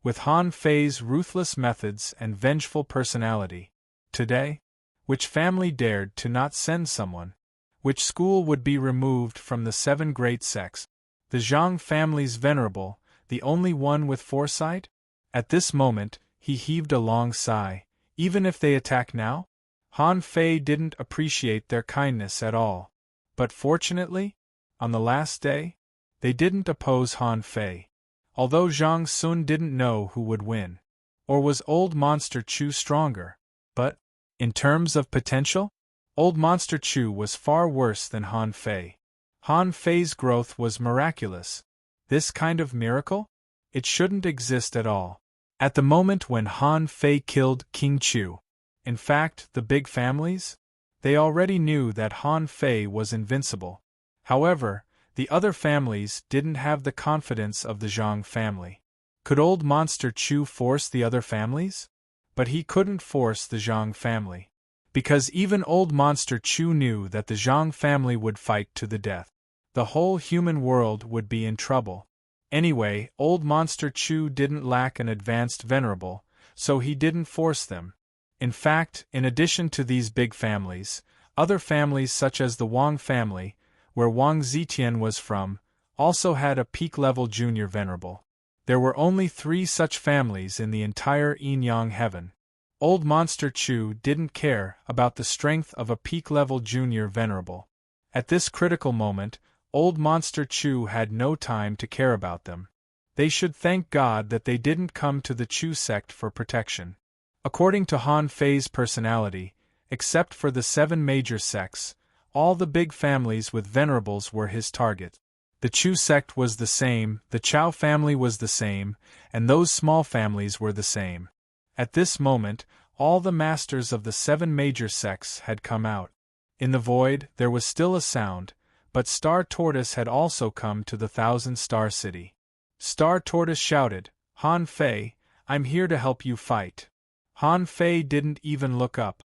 With Han Fei's ruthless methods and vengeful personality, today, which family dared to not send someone? Which school would be removed from the 7 great sects? The Zhang family's venerable, the only one with foresight? At this moment, he heaved a long sigh. Even if they attack now? Han Fei didn't appreciate their kindness at all. But fortunately, on the last day, they didn't oppose Han Fei. Although Zhang Sun didn't know who would win. Or was Old Monster Chu stronger? But, in terms of potential, Old Monster Chu was far worse than Han Fei. Han Fei's growth was miraculous. This kind of miracle? It shouldn't exist at all. At the moment when Han Fei killed King Chu, in fact, the big families, they already knew that Han Fei was invincible. However, the other families didn't have the confidence of the Zhang family. Could Old Monster Chu force the other families? But he couldn't force the Zhang family. Because even Old Monster Chu knew that the Zhang family would fight to the death. The whole human world would be in trouble. Anyway, Old Monster Chu didn't lack an advanced venerable, so he didn't force them. In fact, in addition to these big families, other families such as the Wang family, where Wang Zetian was from, also had a peak-level junior venerable. There were only 3 such families in the entire Yin-Yang heaven. Old Monster Chu didn't care about the strength of a peak-level junior venerable. At this critical moment, Old Monster Chu had no time to care about them. They should thank God that they didn't come to the Chu sect for protection. According to Han Fei's personality, except for the 7 major sects, all the big families with venerables were his target. The Chu sect was the same, the Chao family was the same, and those small families were the same. At this moment, all the masters of the 7 major sects had come out. In the void, there was still a sound, but Star Tortoise had also come to the Thousand-Star City. Star Tortoise shouted, "Han Fei, I'm here to help you fight." Han Fei didn't even look up.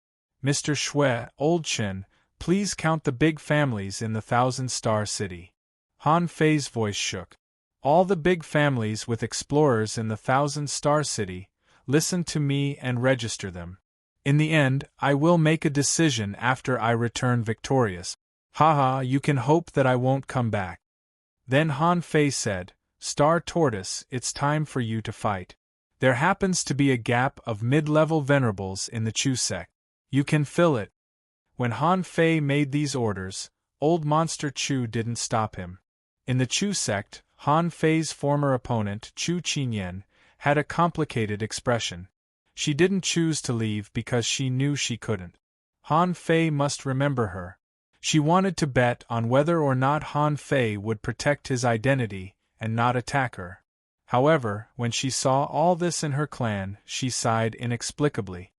"Mr. Shui, Old Chen, please count the big families in the Thousand-Star City. Han Fei's voice shook. All the big families with explorers in the Thousand-Star City, listen to me and register them. In the end, I will make a decision after I return victorious. Haha, you can hope that I won't come back. Then Han Fei said, Star Tortoise, it's time for you to fight. There happens to be a gap of mid-level venerables in the Chu sect. You can fill it. When Han Fei made these orders, Old Monster Chu didn't stop him. In the Chu sect, Han Fei's former opponent, Chu Qinyan, had a complicated expression. She didn't choose to leave because she knew she couldn't. Han Fei must remember her. She wanted to bet on whether or not Han Fei would protect his identity and not attack her. However, when she saw all this in her clan, she sighed inexplicably.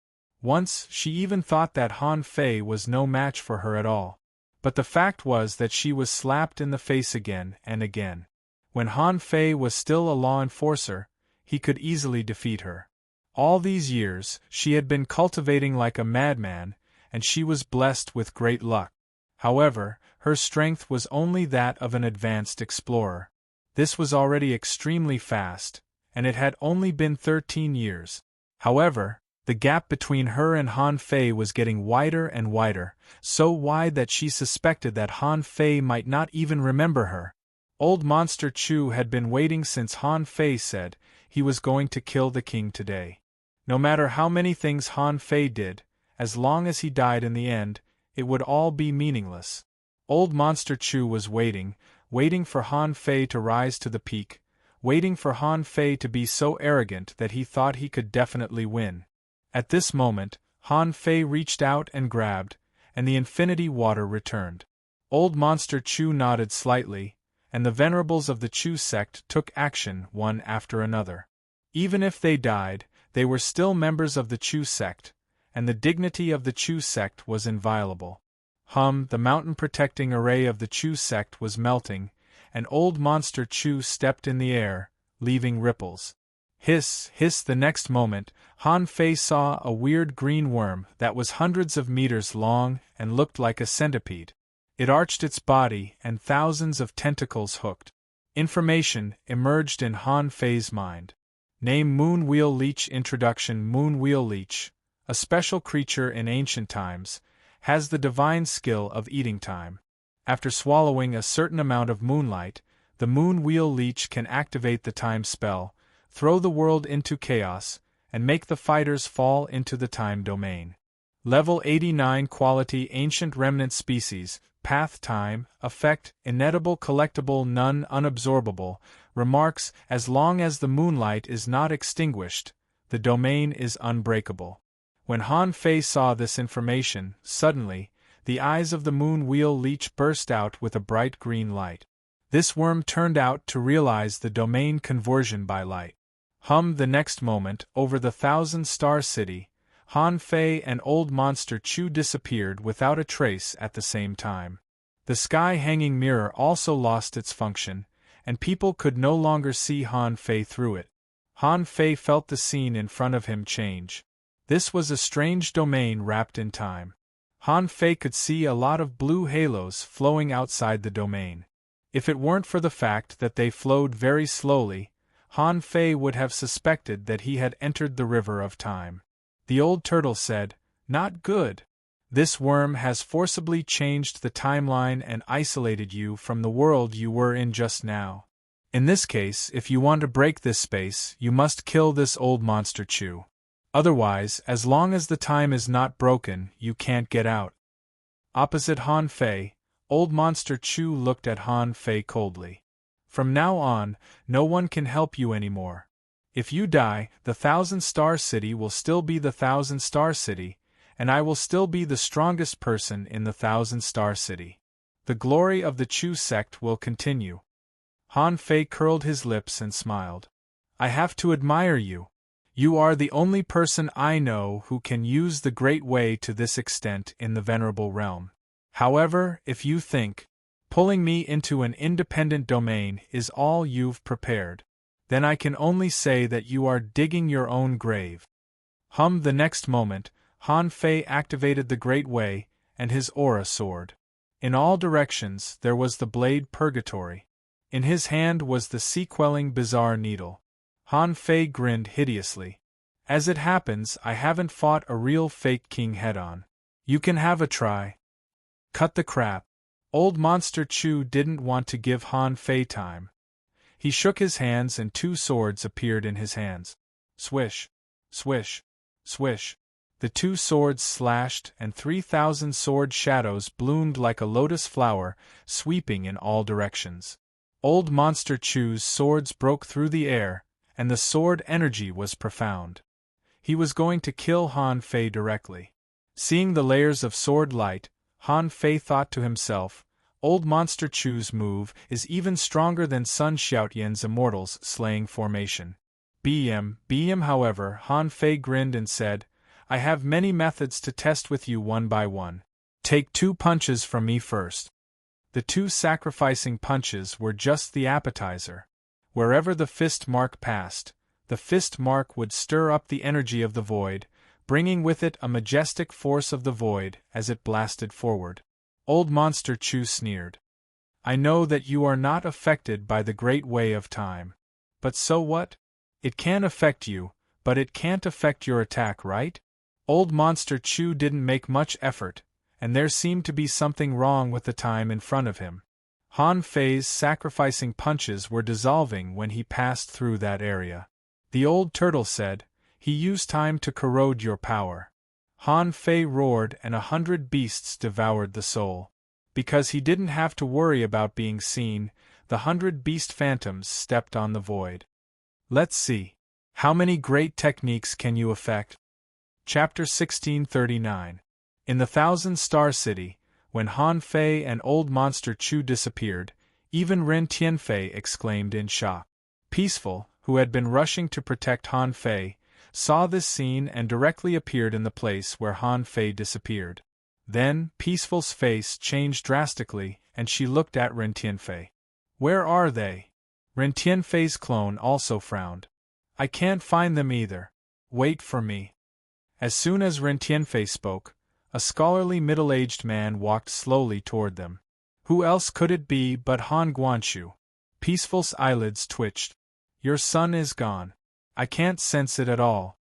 Once, she even thought that Han Fei was no match for her at all. But the fact was that she was slapped in the face again and again. When Han Fei was still a law enforcer, he could easily defeat her. All these years, she had been cultivating like a madman, and she was blessed with great luck. However, her strength was only that of an advanced explorer. This was already extremely fast, and it had only been 13 years. However, the gap between her and Han Fei was getting wider and wider, so wide that she suspected that Han Fei might not even remember her. Old Monster Chu had been waiting since Han Fei said he was going to kill the king today. No matter how many things Han Fei did, as long as he died in the end, it would all be meaningless. Old Monster Chu was waiting for Han Fei to rise to the peak, waiting for Han Fei to be so arrogant that he thought he could definitely win. At this moment, Han Fei reached out and grabbed, and the infinity water returned. Old Monster Chu nodded slightly, and the venerables of the Chu sect took action one after another. Even if they died, they were still members of the Chu sect, and the dignity of the Chu sect was inviolable. The mountain-protecting array of the Chu sect was melting, and Old Monster Chu stepped in the air, leaving ripples. Hiss, hiss. The next moment, Han Fei saw a weird green worm that was hundreds of meters long and looked like a centipede. It arched its body and thousands of tentacles hooked. Information emerged in Han Fei's mind. Name Moon Wheel Leech. Introduction. Moon Wheel Leech, a special creature in ancient times, has the divine skill of eating time. After swallowing a certain amount of moonlight, the Moon Wheel Leech can activate the time spell, throw the world into chaos, and make the fighters fall into the time domain. Level 89. Quality: Ancient Remnant Species. Path: Time. Effect: Inedible, collectible, none, unabsorbable. Remarks: as long as the moonlight is not extinguished, the domain is unbreakable. When Han Fei saw this information, suddenly, the eyes of the Moon Wheel Leech burst out with a bright green light. This worm turned out to realize the domain conversion by light. The next moment, over the Thousand-Star City, Han Fei and Old Monster Chu disappeared without a trace at the same time. The sky-hanging mirror also lost its function, and people could no longer see Han Fei through it. Han Fei felt the scene in front of him change. This was a strange domain wrapped in time. Han Fei could see a lot of blue halos flowing outside the domain. If it weren't for the fact that they flowed very slowly, Han Fei would have suspected that he had entered the river of time. The old turtle said, "Not good. This worm has forcibly changed the timeline and isolated you from the world you were in just now. In this case, if you want to break this space, you must kill this Old Monster Chu. Otherwise, as long as the time is not broken, you can't get out." Opposite Han Fei, Old Monster Chu looked at Han Fei coldly. "From now on, no one can help you anymore. If you die, the Thousand-Star City will still be the Thousand-Star City, and I will still be the strongest person in the Thousand-Star City. The glory of the Chu sect will continue." Han Fei curled his lips and smiled. "I have to admire you. You are the only person I know who can use the Great Way to this extent in the Venerable Realm. However, if you think pulling me into an independent domain is all you've prepared, then I can only say that you are digging your own grave." The next moment, Han Fei activated the Great Way, and his aura soared. In all directions there was the blade purgatory. In his hand was the sequelling bizarre needle. Han Fei grinned hideously. As it happens, I haven't fought a real fake king head-on. You can have a try. Cut the crap. Old Monster Chu didn't want to give Han Fei time. He shook his hands and 2 swords appeared in his hands. Swish, swish, swish. The 2 swords slashed and 3,000 sword shadows bloomed like a lotus flower, sweeping in all directions. Old Monster Chu's swords broke through the air, and the sword energy was profound. He was going to kill Han Fei directly. Seeing the layers of sword light, Han Fei thought to himself, Old Monster Chu's move is even stronger than Sun Xiaotian's Immortals slaying formation. BM, however, Han Fei grinned and said, I have many methods to test with you one by one. Take 2 punches from me first. The 2 sacrificing punches were just the appetizer. Wherever the fist mark passed, the fist mark would stir up the energy of the void, bringing with it a majestic force of the void as it blasted forward. Old Monster Chu sneered. I know that you are not affected by the great way of time. But so what? It can affect you, but it can't affect your attack, right? Old Monster Chu didn't make much effort, and there seemed to be something wrong with the time in front of him. Han Fei's sacrificing punches were dissolving when he passed through that area. The old turtle said, he used time to corrode your power. Han Fei roared and 100 beasts devoured the soul. Because he didn't have to worry about being seen, the 100 beast phantoms stepped on the void. Let's see. How many great techniques can you effect? Chapter 1639. In the 1,000-star city, when Han Fei and Old Monster Chu disappeared, even Ren Tianfei exclaimed in shock. Peaceful, who had been rushing to protect Han Fei, saw this scene and directly appeared in the place where Han Fei disappeared. Then, Peaceful's face changed drastically, and she looked at Ren Tianfei. Where are they? Ren Tianfei's clone also frowned. I can't find them either. Wait for me. As soon as Ren Tianfei spoke, a scholarly middle-aged man walked slowly toward them. Who else could it be but Han Guanshu? Peaceful's eyelids twitched. Your son is gone. I can't sense it at all.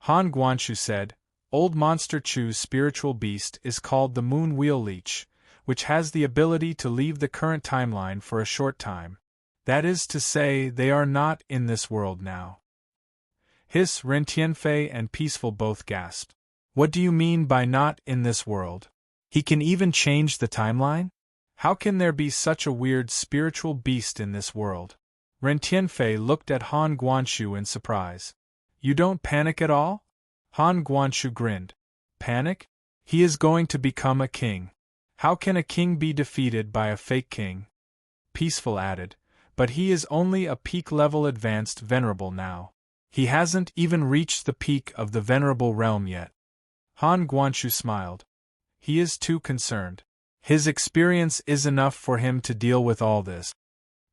Han Guanshu said, Old Monster Chu's spiritual beast is called the Moon Wheel Leech, which has the ability to leave the current timeline for a short time. That is to say, they are not in this world now. Hiss, Ren Tianfei and Peaceful both gasped. What do you mean by not in this world? He can even change the timeline? How can there be such a weird spiritual beast in this world? Ren Tianfei looked at Han Guanshu in surprise. You don't panic at all? Han Guanshu grinned. Panic? He is going to become a king. How can a king be defeated by a fake king? Peaceful added, but he is only a peak-level advanced venerable now. He hasn't even reached the peak of the venerable realm yet. Han Guanshu smiled. He is too concerned. His experience is enough for him to deal with all this.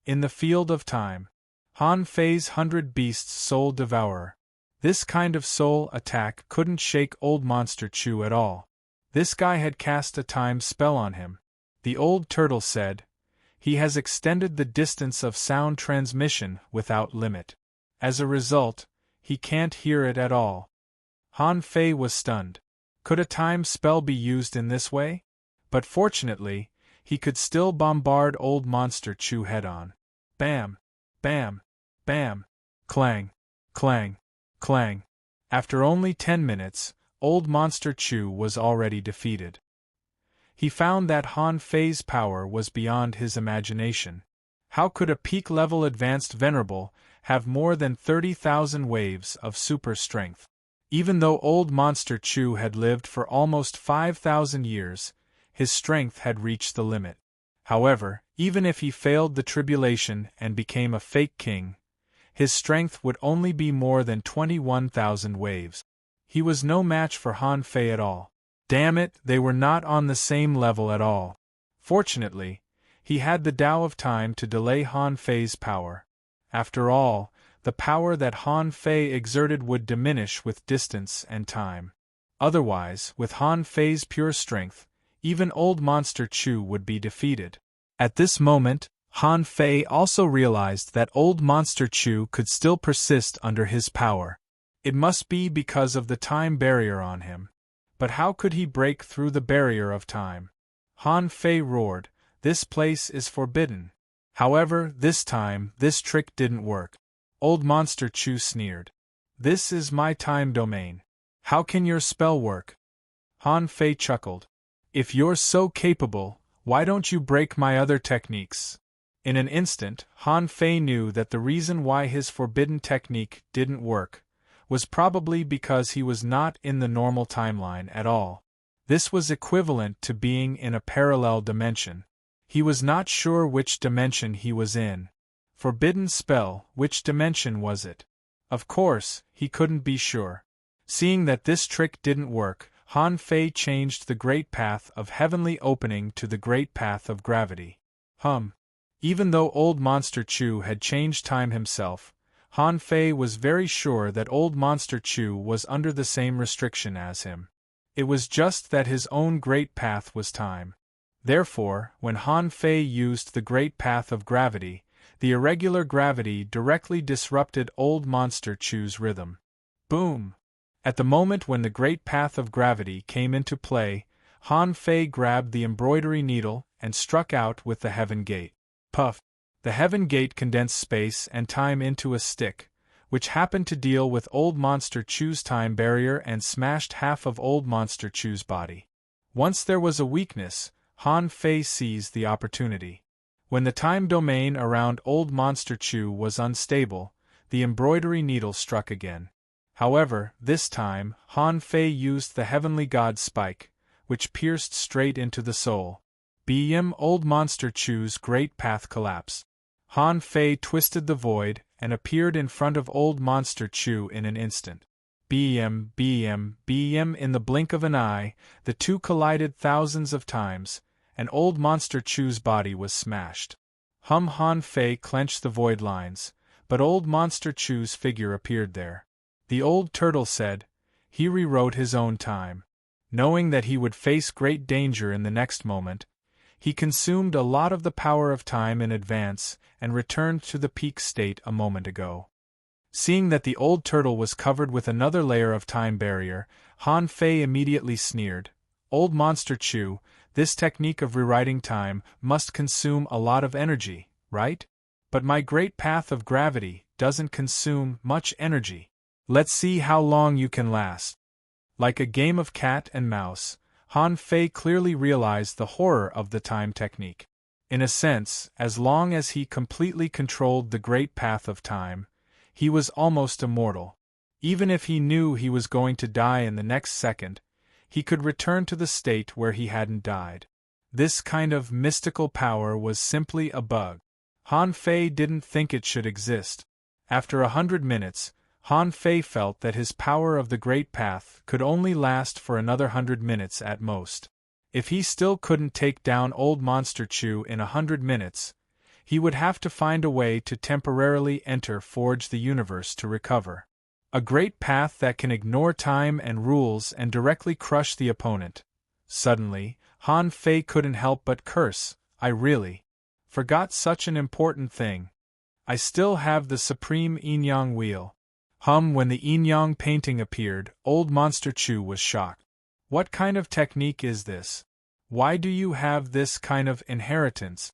In the field of time, Han Fei's 100 beasts soul devourer. This kind of soul attack couldn't shake Old Monster Chu at all. This guy had cast a time spell on him. The old turtle said, he has extended the distance of sound transmission without limit. As a result, he can't hear it at all. Han Fei was stunned. Could a time spell be used in this way? But fortunately, he could still bombard Old Monster Chu head-on. Bam! Bam! Bam! Clang! Clang! Clang! After only 10 minutes, Old Monster Chu was already defeated. He found that Han Fei's power was beyond his imagination. How could a peak-level advanced venerable have more than 30,000 waves of super strength? Even though Old Monster Chu had lived for almost 5,000 years, his strength had reached the limit. However, even if he failed the tribulation and became a fake king, his strength would only be more than 21,000 waves. He was no match for Han Fei at all. Damn it, they were not on the same level at all. Fortunately, he had the Tao of Time to delay Han Fei's power. After all, the power that Han Fei exerted would diminish with distance and time. Otherwise, with Han Fei's pure strength, even old Monster Chu would be defeated. At this moment, Han Fei also realized that old Monster Chu could still persist under his power. It must be because of the time barrier on him. But how could he break through the barrier of time? Han Fei roared, "This place is forbidden." However, this time, this trick didn't work. Old Monster Chu sneered. "This is my time domain. How can your spell work?" Han Fei chuckled. "If you're so capable, why don't you break my other techniques?" In an instant, Han Fei knew that the reason why his forbidden technique didn't work was probably because he was not in the normal timeline at all. This was equivalent to being in a parallel dimension. He was not sure which dimension he was in. Forbidden spell, which dimension was it? Of course, he couldn't be sure. Seeing that this trick didn't work, Han Fei changed the Great Path of Heavenly Opening to the Great Path of Gravity. Even though old Monster Chu had changed time himself, Han Fei was very sure that old Monster Chu was under the same restriction as him. It was just that his own Great Path was time. Therefore, when Han Fei used the Great Path of Gravity, the irregular gravity directly disrupted old Monster Chu's rhythm. Boom! At the moment when the Great Path of Gravity came into play, Han Fei grabbed the embroidery needle and struck out with the Heaven Gate. Puff! The Heaven Gate condensed space and time into a stick, which happened to deal with old Monster Chu's time barrier and smashed half of old Monster Chu's body. Once there was a weakness, Han Fei seized the opportunity. When the time domain around old Monster Chu was unstable, the embroidery needle struck again. However, this time, Han Fei used the Heavenly God Spike, which pierced straight into the soul. Old Monster Chu's Great Path collapsed. Han Fei twisted the void and appeared in front of old Monster Chu in an instant. In the blink of an eye, the two collided thousands of times, and old Monster Chu's body was smashed. Han Fei clenched the void lines, but old Monster Chu's figure appeared there. The old turtle said, he rewrote his own time. Knowing that he would face great danger in the next moment, he consumed a lot of the power of time in advance and returned to the peak state a moment ago. Seeing that the old turtle was covered with another layer of time barrier, Han Fei immediately sneered, "Old Monster Chu, this technique of rewriting time must consume a lot of energy, right? But my Great Path of Gravity doesn't consume much energy. Let's see how long you can last." Like a game of cat and mouse, Han Fei clearly realized the horror of the time technique. In a sense, as long as he completely controlled the Great Path of Time, he was almost immortal. Even if he knew he was going to die in the next second, he could return to the state where he hadn't died. This kind of mystical power was simply a bug. Han Fei didn't think it should exist. After 100 minutes, Han Fei felt that his power of the Great Path could only last for another 100 minutes at most. If he still couldn't take down old Monster Chu in 100 minutes, he would have to find a way to temporarily enter Forge the Universe to recover. A great path that can ignore time and rules and directly crush the opponent. Suddenly, Han Fei couldn't help but curse, "I really forgot such an important thing. I still have the Supreme Yin-Yang Wheel." When the Yin-Yang painting appeared, old Monster Chu was shocked. "What kind of technique is this? Why do you have this kind of inheritance?"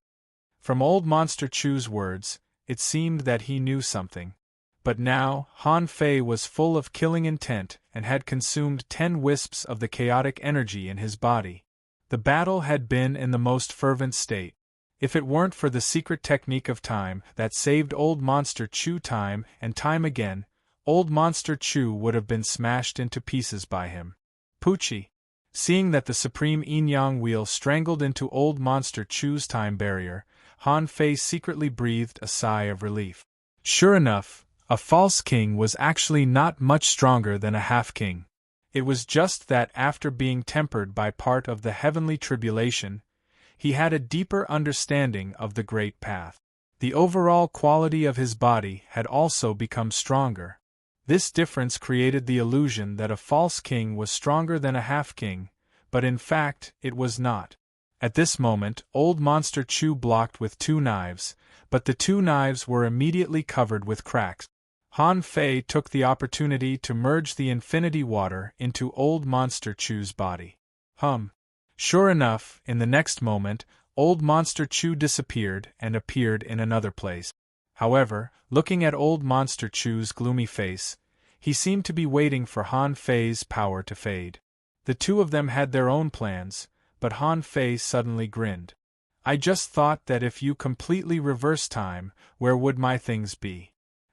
From old Monster Chu's words, it seemed that he knew something. But now, Han Fei was full of killing intent and had consumed 10 wisps of the chaotic energy in his body. The battle had been in the most fervent state. If it weren't for the secret technique of time that saved old Monster Chu time and time again, old Monster Chu would have been smashed into pieces by him. Poochie! Seeing that the Supreme Yin-Yang Wheel strangled into old Monster Chu's time barrier, Han Fei secretly breathed a sigh of relief. Sure enough, a false king was actually not much stronger than a half-king. It was just that after being tempered by part of the heavenly tribulation, he had a deeper understanding of the Great Path. The overall quality of his body had also become stronger. This difference created the illusion that a false king was stronger than a half-king, but in fact, it was not. At this moment, old Monster Chew blocked with 2 knives, but the 2 knives were immediately covered with cracks. Han Fei took the opportunity to merge the infinity water into old Monster Chew's body. Sure enough, in the next moment, old Monster Chew disappeared and appeared in another place. However, looking at old Monster Chew's gloomy face, he seemed to be waiting for Han Fei's power to fade. The two of them had their own plans, but Han Fei suddenly grinned. I just thought that if you completely reverse time, where would my things be?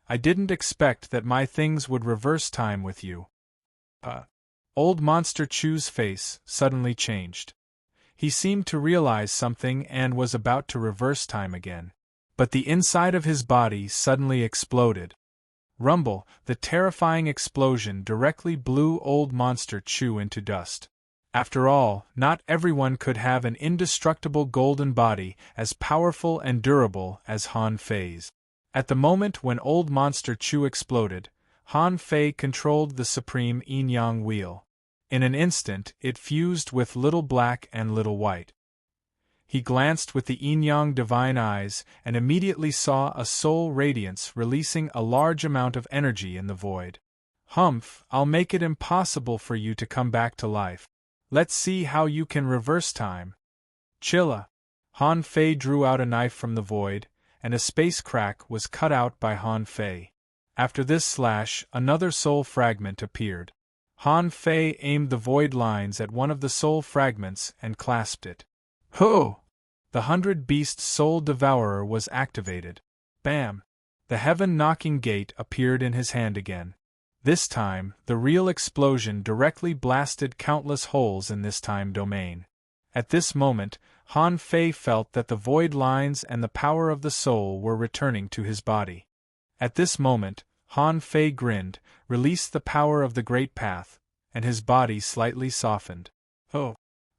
I didn't expect that my things would reverse time with you. Old Monster Chew's face suddenly changed. He seemed to realize something and was about to reverse time again. But the inside of his body suddenly exploded. Rumble, the terrifying explosion directly blew old Monster Chew into dust. After all, not everyone could have an indestructible golden body as powerful and durable as Han Fei's. At the moment when old Monster Chew exploded, Han Fei controlled the supreme yin-yang wheel. In an instant, it fused with Little Black and Little White. He glanced with the yin-yang divine eyes and immediately saw a soul radiance releasing a large amount of energy in the void. I'll make it impossible for you to come back to life. Let's see how you can reverse time. Chilla. Han Fei drew out a knife from the void, and a space crack was cut out by Han Fei. After this slash, another soul fragment appeared. Han Fei aimed the void lines at one of the soul fragments and clasped it. Ho! The 100-beast soul devourer was activated. Bam! The heaven-knocking gate appeared in his hand again. This time, the real explosion directly blasted countless holes in this time domain. At this moment, Han Fei felt that the void lines and the power of the soul were returning to his body. At this moment, Han Fei grinned, released the power of the Great Path, and his body slightly softened.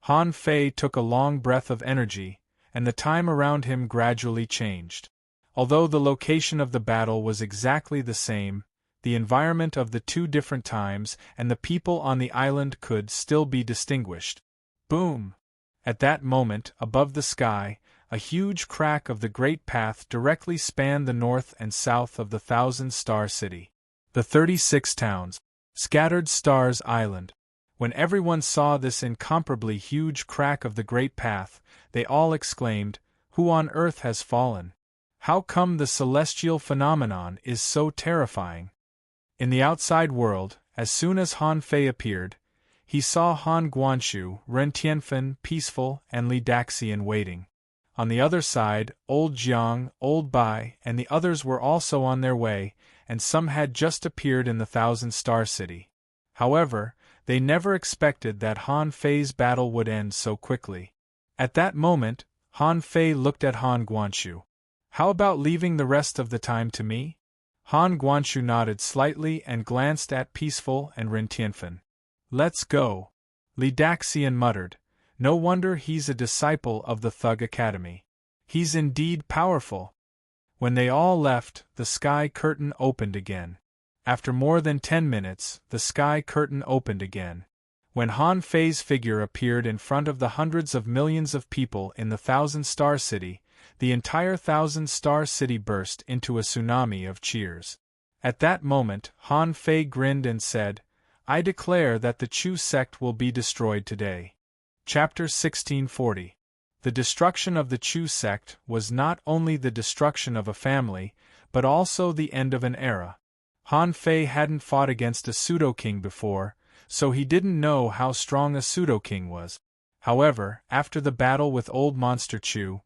Han Fei took a long breath of energy, and the time around him gradually changed. Although the location of the battle was exactly the same, the environment of the two different times and the people on the island could still be distinguished. Boom! At that moment, above the sky, a huge crack of the Great Path directly spanned the north and south of the 1,000-star city. The 36 towns. Scattered Stars Island. When everyone saw this incomparably huge crack of the Great Path, they all exclaimed, "Who on earth has fallen? How come the celestial phenomenon is so terrifying?" In the outside world, as soon as Han Fei appeared, he saw Han Guanshu, Ren Tianfen peaceful and Li Daxian waiting. On the other side, Old Jiang, Old Bai, and the others were also on their way, and some had just appeared in the 1,000-star city. However, they never expected that Han Fei's battle would end so quickly. At that moment, Han Fei looked at Han Guanshu. "How about leaving the rest of the time to me?" Han Guanshu nodded slightly and glanced at Peaceful and Ren Tianfen. "Let's go." Li Daxian muttered, "No wonder he's a disciple of the Thug Academy. He's indeed powerful." When they all left, the sky curtain opened again. After more than 10 minutes, the sky curtain opened again. When Han Fei's figure appeared in front of the hundreds of millions of people in the 1,000-star city, the entire 1,000-star city burst into a tsunami of cheers. At that moment, Han Fei grinned and said, "I declare that the Chu sect will be destroyed today." Chapter 1640. The destruction of the Chu sect was not only the destruction of a family, but also the end of an era. Han Fei hadn't fought against a pseudo-king before, so he didn't know how strong a pseudo-king was. However, after the battle with Old Monster Chew,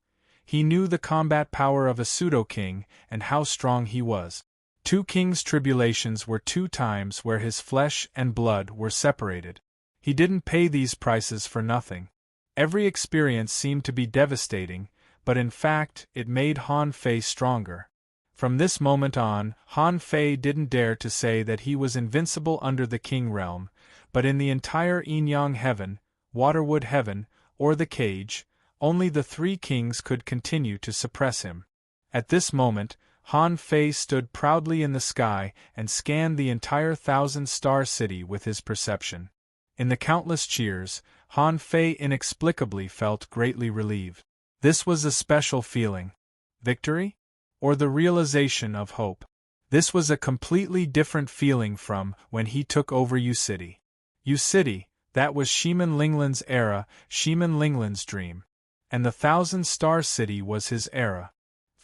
he knew the combat power of a pseudo-king and how strong he was. 2 kings' tribulations were 2 times where his flesh and blood were separated. He didn't pay these prices for nothing. Every experience seemed to be devastating, but in fact, it made Han Fei stronger. From this moment on, Han Fei didn't dare to say that he was invincible under the king realm, but in the entire yin-yang heaven, Waterwood heaven, or the cage, only the 3 kings could continue to suppress him. At this moment, Han Fei stood proudly in the sky and scanned the entire 1,000-star city with his perception. In the countless cheers, Han Fei inexplicably felt greatly relieved. This was a special feeling. Victory? Or the realization of hope? This was a completely different feeling from when he took over U City. U City, that was Shiman Linglan's era, Shiman Linglan's dream. And the Thousand-Star City was his era.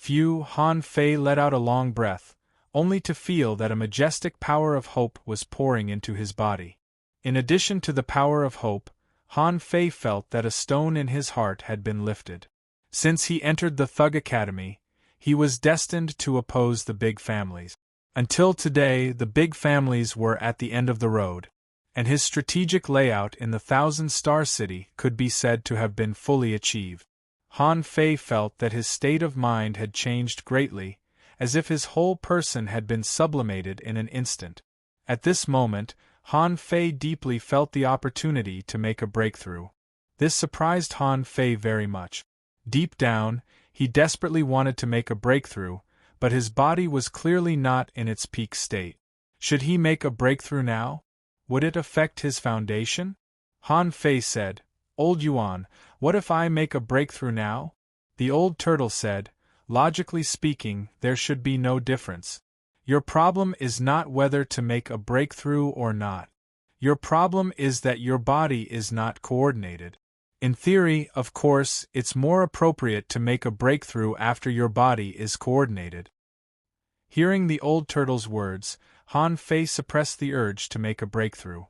Han Fei let out a long breath, only to feel that a majestic power of hope was pouring into his body. In addition to the power of hope, Han Fei felt that a stone in his heart had been lifted. Since he entered the Thug Academy, he was destined to oppose the big families. Until today, the big families were at the end of the road, and his strategic layout in the Thousand-Star City could be said to have been fully achieved. Han Fei felt that his state of mind had changed greatly, as if his whole person had been sublimated in an instant. At this moment, Han Fei deeply felt the opportunity to make a breakthrough. This surprised Han Fei very much. Deep down, he desperately wanted to make a breakthrough, but his body was clearly not in its peak state. Should he make a breakthrough now? Would it affect his foundation? Han Fei said, "Old Yuan, what if I make a breakthrough now?" The old turtle said, "Logically speaking, there should be no difference. Your problem is not whether to make a breakthrough or not. Your problem is that your body is not coordinated. In theory, of course, it's more appropriate to make a breakthrough after your body is coordinated." Hearing the old turtle's words, Han Fei suppressed the urge to make a breakthrough.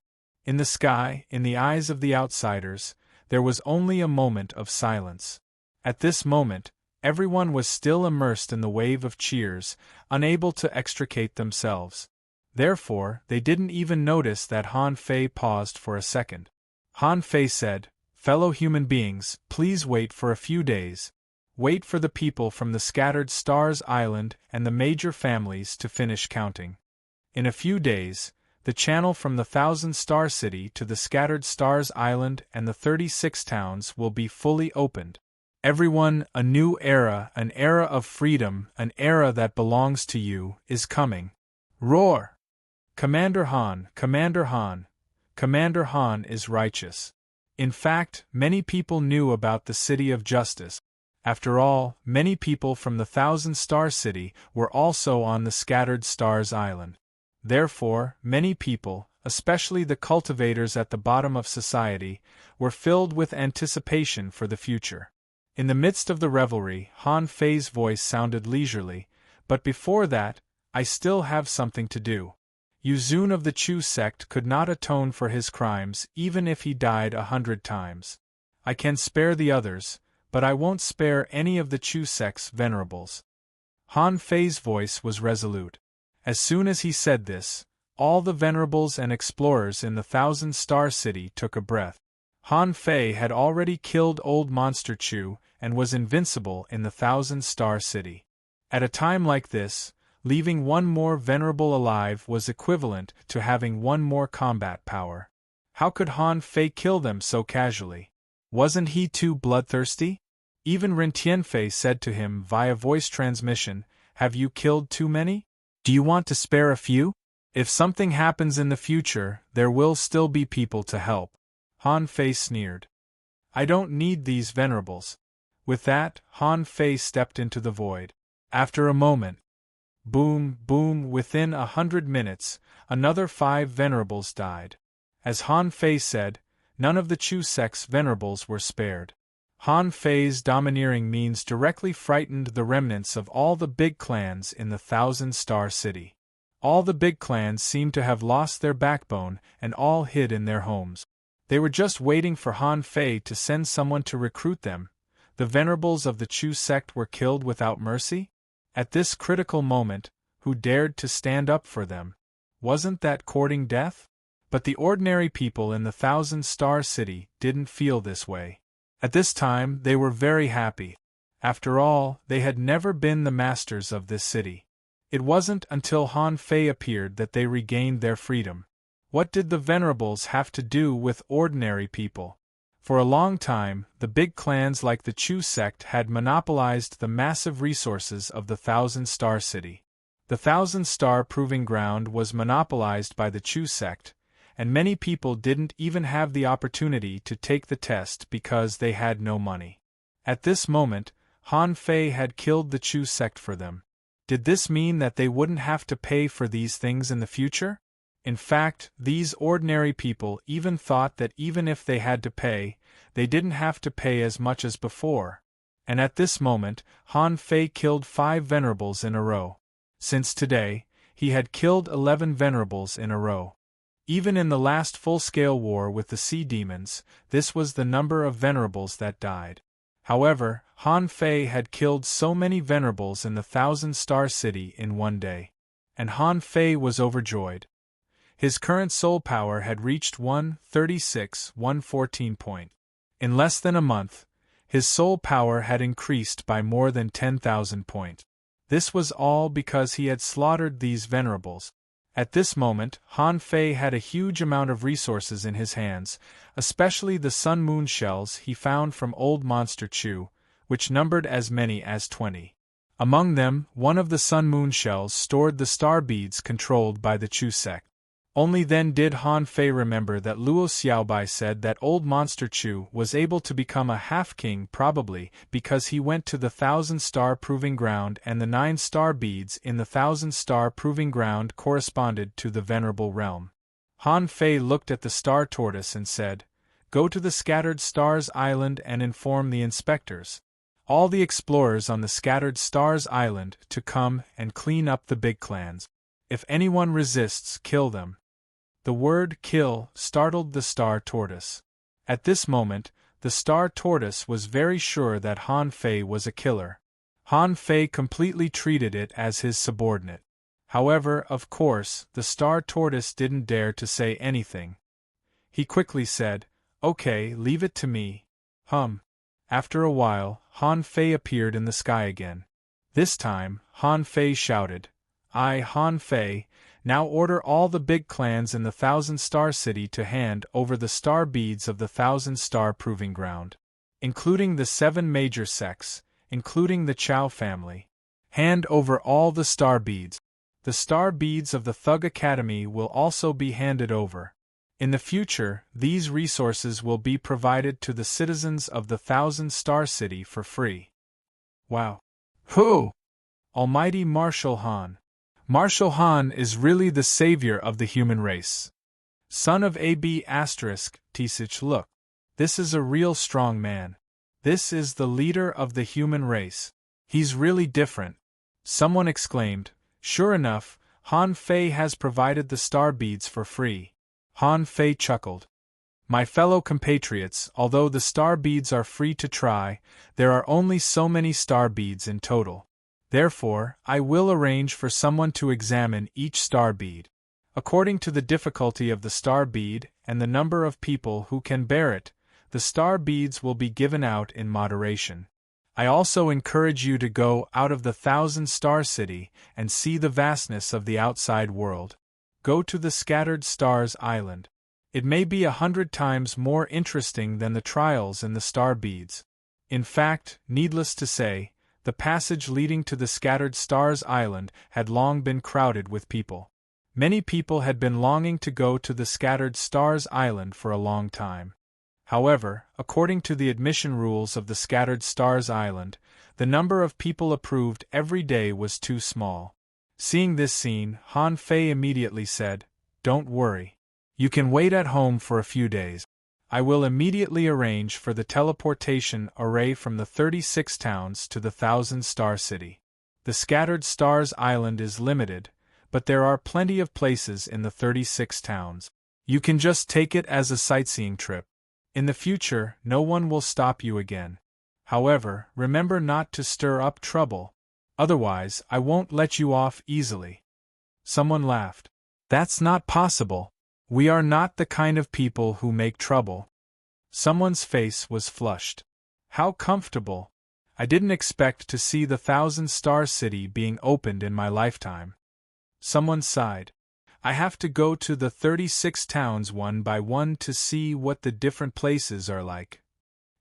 In the sky, in the eyes of the outsiders, there was only a moment of silence. At this moment, everyone was still immersed in the wave of cheers, unable to extricate themselves. Therefore, they didn't even notice that Han Fei paused for a second. Han Fei said, "Fellow human beings, please wait for a few days. Wait for the people from the Scattered Stars Island and the major families to finish counting. In a few days, the channel from the Thousand-Star City to the Scattered Stars Island and the 36 towns will be fully opened. Everyone, a new era, an era of freedom, an era that belongs to you, is coming. Roar! Commander Han, Commander Han, Commander Han is righteous." In fact, many people knew about the City of Justice. After all, many people from the Thousand-Star City were also on the Scattered Stars Island. Therefore, many people, especially the cultivators at the bottom of society, were filled with anticipation for the future. In the midst of the revelry, Han Fei's voice sounded leisurely, "But before that, I still have something to do. Yu Zun of the Chu sect could not atone for his crimes even if he died 100 times. I can spare the others, but I won't spare any of the Chu sect's venerables." Han Fei's voice was resolute. As soon as he said this, all the venerables and explorers in the Thousand-Star City took a breath. Han Fei had already killed Old Monster Chu and was invincible in the Thousand-Star City. At a time like this, leaving one more venerable alive was equivalent to having one more combat power. How could Han Fei kill them so casually? Wasn't he too bloodthirsty? Even Ren Tianfei said to him via voice transmission, "Have you killed too many? Do you want to spare a few? If something happens in the future, there will still be people to help." Han Fei sneered. "I don't need these venerables." With that, Han Fei stepped into the void. After a moment, boom, boom, within 100 minutes, another 5 venerables died. As Han Fei said, none of the Chu sect's venerables were spared. Han Fei's domineering means directly frightened the remnants of all the big clans in the Thousand-Star City. All the big clans seemed to have lost their backbone and all hid in their homes. They were just waiting for Han Fei to send someone to recruit them. The venerables of the Chu sect were killed without mercy? At this critical moment, who dared to stand up for them? Wasn't that courting death? But the ordinary people in the Thousand-Star City didn't feel this way. At this time, they were very happy. After all, they had never been the masters of this city. It wasn't until Han Fei appeared that they regained their freedom. What did the venerables have to do with ordinary people? For a long time, the big clans like the Chu sect had monopolized the massive resources of the Thousand-Star City. The Thousand-Star Proving Ground was monopolized by the Chu sect, and many people didn't even have the opportunity to take the test because they had no money. At this moment, Han Fei had killed the Chu sect for them. Did this mean that they wouldn't have to pay for these things in the future? In fact, these ordinary people even thought that even if they had to pay, they didn't have to pay as much as before. And at this moment, Han Fei killed 5 venerables in a row. Since today, he had killed 11 venerables in a row. Even in the last full-scale war with the sea demons, this was the number of venerables that died. However, Han Fei had killed so many venerables in the 1,000-star city in one day. And Han Fei was overjoyed. His current soul power had reached 136,114 point. In less than a month, his soul power had increased by more than 10,000 point. This was all because he had slaughtered these venerables. At this moment, Han Fei had a huge amount of resources in his hands, especially the sun moon shells he found from old Monster Chu, which numbered as many as 20. Among them, one of the sun moon shells stored the star beads controlled by the Chu sect. Only then did Han Fei remember that Luo Xiaobai said that old Monster Chu was able to become a half-king probably because he went to the 1,000-star proving ground and the 9 star beads in the 1,000-star proving ground corresponded to the venerable realm. Han Fei looked at the star tortoise and said, "Go to the Scattered Stars Island and inform the inspectors. All the explorers on the Scattered Stars Island to come and clean up the big clans. If anyone resists, kill them." The word "kill" startled the star tortoise. At this moment, the star tortoise was very sure that Han Fei was a killer. Han Fei completely treated it as his subordinate. However, of course, the star tortoise didn't dare to say anything. He quickly said, "Okay, leave it to me." After a while, Han Fei appeared in the sky again. This time, Han Fei shouted, "I, Han Fei, now order all the big clans in the 1,000-star city to hand over the star beads of the 1,000-star proving ground. Including the 7 major sects, including the Chao family. Hand over all the star beads. The star beads of the Thug Academy will also be handed over. In the future, these resources will be provided to the citizens of the 1,000-star city for free." Wow! Who? Almighty Marshal Han. Marshal Han is really the savior of the human race. Son of AB**, Tisich, look. This is a real strong man. This is the leader of the human race. He's really different. Someone exclaimed. Sure enough, Han Fei has provided the star beads for free. Han Fei chuckled. My fellow compatriots, although the star beads are free to try, there are only so many star beads in total. Therefore, I will arrange for someone to examine each star bead. According to the difficulty of the star bead and the number of people who can bear it, the star beads will be given out in moderation. I also encourage you to go out of the 1,000-star city and see the vastness of the outside world. Go to the Scattered Stars Island. It may be 100 times more interesting than the trials in the star beads. In fact, needless to say, the passage leading to the Scattered Stars Island had long been crowded with people. Many people had been longing to go to the Scattered Stars Island for a long time. However, according to the admission rules of the Scattered Stars Island, the number of people approved every day was too small. Seeing this scene, Han Fei immediately said, "Don't worry. You can wait at home for a few days. I will immediately arrange for the teleportation array from the 36 towns to the 1,000-star city. The Scattered Stars Island is limited, but there are plenty of places in the 36 towns. You can just take it as a sightseeing trip. In the future, no one will stop you again. However, remember not to stir up trouble. Otherwise, I won't let you off easily." Someone laughed. "That's not possible. We are not the kind of people who make trouble." Someone's face was flushed. "How comfortable. I didn't expect to see the 1,000-star city being opened in my lifetime." Someone sighed. "I have to go to the 36 towns one by one to see what the different places are like."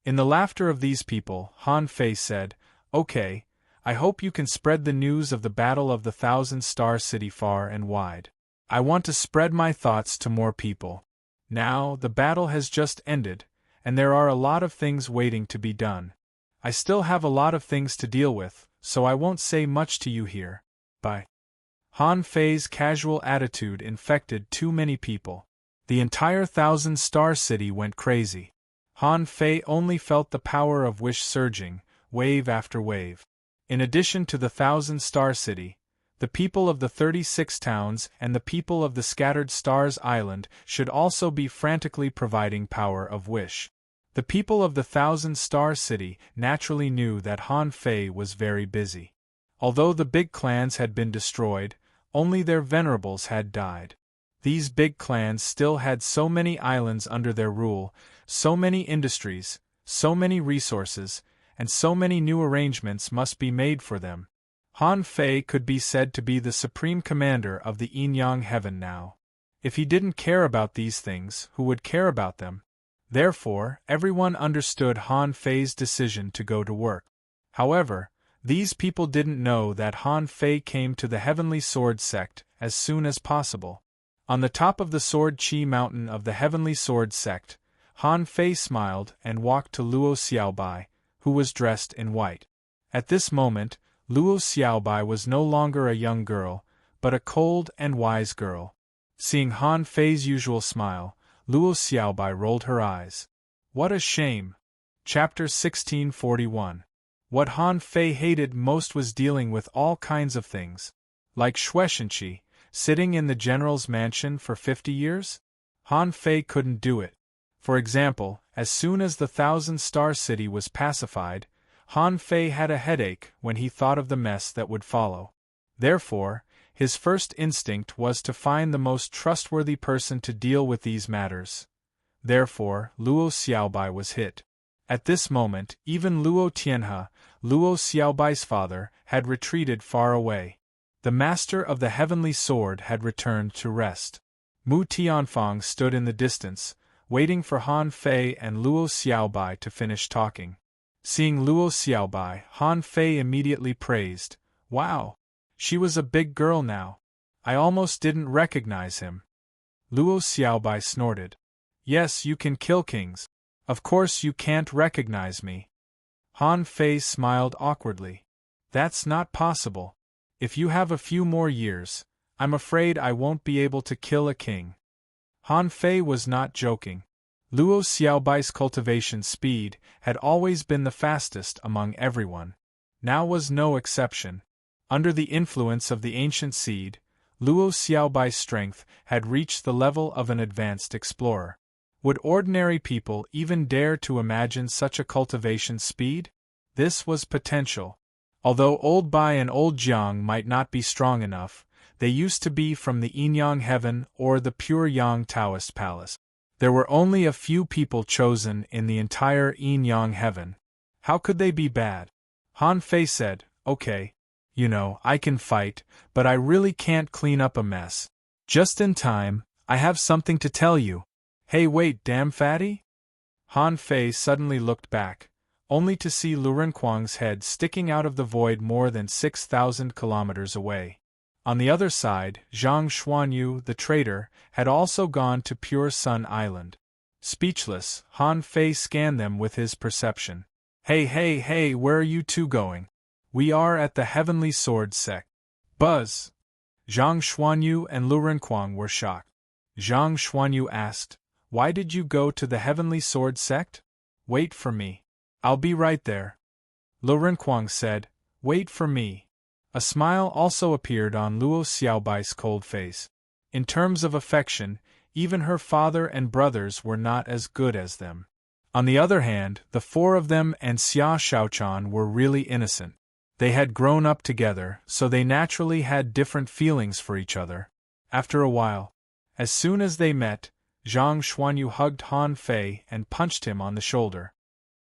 In the laughter of these people, Han Fei said, "Okay, I hope you can spread the news of the Battle of the 1,000-Star City far and wide. I want to spread my thoughts to more people." Now, the battle has just ended, and there are a lot of things waiting to be done. I still have a lot of things to deal with, so I won't say much to you here. Bye. Han Fei's casual attitude infected too many people. The entire Thousand-Star City went crazy. Han Fei only felt the power of wish surging, wave after wave. In addition to the Thousand-Star City, the people of the 36 towns and the people of the Scattered Stars Island should also be frantically providing power of wish. The people of the Thousand-Star City naturally knew that Han Fei was very busy. Although the big clans had been destroyed, only their venerables had died. These big clans still had so many islands under their rule, so many industries, so many resources, and so many new arrangements must be made for them. Han Fei could be said to be the supreme commander of the Yin-Yang Heaven now. If he didn't care about these things, who would care about them? Therefore, everyone understood Han Fei's decision to go to work. However, these people didn't know that Han Fei came to the Heavenly Sword Sect as soon as possible. On the top of the Sword Chi Mountain of the Heavenly Sword Sect, Han Fei smiled and walked to Luo Xiaobai, who was dressed in white. At this moment, Luo Xiaobai was no longer a young girl, but a cold and wise girl. Seeing Han Fei's usual smile, Luo Xiaobai rolled her eyes. What a shame! Chapter 1641. What Han Fei hated most was dealing with all kinds of things. Like Shueishenqi, sitting in the general's mansion for 50 years? Han Fei couldn't do it. For example, as soon as the Thousand-Star City was pacified, Han Fei had a headache when he thought of the mess that would follow. Therefore, his first instinct was to find the most trustworthy person to deal with these matters. Therefore, Luo Xiaobai was hit. At this moment, even Luo Tianhe, Luo Xiaobai's father, had retreated far away. The master of the heavenly sword had returned to rest. Mu Tianfang stood in the distance, waiting for Han Fei and Luo Xiaobai to finish talking. Seeing Luo Xiaobai, Han Fei immediately praised, "Wow! She was a big girl now. I almost didn't recognize him." Luo Xiaobai snorted. "Yes, you can kill kings. Of course you can't recognize me." Han Fei smiled awkwardly. "That's not possible. If you have a few more years, I'm afraid I won't be able to kill a king." Han Fei was not joking. Luo Xiaobai's cultivation speed had always been the fastest among everyone. Now was no exception. Under the influence of the ancient seed, Luo Xiaobai's strength had reached the level of an advanced explorer. Would ordinary people even dare to imagine such a cultivation speed? This was potential. Although Old Bai and Old Jiang might not be strong enough, they used to be from the Yin-Yang Heaven or the pure Yang Taoist Palace. There were only a few people chosen in the entire Yin-Yang Heaven. How could they be bad? Han Fei said, "Okay. You know, I can fight, but I really can't clean up a mess." Just in time, I have something to tell you. Hey wait, damn fatty? Han Fei suddenly looked back, only to see Lu Renkuang's head sticking out of the void more than 6,000 kilometers away. On the other side, Zhang Xuanyu, the traitor, had also gone to Pure Sun Island. Speechless, Han Fei scanned them with his perception. Hey, where are you two going? We are at the Heavenly Sword Sect. Buzz! Zhang Xuanyu and Lu Renkuang were shocked. Zhang Xuanyu asked, "Why did you go to the Heavenly Sword Sect?" "Wait for me. I'll be right there." Lu Renkuang said, "Wait for me." A smile also appeared on Luo Xiaobai's cold face. In terms of affection, even her father and brothers were not as good as them. On the other hand, the four of them and Xia Shaochan were really innocent. They had grown up together, so they naturally had different feelings for each other. After a while, as soon as they met, Zhang Xuanyu hugged Han Fei and punched him on the shoulder.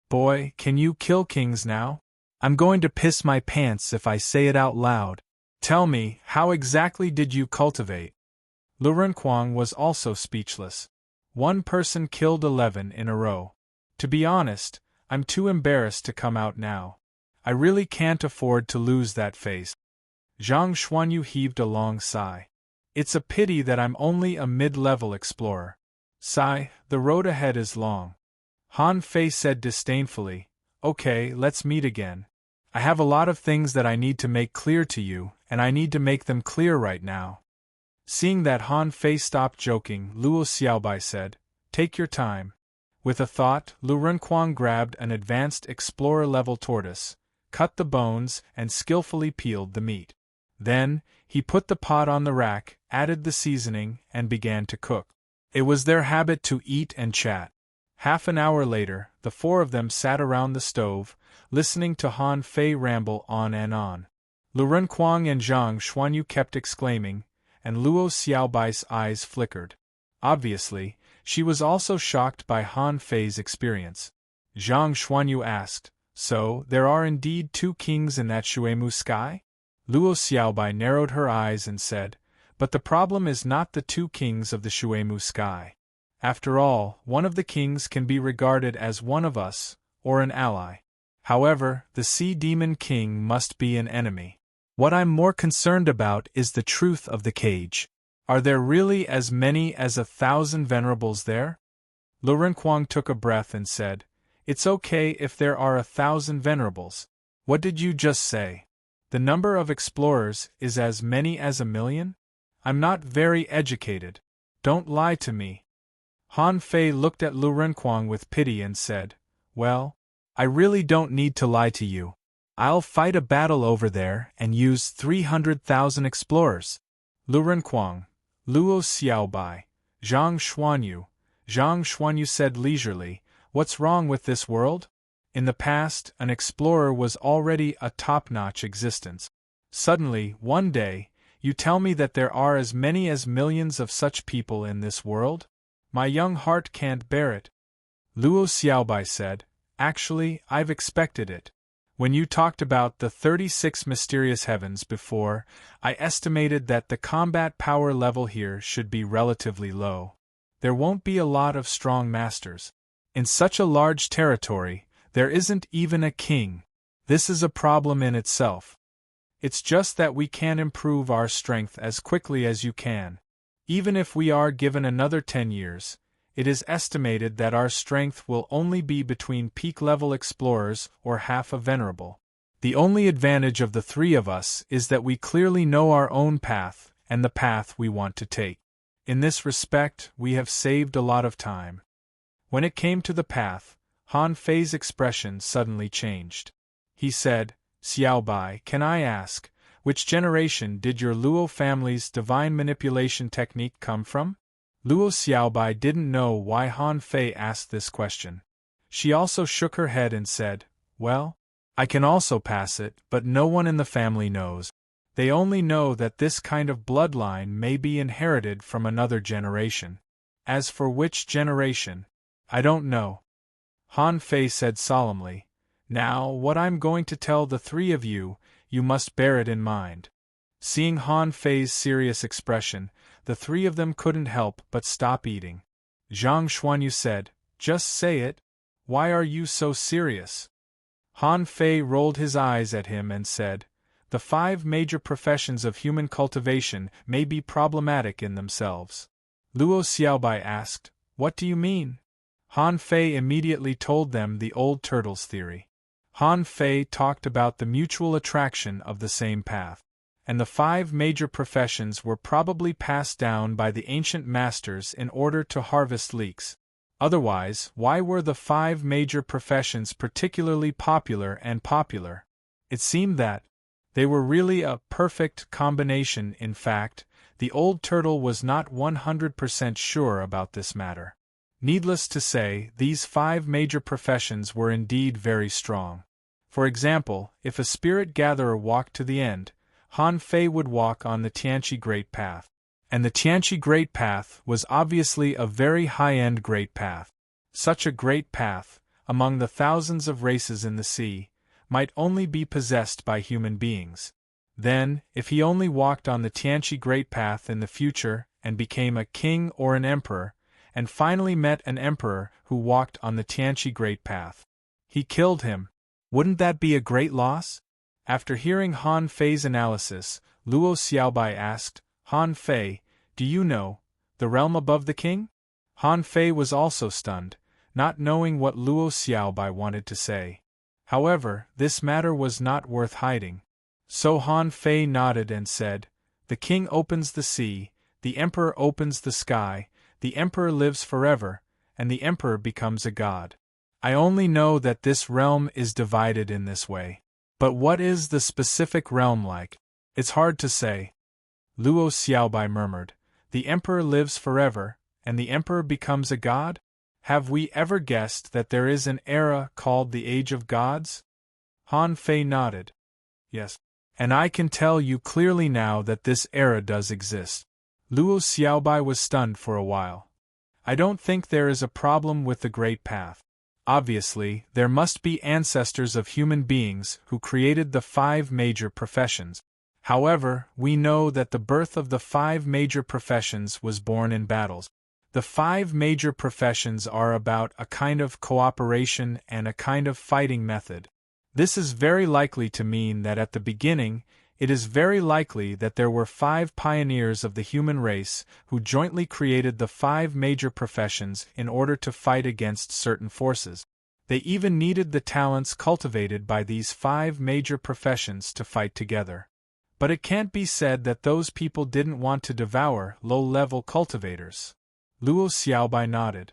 "Boy, can you kill kings now? I'm going to piss my pants if I say it out loud. Tell me, how exactly did you cultivate?" Lu Renkuang was also speechless. One person killed 11 in a row. To be honest, I'm too embarrassed to come out now. I really can't afford to lose that face. Zhang Xuanyu heaved a long sigh. It's a pity that I'm only a mid-level explorer. Sigh, the road ahead is long. Han Fei said disdainfully, Okay, let's meet again. I have a lot of things that I need to make clear to you, and I need to make them clear right now. Seeing that Han Fei stopped joking, Luo Xiaobai said, Take your time. With a thought, Lu Renkuang grabbed an advanced explorer-level tortoise, cut the bones, and skillfully peeled the meat. Then, he put the pot on the rack, added the seasoning, and began to cook. It was their habit to eat and chat. Half an hour later, the four of them sat around the stove, listening to Han Fei ramble on and on. Lu Renkuang and Zhang Xuanyu kept exclaiming, and Luo Xiaobai's eyes flickered. Obviously, she was also shocked by Han Fei's experience. Zhang Xuanyu asked, So, there are indeed 2 kings in that Shuemu sky? Luo Xiaobai narrowed her eyes and said, But the problem is not the 2 kings of the Shuemu sky. After all, one of the kings can be regarded as one of us, or an ally. However, the Sea Demon King must be an enemy. What I'm more concerned about is the truth of the cage. Are there really as many as 1,000 venerables there? Lu Renkuang took a breath and said, It's okay if there are 1,000 venerables. What did you just say? The number of explorers is as many as 1,000,000? I'm not very educated. Don't lie to me. Han Fei looked at Lu Renkuang with pity and said, Well, I really don't need to lie to you. I'll fight a battle over there and use 300,000 explorers. Lu Renkuang, Luo Xiaobai, Zhang Xuanyu said leisurely, What's wrong with this world? In the past, an explorer was already a top-notch existence. Suddenly, one day, you tell me that there are as many as millions of such people in this world? My young heart can't bear it. Luo Xiaobai said, Actually, I've expected it. When you talked about the 36 mysterious heavens before, I estimated that the combat power level here should be relatively low. There won't be a lot of strong masters. In such a large territory, there isn't even a king. This is a problem in itself. It's just that we can't improve our strength as quickly as you can. Even if we are given another 10 years, it is estimated that our strength will only be between peak-level explorers or half a venerable. The only advantage of the 3 of us is that we clearly know our own path and the path we want to take. In this respect, we have saved a lot of time. When it came to the path, Han Fei's expression suddenly changed. He said, Xiaobai, can I ask, which generation did your Luo family's divine manipulation technique come from? Luo Xiaobai didn't know why Han Fei asked this question. She also shook her head and said, Well, I can also pass it, but no one in the family knows. They only know that this kind of bloodline may be inherited from another generation. As for which generation, I don't know. Han Fei said solemnly, Now, what I'm going to tell the 3 of you, you must bear it in mind. Seeing Han Fei's serious expression, the 3 of them couldn't help but stop eating. Zhang Xuanyu said, Just say it. Why are you so serious? Han Fei rolled his eyes at him and said, The 5 major professions of human cultivation may be problematic in themselves. Luo Xiaobai asked, What do you mean? Han Fei immediately told them the old turtle's theory. Han Fei talked about the mutual attraction of the same path. And the 5 major professions were probably passed down by the ancient masters in order to harvest leeks. Otherwise, why were the 5 major professions particularly popular? It seemed that they were really a perfect combination. In fact, the old turtle was not 100% sure about this matter. Needless to say, these 5 major professions were indeed very strong. For example, if a spirit gatherer walked to the end, Han Fei would walk on the Tianqi Great Path. And the Tianqi Great Path was obviously a very high-end great path. Such a great path, among the thousands of races in the sea, might only be possessed by human beings. Then, if he only walked on the Tianqi Great Path in the future and became a king or an emperor, and finally met an emperor who walked on the Tianqi Great Path, he killed him. Wouldn't that be a great loss? After hearing Han Fei's analysis, Luo Xiaobai asked, Han Fei, do you know the realm above the king? Han Fei was also stunned, not knowing what Luo Xiaobai wanted to say. However, this matter was not worth hiding. So Han Fei nodded and said, "The king opens the sea, the emperor opens the sky, the emperor lives forever, and the emperor becomes a god. I only know that this realm is divided in this way. But what is the specific realm like? It's hard to say." Luo Xiaobai murmured, "The emperor lives forever, and the emperor becomes a god? Have we ever guessed that there is an era called the Age of Gods?" Han Fei nodded. "Yes. And I can tell you clearly now that this era does exist." Luo Xiaobai was stunned for a while. "I don't think there is a problem with the Great Path. Obviously, there must be ancestors of human beings who created the 5 major professions. However, we know that the birth of the 5 major professions was born in battles. The 5 major professions are about a kind of cooperation and a kind of fighting method. This is very likely to mean that at the beginning, it is very likely that there were 5 pioneers of the human race who jointly created the 5 major professions in order to fight against certain forces. They even needed the talents cultivated by these 5 major professions to fight together. But it can't be said that those people didn't want to devour low-level cultivators." Luo Xiaobai nodded.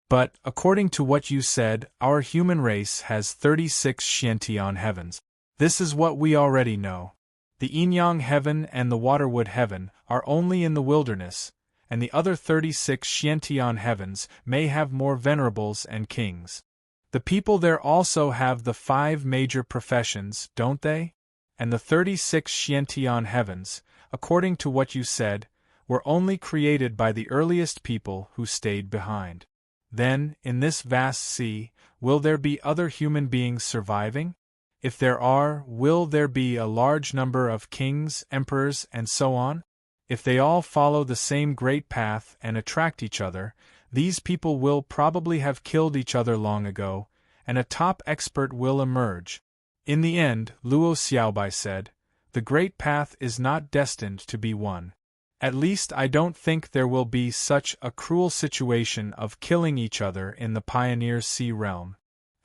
"But, according to what you said, our human race has 36 Xiantian heavens. This is what we already know. The Yinyang heaven and the Waterwood heaven are only in the wilderness, and the other 36 Xiantian heavens may have more venerables and kings. The people there also have the 5 major professions, don't they? And the 36 Xiantian heavens, according to what you said, were only created by the earliest people who stayed behind. Then, in this vast sea, will there be other human beings surviving? If there are, will there be a large number of kings, emperors, and so on? If they all follow the same great path and attract each other, these people will probably have killed each other long ago, and a top expert will emerge. In the end," Luo Xiaobai said, "the great path is not destined to be won. At least I don't think there will be such a cruel situation of killing each other in the Pioneer Sea realm.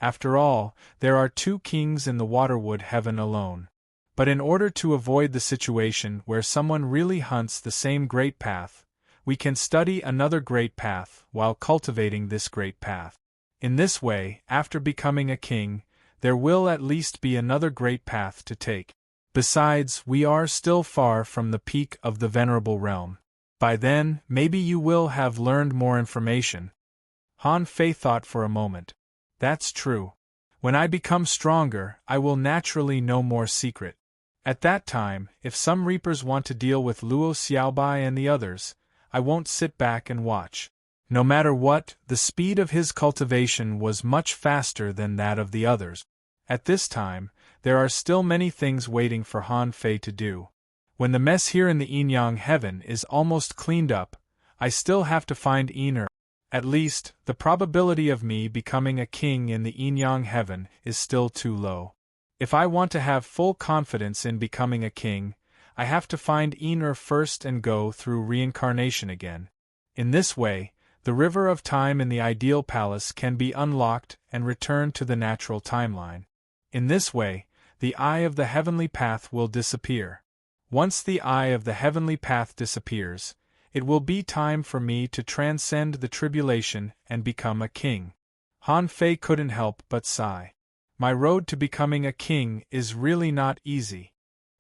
After all, there are 2 kings in the Waterwood heaven alone. But in order to avoid the situation where someone really hunts the same great path, we can study another great path while cultivating this great path. In this way, after becoming a king, there will at least be another great path to take. Besides, we are still far from the peak of the venerable realm. By then, maybe you will have learned more information." Han Fei thought for a moment. "That's true. When I become stronger, I will naturally know more secret. At that time, if some reapers want to deal with Luo Xiaobai and the others, I won't sit back and watch." No matter what, the speed of his cultivation was much faster than that of the others. At this time, there are still many things waiting for Han Fei to do. When the mess here in the Yinyang heaven is almost cleaned up, I still have to find Yin'er. At least, the probability of me becoming a king in the Yinyang heaven is still too low. If I want to have full confidence in becoming a king, I have to find Yin'er first and go through reincarnation again. In this way, the river of time in the ideal palace can be unlocked and returned to the natural timeline. In this way, the eye of the heavenly path will disappear. Once the eye of the heavenly path disappears, it will be time for me to transcend the tribulation and become a king." Han Fei couldn't help but sigh. My road to becoming a king is really not easy.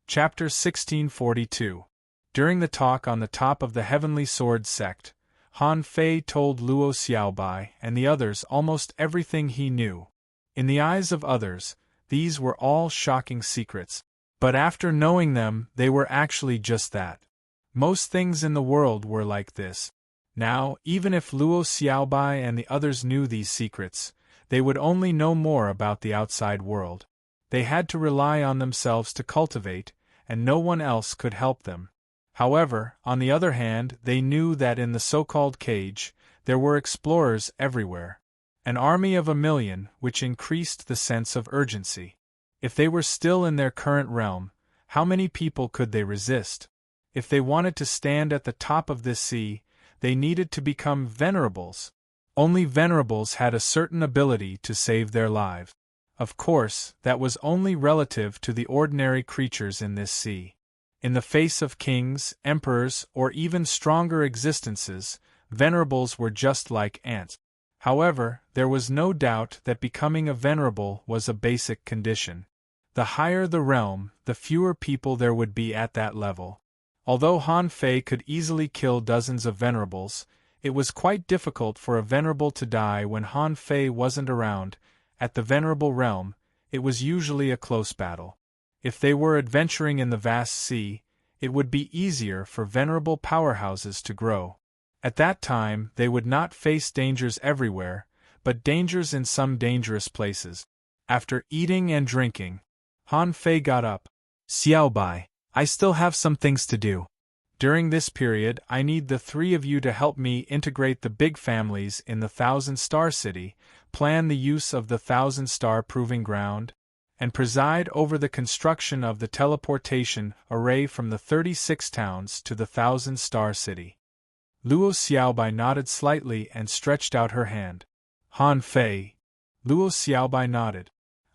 Chapter 1642. During the talk on the top of the Heavenly Sword sect, Han Fei told Luo Xiaobai and the others almost everything he knew. In the eyes of others, these were all shocking secrets. But after knowing them, they were actually just that. Most things in the world were like this. Now, even if Luo Xiaobai and the others knew these secrets, they would only know more about the outside world. They had to rely on themselves to cultivate, and no one else could help them. However, on the other hand, they knew that in the so-called cage, there were explorers everywhere. An army of 1,000,000, which increased the sense of urgency. If they were still in their current realm, how many people could they resist? If they wanted to stand at the top of this sea, they needed to become venerables. Only venerables had a certain ability to save their lives. Of course, that was only relative to the ordinary creatures in this sea. In the face of kings, emperors, or even stronger existences, venerables were just like ants. However, there was no doubt that becoming a venerable was a basic condition. The higher the realm, the fewer people there would be at that level. Although Han Fei could easily kill dozens of venerables, it was quite difficult for a venerable to die when Han Fei wasn't around. At the venerable realm, it was usually a close battle. If they were adventuring in the vast sea, it would be easier for venerable powerhouses to grow. At that time, they would not face dangers everywhere, but dangers in some dangerous places. After eating and drinking, Han Fei got up. Xiaobai, I still have some things to do. During this period, I need the three of you to help me integrate the big families in the 1,000-star city, plan the use of the 1,000-star proving ground, and preside over the construction of the teleportation array from the 36 towns to the 1,000-star city. Luo Xiaobai nodded slightly and stretched out her hand. Han Fei. Luo Xiaobai nodded.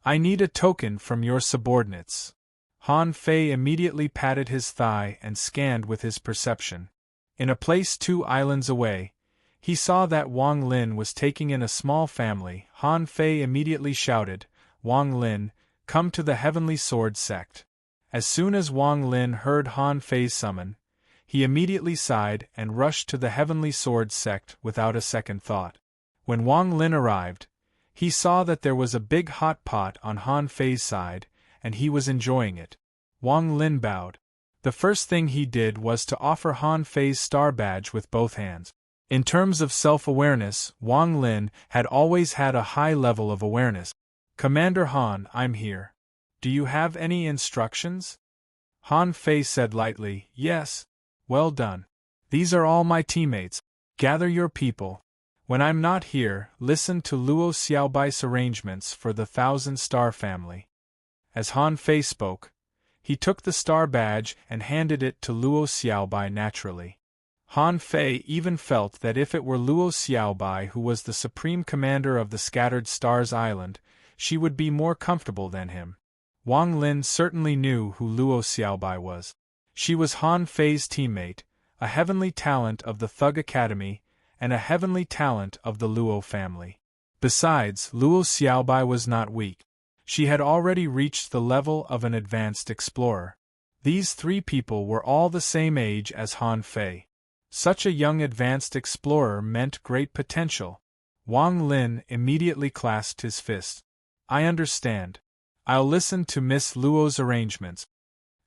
I need a token from your subordinates. Han Fei immediately patted his thigh and scanned with his perception. In a place 2 islands away, he saw that Wang Lin was taking in a small family. Han Fei immediately shouted, Wang Lin, come to the Heavenly Sword sect. As soon as Wang Lin heard Han Fei's summon, he immediately sighed and rushed to the Heavenly Sword sect without a second thought. When Wang Lin arrived, he saw that there was a big hot pot on Han Fei's side, and he was enjoying it. Wang Lin bowed. The first thing he did was to offer Han Fei's star badge with both hands. In terms of self-awareness, Wang Lin had always had a high level of awareness. Commander Han, I'm here. Do you have any instructions? Han Fei said lightly, yes. Well done. These are all my teammates. Gather your people. When I'm not here, listen to Luo Xiaobai's arrangements for the 1,000-star family. As Han Fei spoke, he took the star badge and handed it to Luo Xiaobai naturally. Han Fei even felt that if it were Luo Xiaobai who was the supreme commander of the Scattered Stars Island, she would be more comfortable than him. Wang Lin certainly knew who Luo Xiaobai was. She was Han Fei's teammate, a heavenly talent of the Thug Academy, and a heavenly talent of the Luo family. Besides, Luo Xiaobai was not weak. She had already reached the level of an advanced explorer. These three people were all the same age as Han Fei. Such a young advanced explorer meant great potential. Wang Lin immediately clasped his fist. I understand. I'll listen to Miss Luo's arrangements.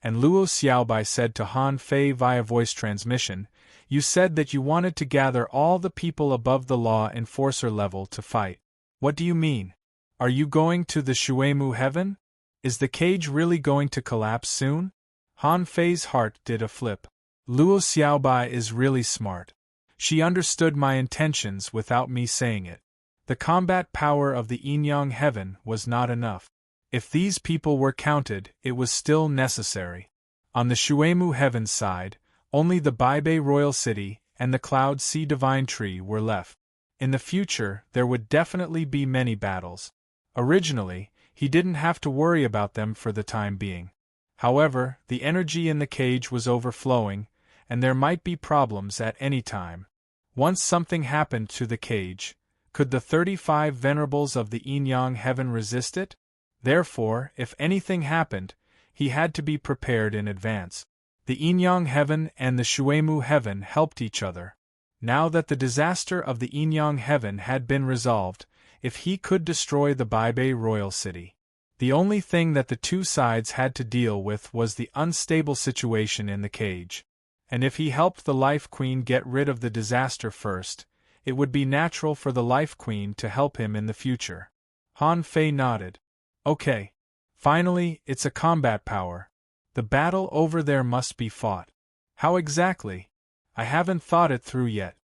And Luo Xiaobai said to Han Fei via voice transmission, you said that you wanted to gather all the people above the law enforcer level to fight. What do you mean? Are you going to the Shuemu heaven? Is the cage really going to collapse soon? Han Fei's heart did a flip. Luo Xiaobai is really smart. She understood my intentions without me saying it. The combat power of the Yinyang heaven was not enough. If these people were counted, it was still necessary. On the Shuemu heaven's side, only the Baibei royal city and the Cloud Sea divine tree were left. In the future, there would definitely be many battles. Originally, he didn't have to worry about them for the time being. However, the energy in the cage was overflowing, and there might be problems at any time. Once something happened to the cage, could the 35 venerables of the Yinyang heaven resist it? Therefore, if anything happened, he had to be prepared in advance. The Yinyang heaven and the Shuemu heaven helped each other. Now that the disaster of the Yinyang heaven had been resolved, if he could destroy the Baibei royal city. The only thing that the two sides had to deal with was the unstable situation in the cage. And if he helped the Life Queen get rid of the disaster first, it would be natural for the Life Queen to help him in the future. Han Fei nodded. Okay. Finally, it's a combat power. The battle over there must be fought. How exactly? I haven't thought it through yet.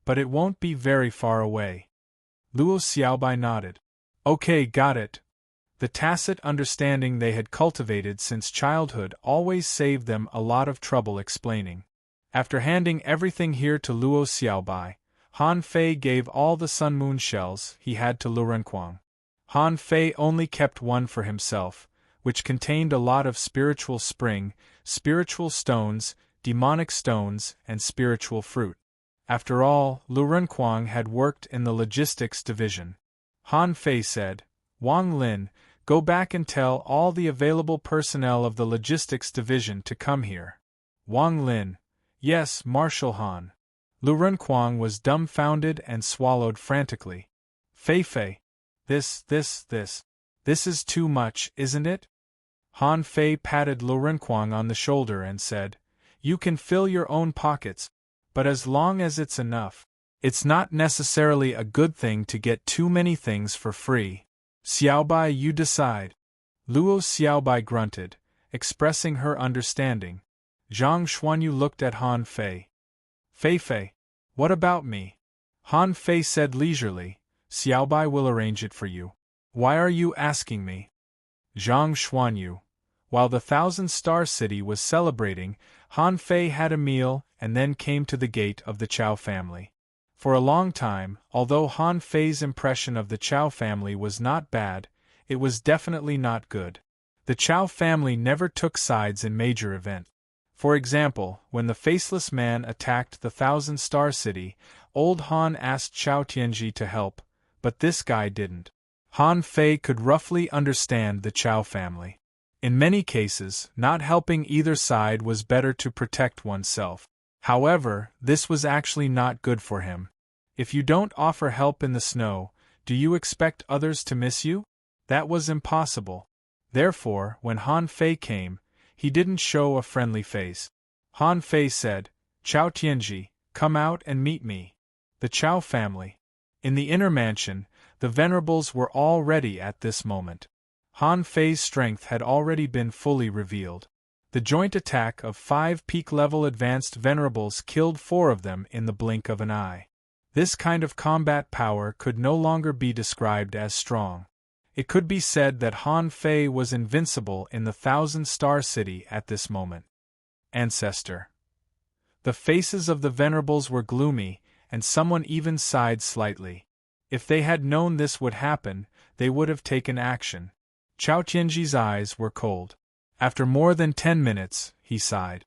But it won't be very far away. Luo Xiaobai nodded. Okay, got it. The tacit understanding they had cultivated since childhood always saved them a lot of trouble explaining. After handing everything here to Luo Xiaobai, Han Fei gave all the sun moon shells he had to Lu Renquang. Han Fei only kept one for himself, which contained a lot of spiritual spring, spiritual stones, demonic stones, and spiritual fruit. After all, Lu Renquang had worked in the logistics division. Han Fei said, "Wang Lin, go back and tell all the available personnel of the logistics division to come here." Wang Lin, "Yes, Marshal Han." Lu Renquang was dumbfounded and swallowed frantically. Fei, this is too much, isn't it? Han Fei patted Lu Renquang on the shoulder and said, "You can fill your own pockets, but as long as it's enough. It's not necessarily a good thing to get too many things for free. Xiaobai, you decide." Luo Xiaobai grunted, expressing her understanding. Zhang Xuanyu looked at Han Fei. Fei, what about me?" Han Fei said leisurely, "Xiaobai will arrange it for you. Why are you asking me?" Zhang Xuanyu. While the Thousand-Star City was celebrating, Han Fei had a meal and then came to the gate of the Chao family. For a long time, although Han Fei's impression of the Chao family was not bad, it was definitely not good. The Chao family never took sides in major events. For example, when the Faceless Man attacked the Thousand-Star City, old Han asked Chao Tianji to help, but this guy didn't. Han Fei could roughly understand the Chao family. In many cases, not helping either side was better to protect oneself. However, this was actually not good for him. If you don't offer help in the snow, do you expect others to miss you? That was impossible. Therefore, when Han Fei came, he didn't show a friendly face. Han Fei said, "Chao Tianji, come out and meet me." The Chao family. In the inner mansion, the venerables were all ready at this moment. Han Fei's strength had already been fully revealed. The joint attack of 5 peak-level advanced venerables killed 4 of them in the blink of an eye. This kind of combat power could no longer be described as strong. It could be said that Han Fei was invincible in the Thousand-Star City at this moment. Ancestor. The faces of the venerables were gloomy, and someone even sighed slightly. If they had known this would happen, they would have taken action. Chao Tianji's eyes were cold. After more than 10 minutes, he sighed.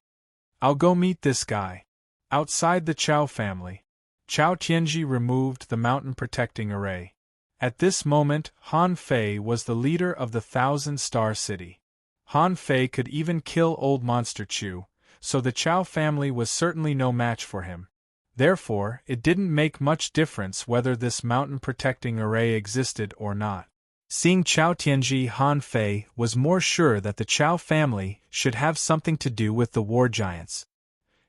"I'll go meet this guy." Outside the Chao family, Chao Tianji removed the mountain-protecting array. At this moment, Han Fei was the leader of the Thousand-Star City. Han Fei could even kill Old Monster Chu, so the Chao family was certainly no match for him. Therefore, it didn't make much difference whether this mountain-protecting array existed or not. Seeing Chao Tianji, Han Fei was more sure that the Chao family should have something to do with the war giants.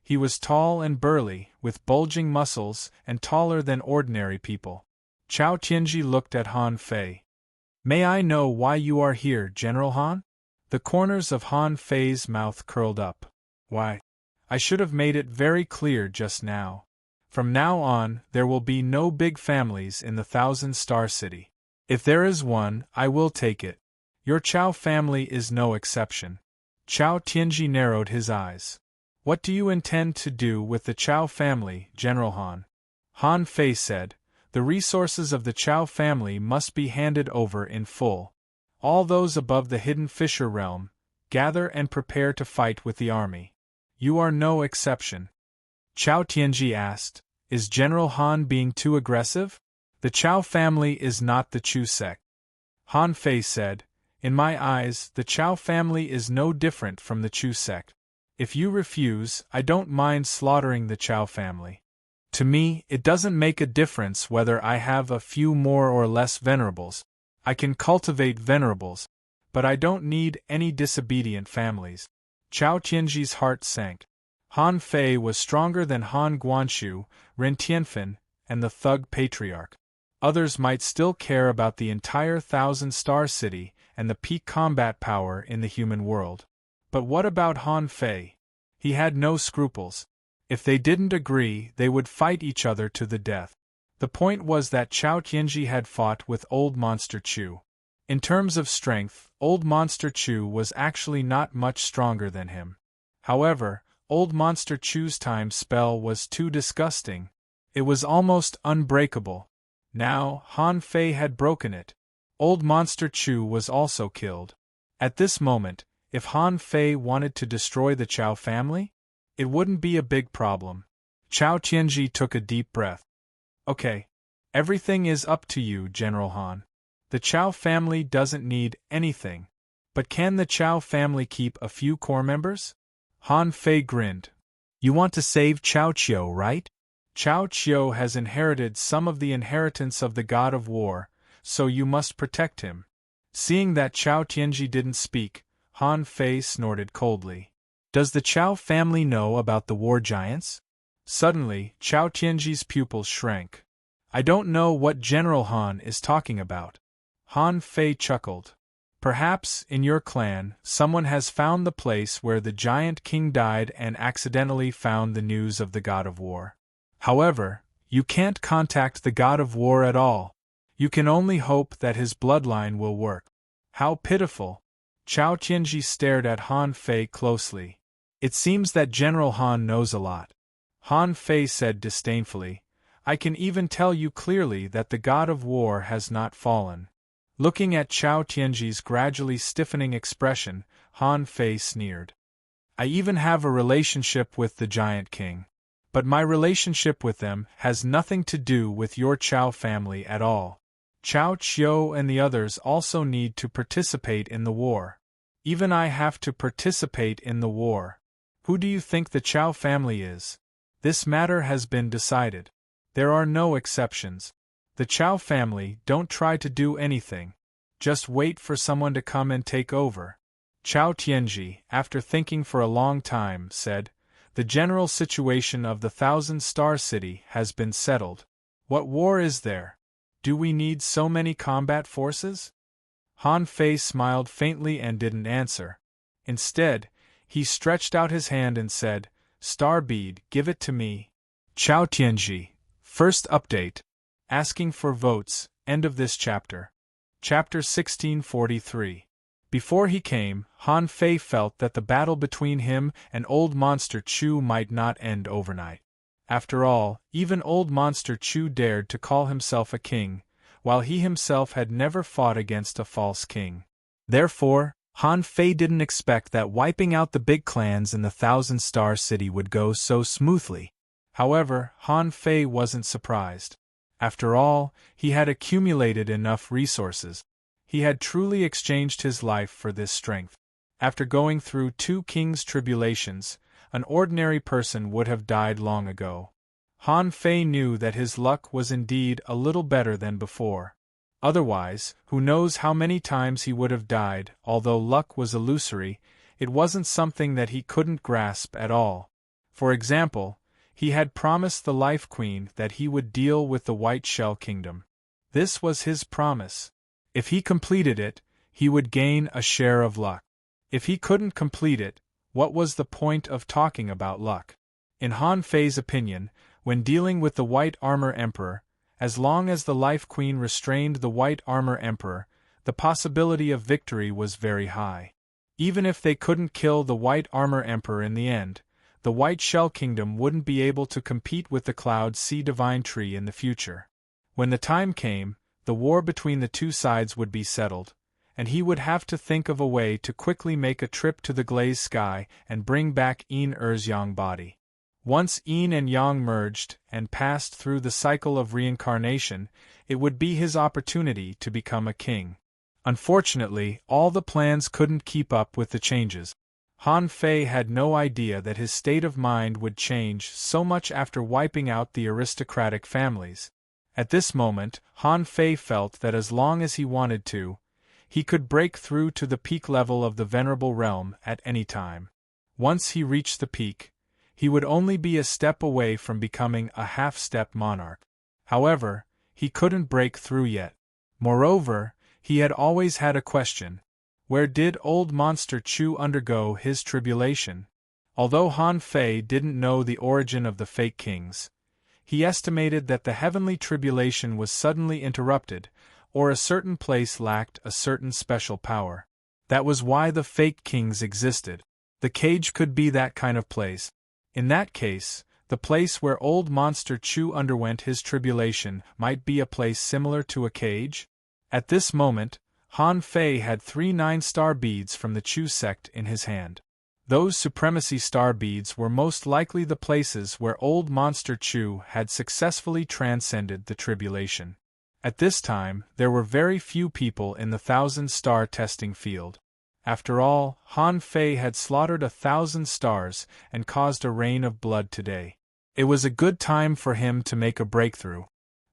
He was tall and burly, with bulging muscles, and taller than ordinary people. Chao Tianji looked at Han Fei. "May I know why you are here, General Han?" The corners of Han Fei's mouth curled up. "Why? I should have made it very clear just now. From now on, there will be no big families in the Thousand-Star City. If there is one, I will take it. Your Chao family is no exception." Chao Tianji narrowed his eyes. "What do you intend to do with the Chao family, General Han?" Han Fei said, "The resources of the Chao family must be handed over in full. All those above the hidden fisher realm, gather and prepare to fight with the army. You are no exception." Chao Tianji asked, "Is General Han being too aggressive?" "The Chao family is not the Chu sect." Han Fei said, "In my eyes, the Chao family is no different from the Chu sect. If you refuse, I don't mind slaughtering the Chao family. To me, it doesn't make a difference whether I have a few more or less venerables. I can cultivate venerables, but I don't need any disobedient families." Chao Tianji's heart sank. Han Fei was stronger than Han Guanshu, Ren Tianfen, and the Thug Patriarch. Others might still care about the entire Thousand-Star City and the peak combat power in the human world. But what about Han Fei? He had no scruples. If they didn't agree, they would fight each other to the death. The point was that Chao Tianji had fought with Old Monster Chu. In terms of strength, Old Monster Chu was actually not much stronger than him. However, Old Monster Chew's time spell was too disgusting. It was almost unbreakable. Now, Han Fei had broken it. Old Monster Chew was also killed. At this moment, if Han Fei wanted to destroy the Chao family, it wouldn't be a big problem. Chao Tianji took a deep breath. Okay. Everything is up to you, General Han. The Chao family doesn't need anything. But can the Chao family keep a few core members? Han Fei grinned. You want to save Chao Qiu, right? Chao Qiu has inherited some of the inheritance of the god of war, so you must protect him. Seeing that Chao Tianji didn't speak, Han Fei snorted coldly. Does the Chao family know about the war giants? Suddenly, Chao Tianji's pupils shrank. I don't know what General Han is talking about. Han Fei chuckled. Perhaps, in your clan, someone has found the place where the giant king died and accidentally found the news of the god of war. However, you can't contact the god of war at all. You can only hope that his bloodline will work. How pitiful! Chao Tianji stared at Han Fei closely. It seems that General Han knows a lot. Han Fei said disdainfully, I can even tell you clearly that the god of war has not fallen. Looking at Chao Tianji's gradually stiffening expression, Han Fei sneered. I even have a relationship with the Giant King. But my relationship with them has nothing to do with your Chao family at all. Chao Qiu and the others also need to participate in the war. Even I have to participate in the war. Who do you think the Chao family is? This matter has been decided. There are no exceptions. The Chao family don't try to do anything. Just wait for someone to come and take over. Chao Tianji, after thinking for a long time, said, The general situation of the Thousand-Star City has been settled. What war is there? Do we need so many combat forces? Han Fei smiled faintly and didn't answer. Instead, he stretched out his hand and said, Star bead, give it to me. Chao Tianji. First update. Asking for votes, end of this chapter. Chapter 1643. Before he came, Han Fei felt that the battle between him and Old Monster Chew might not end overnight. After all, even Old Monster Chew dared to call himself a king, while he himself had never fought against a false king. Therefore, Han Fei didn't expect that wiping out the big clans in the Thousand-Star City would go so smoothly. However, Han Fei wasn't surprised. After all, he had accumulated enough resources. He had truly exchanged his life for this strength. After going through 2 kings' tribulations, an ordinary person would have died long ago. Han Fei knew that his luck was indeed a little better than before. Otherwise, who knows how many times he would have died. Although luck was illusory, it wasn't something that he couldn't grasp at all. For example, he had promised the Life Queen that he would deal with the White Shell Kingdom. This was his promise. If he completed it, he would gain a share of luck. If he couldn't complete it, what was the point of talking about luck? In Han Fei's opinion, when dealing with the White Armor Emperor, as long as the Life Queen restrained the White Armor Emperor, the possibility of victory was very high. Even if they couldn't kill the White Armor Emperor in the end, the White Shell Kingdom wouldn't be able to compete with the Cloud Sea Divine Tree in the future. When the time came, the war between the two sides would be settled, and he would have to think of a way to quickly make a trip to the glazed sky and bring back Yin Er's Yang body. Once Yin and Yang merged and passed through the cycle of reincarnation, it would be his opportunity to become a king. Unfortunately, all the plans couldn't keep up with the changes. Han Fei had no idea that his state of mind would change so much after wiping out the aristocratic families. At this moment, Han Fei felt that as long as he wanted to, he could break through to the peak level of the Venerable Realm at any time. Once he reached the peak, he would only be a step away from becoming a half-step monarch. However, he couldn't break through yet. Moreover, he had always had a question. Where did Old Monster Chew undergo his tribulation? Although Han Fei didn't know the origin of the fake kings, he estimated that the heavenly tribulation was suddenly interrupted, or a certain place lacked a certain special power. That was why the fake kings existed. The cage could be that kind of place. In that case, the place where old Monster Chew underwent his tribulation might be a place similar to a cage? At this moment, Han Fei had 3 9-star beads from the Chu sect in his hand. Those supremacy star beads were most likely the places where old Monster Chew had successfully transcended the tribulation. At this time, there were very few people in the 1,000-star testing field. After all, Han Fei had slaughtered 1,000 stars and caused a rain of blood today. It was a good time for him to make a breakthrough.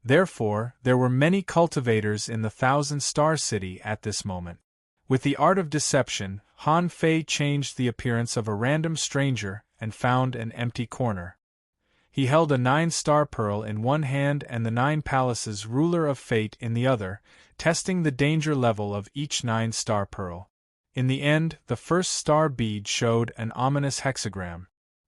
Therefore, there were many cultivators in the 1,000-star city at this moment. With the art of deception, Han Fei changed the appearance of a random stranger and found an empty corner. He held a 9-star pearl in one hand and the 9 palaces ruler of fate in the other, testing the danger level of each 9-star pearl. In the end, the first star bead showed an ominous hexagram.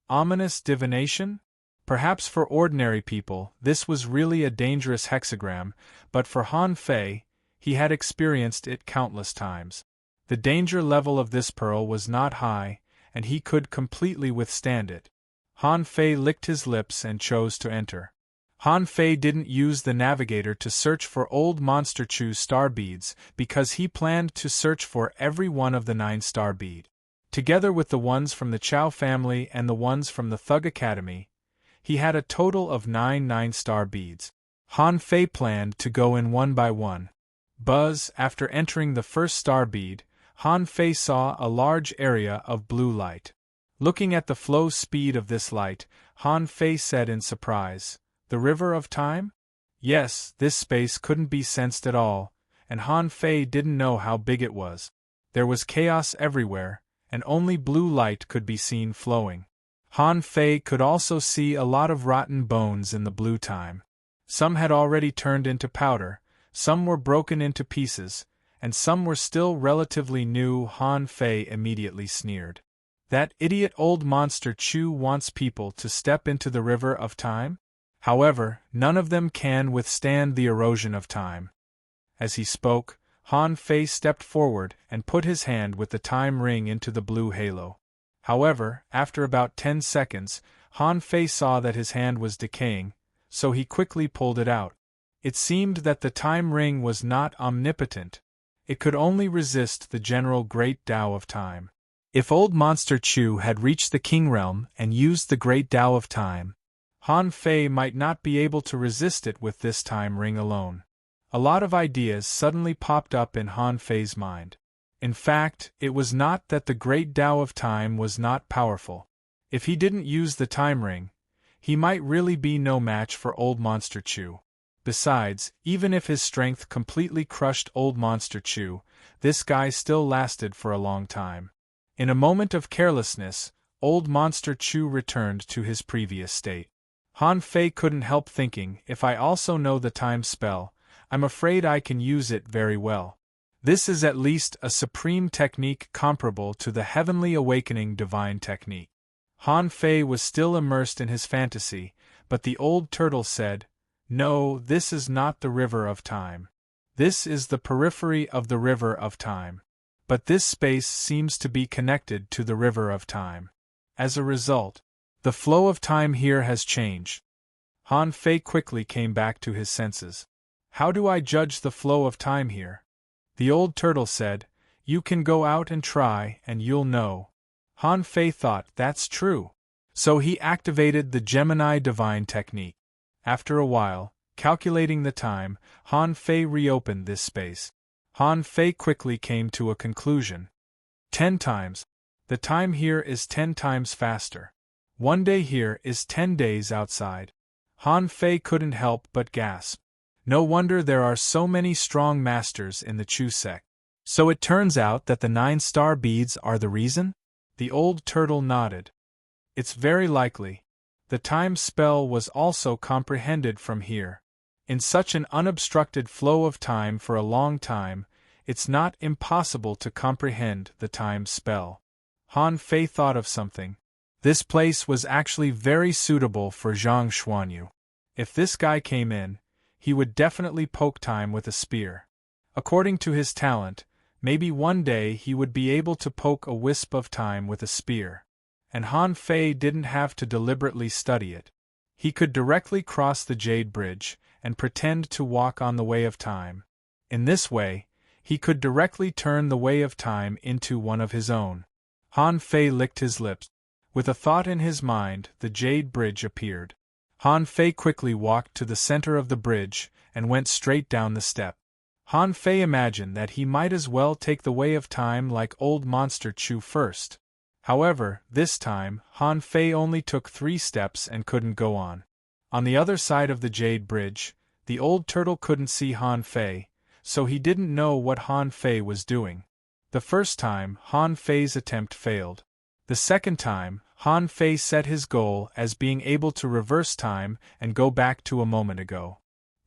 Ominous divination? Perhaps for ordinary people, this was really a dangerous hexagram, but for Han Fei, he had experienced it countless times. The danger level of this pearl was not high, and he could completely withstand it. Han Fei licked his lips and chose to enter. Han Fei didn't use the navigator to search for old Monster Chew's star beads because he planned to search for every one of the 9-star bead. Together with the ones from the Chow family and the ones from the Thug Academy, he had a total of 9 9-star beads. Han Fei planned to go in one by one. Buzz, after entering the first star bead, Han Fei saw a large area of blue light. Looking at the flow speed of this light, Han Fei said in surprise, "The river of time?" Yes, this space couldn't be sensed at all, and Han Fei didn't know how big it was. There was chaos everywhere, and only blue light could be seen flowing. Han Fei could also see a lot of rotten bones in the blue time. Some had already turned into powder, some were broken into pieces, and some were still relatively new. Han Fei immediately sneered. That idiot old Monster Chew wants people to step into the river of time? However, none of them can withstand the erosion of time. As he spoke, Han Fei stepped forward and put his hand with the time ring into the blue halo. However, after about 10 seconds, Han Fei saw that his hand was decaying, so he quickly pulled it out. It seemed that the time ring was not omnipotent. It could only resist the general Great Tao of Time. If old Monster Chew had reached the King Realm and used the Great Tao of Time, Han Fei might not be able to resist it with this time ring alone. A lot of ideas suddenly popped up in Han Fei's mind. In fact, it was not that the Great Tao of Time was not powerful. If he didn't use the time ring, he might really be no match for old Monster Chew. Besides, even if his strength completely crushed old Monster Chew, this guy still lasted for a long time. In a moment of carelessness, old Monster Chew returned to his previous state. Han Fei couldn't help thinking, if I also know the time spell, I'm afraid I can use it very well. This is at least a supreme technique comparable to the Heavenly Awakening divine technique. Han Fei was still immersed in his fantasy, but the old turtle said, "No, this is not the river of time. This is the periphery of the river of time. But this space seems to be connected to the river of time. As a result, the flow of time here has changed." Han Fei quickly came back to his senses. "How do I judge the flow of time here?" The old turtle said, "You can go out and try and you'll know." Han Fei thought, that's true. So he activated the Gemini divine technique. After a while, calculating the time, Han Fei reopened this space. Han Fei quickly came to a conclusion. 10 times. The time here is 10 times faster. 1 day here is 10 days outside. Han Fei couldn't help but gasp. No wonder there are so many strong masters in the Chu sect. So it turns out that the 9-star beads are the reason? The old turtle nodded. It's very likely. The time spell was also comprehended from here. In such an unobstructed flow of time for a long time, it's not impossible to comprehend the time spell. Han Fei thought of something. This place was actually very suitable for Zhang Xuanyu. If this guy came in, he would definitely poke time with a spear. According to his talent, maybe one day he would be able to poke a wisp of time with a spear. and Han Fei didn't have to deliberately study it. He could directly cross the Jade Bridge and pretend to walk on the Way of Time. In this way, he could directly turn the Way of Time into one of his own. Han Fei licked his lips. With a thought in his mind, the Jade Bridge appeared. Han Fei quickly walked to the center of the bridge and went straight down the step. Han Fei imagined that he might as well take the Way of Time like old Monster Chu first. However, this time, Han Fei only took 3 steps and couldn't go on. On the other side of the Jade Bridge, the old turtle couldn't see Han Fei, so he didn't know what Han Fei was doing. The first time, Han Fei's attempt failed. The second time, Han Fei set his goal as being able to reverse time and go back to a moment ago.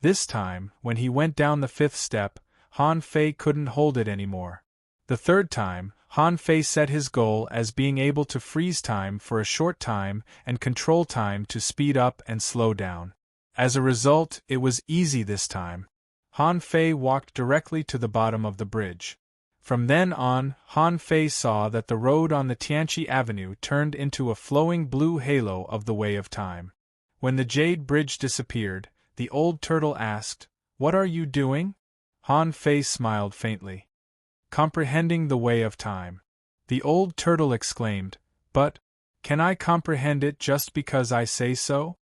This time, when he went down the 5th step, Han Fei couldn't hold it anymore. The third time, Han Fei set his goal as being able to freeze time for a short time and control time to speed up and slow down. As a result, it was easy this time. Han Fei walked directly to the bottom of the bridge. From then on, Han Fei saw that the road on the Tianqi Avenue turned into a flowing blue halo of the Way of Time. When the Jade Bridge disappeared, the old turtle asked, "What are you doing?" Han Fei smiled faintly. "Comprehending the Way of Time." The old turtle exclaimed, "But, can I comprehend it just because I say so?"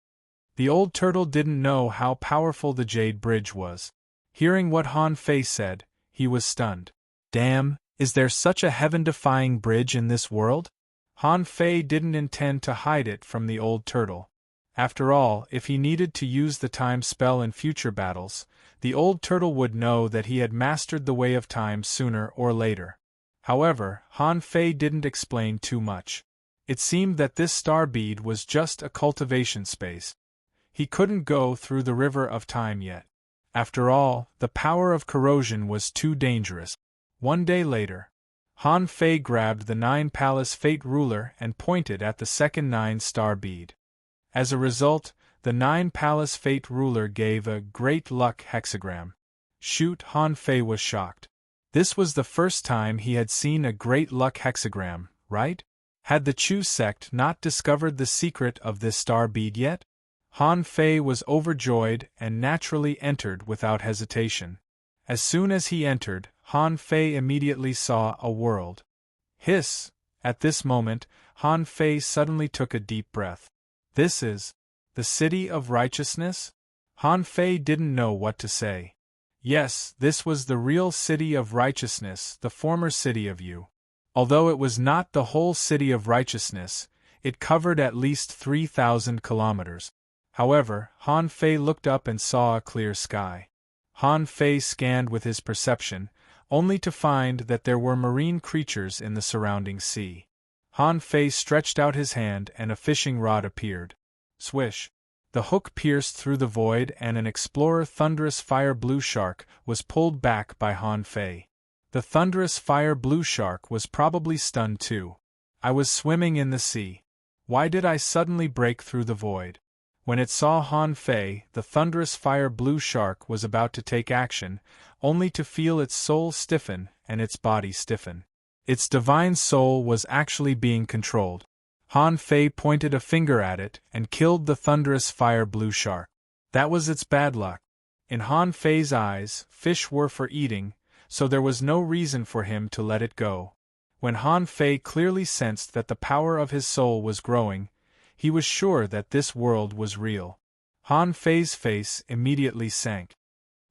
The old turtle didn't know how powerful the Jade Bridge was. Hearing what Han Fei said, he was stunned. Damn, is there such a heaven-defying bridge in this world? Han Fei didn't intend to hide it from the old turtle. After all, if he needed to use the time spell in future battles, the old turtle would know that he had mastered the Way of Time sooner or later. However, Han Fei didn't explain too much. It seemed that this star bead was just a cultivation space. He couldn't go through the river of time yet. After all, the power of corrosion was too dangerous. One day later, Han Fei grabbed the 9-Palace Fate Ruler and pointed at the second 9-star bead. As a result, the 9-Palace Fate Ruler gave a Great Luck hexagram. Shoot, Han Fei was shocked. This was the first time he had seen a Great Luck hexagram, right? Had the Chu sect not discovered the secret of this star bead yet? Han Fei was overjoyed and naturally entered without hesitation. As soon as he entered, Han Fei immediately saw a world. Hiss! At this moment, Han Fei suddenly took a deep breath. This is the City of Righteousness? Han Fei didn't know what to say. Yes, this was the real City of Righteousness, the former City of Yu. Although it was not the whole City of Righteousness, it covered at least 3,000 kilometers. However, Han Fei looked up and saw a clear sky. Han Fei scanned with his perception, only to find that there were marine creatures in the surrounding sea. Han Fei stretched out his hand and a fishing rod appeared. Swish! The hook pierced through the void and an explorer thunderous fire blue shark was pulled back by Han Fei. The thunderous fire blue shark was probably stunned too. I was swimming in the sea. Why did I suddenly break through the void? When it saw Han Fei, the thunderous fire blue shark was about to take action, only to feel its soul stiffen and its body stiffen. Its divine soul was actually being controlled. Han Fei pointed a finger at it and killed the thunderous fire blue shark. That was its bad luck. In Han Fei's eyes, fish were for eating, so there was no reason for him to let it go. When Han Fei clearly sensed that the power of his soul was growing, he was sure that this world was real. Han Fei's face immediately sank.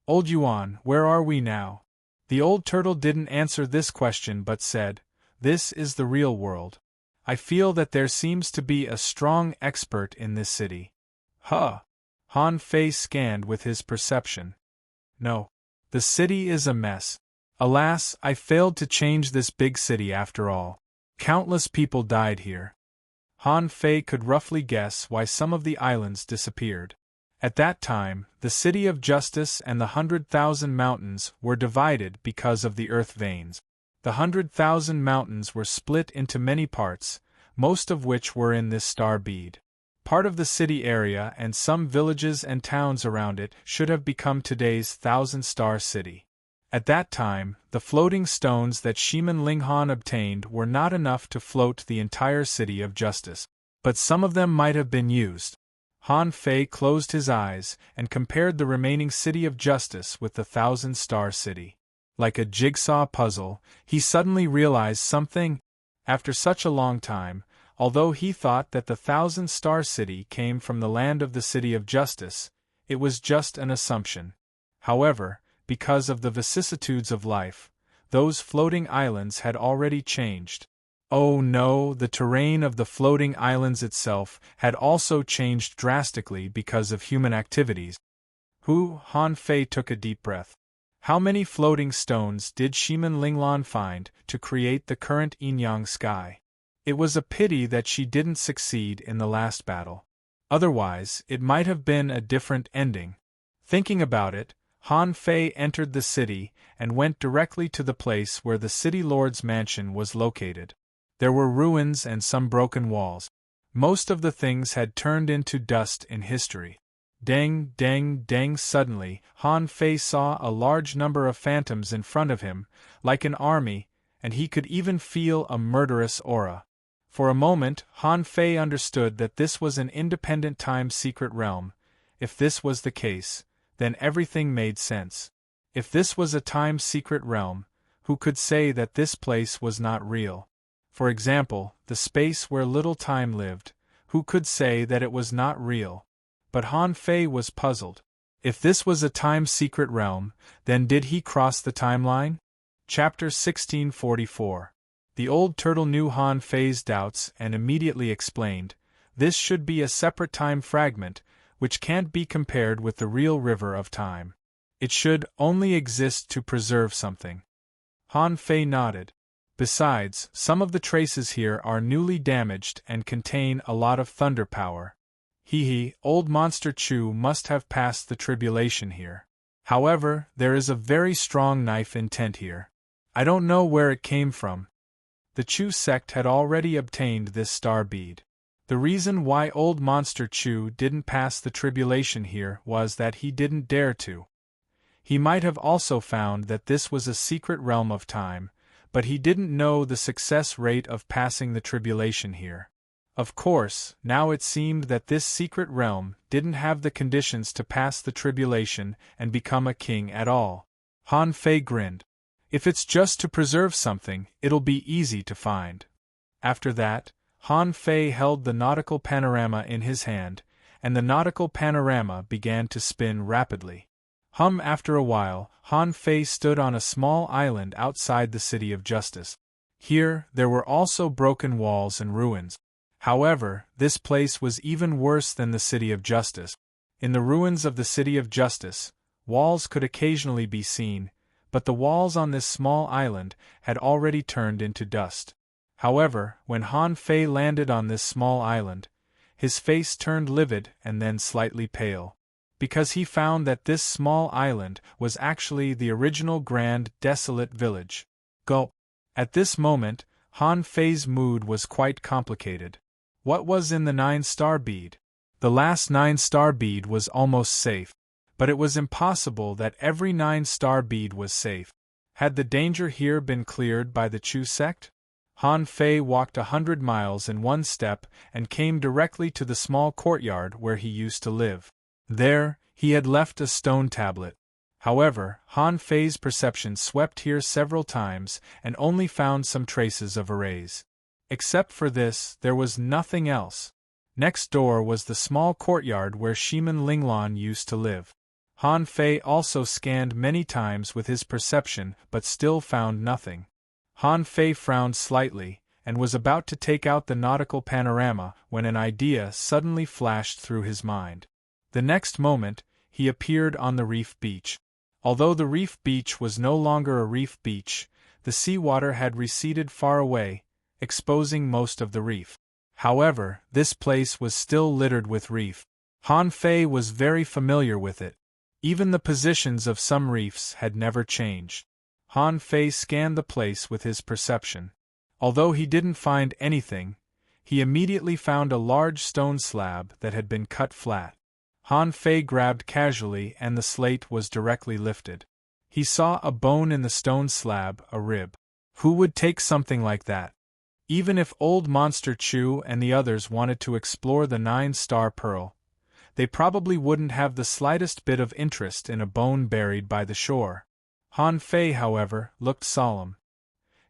Old Yuan, where are we now? The old turtle didn't answer this question but said, "This is the real world. I feel that there seems to be a strong expert in this city." Huh! Han Fei scanned with his perception. No. The city is a mess. Alas, I failed to change this big city after all. Countless people died here. Han Fei could roughly guess why some of the islands disappeared. At that time, the City of Justice and the 100,000 Mountains were divided because of the earth veins. The 100,000 mountains were split into many parts, most of which were in this star bead. Part of the city area and some villages and towns around it should have become today's 1,000-star city. At that time, the floating stones that Shiman Linghan obtained were not enough to float the entire City of Justice. But some of them might have been used. Han Fei closed his eyes and compared the remaining City of Justice with the Thousand-Star City. Like a jigsaw puzzle, he suddenly realized something. After such a long time, although he thought that the Thousand-Star City came from the land of the City of Justice, it was just an assumption. However, because of the vicissitudes of life, those floating islands had already changed. Oh no, the terrain of the floating islands itself had also changed drastically because of human activities. Han Fei took a deep breath. How many floating stones did Shiman Linglan find to create the current yin-yang sky? It was a pity that she didn't succeed in the last battle. Otherwise, it might have been a different ending. Thinking about it, Han Fei entered the city and went directly to the place where the city lord's mansion was located. There were ruins and some broken walls. Most of the things had turned into dust in history. Dang, dang, dang! Suddenly, Han Fei saw a large number of phantoms in front of him, like an army, and he could even feel a murderous aura. For a moment, Han Fei understood that this was an independent time-secret realm. If this was the case, then everything made sense. If this was a time-secret realm, who could say that this place was not real? For example, the space where little time lived, who could say that it was not real? But Han Fei was puzzled. If this was a time-secret realm, then did he cross the timeline? Chapter 1644. The old turtle knew Han Fei's doubts and immediately explained, "This should be a separate time fragment, which can't be compared with the real river of time. It should only exist to preserve something." Han Fei nodded. Besides, some of the traces here are newly damaged and contain a lot of thunder power. Old Monster Chu must have passed the tribulation here. However, there is a very strong knife intent here. I don't know where it came from. The Chu sect had already obtained this star bead. The reason why Old Monster Chu didn't pass the tribulation here was that he didn't dare to. He might have also found that this was a secret realm of time, but he didn't know the success rate of passing the tribulation here. Of course, now it seemed that this secret realm didn't have the conditions to pass the tribulation and become a king at all. Han Fei grinned. If it's just to preserve something, it'll be easy to find. After that, Han Fei held the nautical panorama in his hand, and the nautical panorama began to spin rapidly. After a while, Han Fei stood on a small island outside the City of Justice. Here, there were also broken walls and ruins. However, this place was even worse than the City of Justice. In the ruins of the City of Justice, walls could occasionally be seen, but the walls on this small island had already turned into dust. However, when Han Fei landed on this small island, his face turned livid and then slightly pale, because he found that this small island was actually the original Grand Desolate Village. Gulp. At this moment, Han Fei's mood was quite complicated. What was in the 9-star bead? The last 9-star bead was almost safe, but it was impossible that every 9-star bead was safe. Had the danger here been cleared by the Chu sect? Han Fei walked 100 miles in one step and came directly to the small courtyard where he used to live. There, he had left a stone tablet. However, Han Fei's perception swept here several times and only found some traces of arrays. Except for this, there was nothing else. Next door was the small courtyard where Shiman Linglan used to live. Han Fei also scanned many times with his perception but still found nothing. Han Fei frowned slightly, and was about to take out the nautical panorama when an idea suddenly flashed through his mind. The next moment, he appeared on the reef beach. Although the reef beach was no longer a reef beach, the seawater had receded far away, exposing most of the reef. However, this place was still littered with reef. Han Fei was very familiar with it. Even the positions of some reefs had never changed. Han Fei scanned the place with his perception. Although he didn't find anything, he immediately found a large stone slab that had been cut flat. Han Fei grabbed casually and the slate was directly lifted. He saw a bone in the stone slab, a rib. Who would take something like that? Even if old Monster Chew and the others wanted to explore the 9-star pearl, they probably wouldn't have the slightest bit of interest in a bone buried by the shore. Han Fei, however, looked solemn.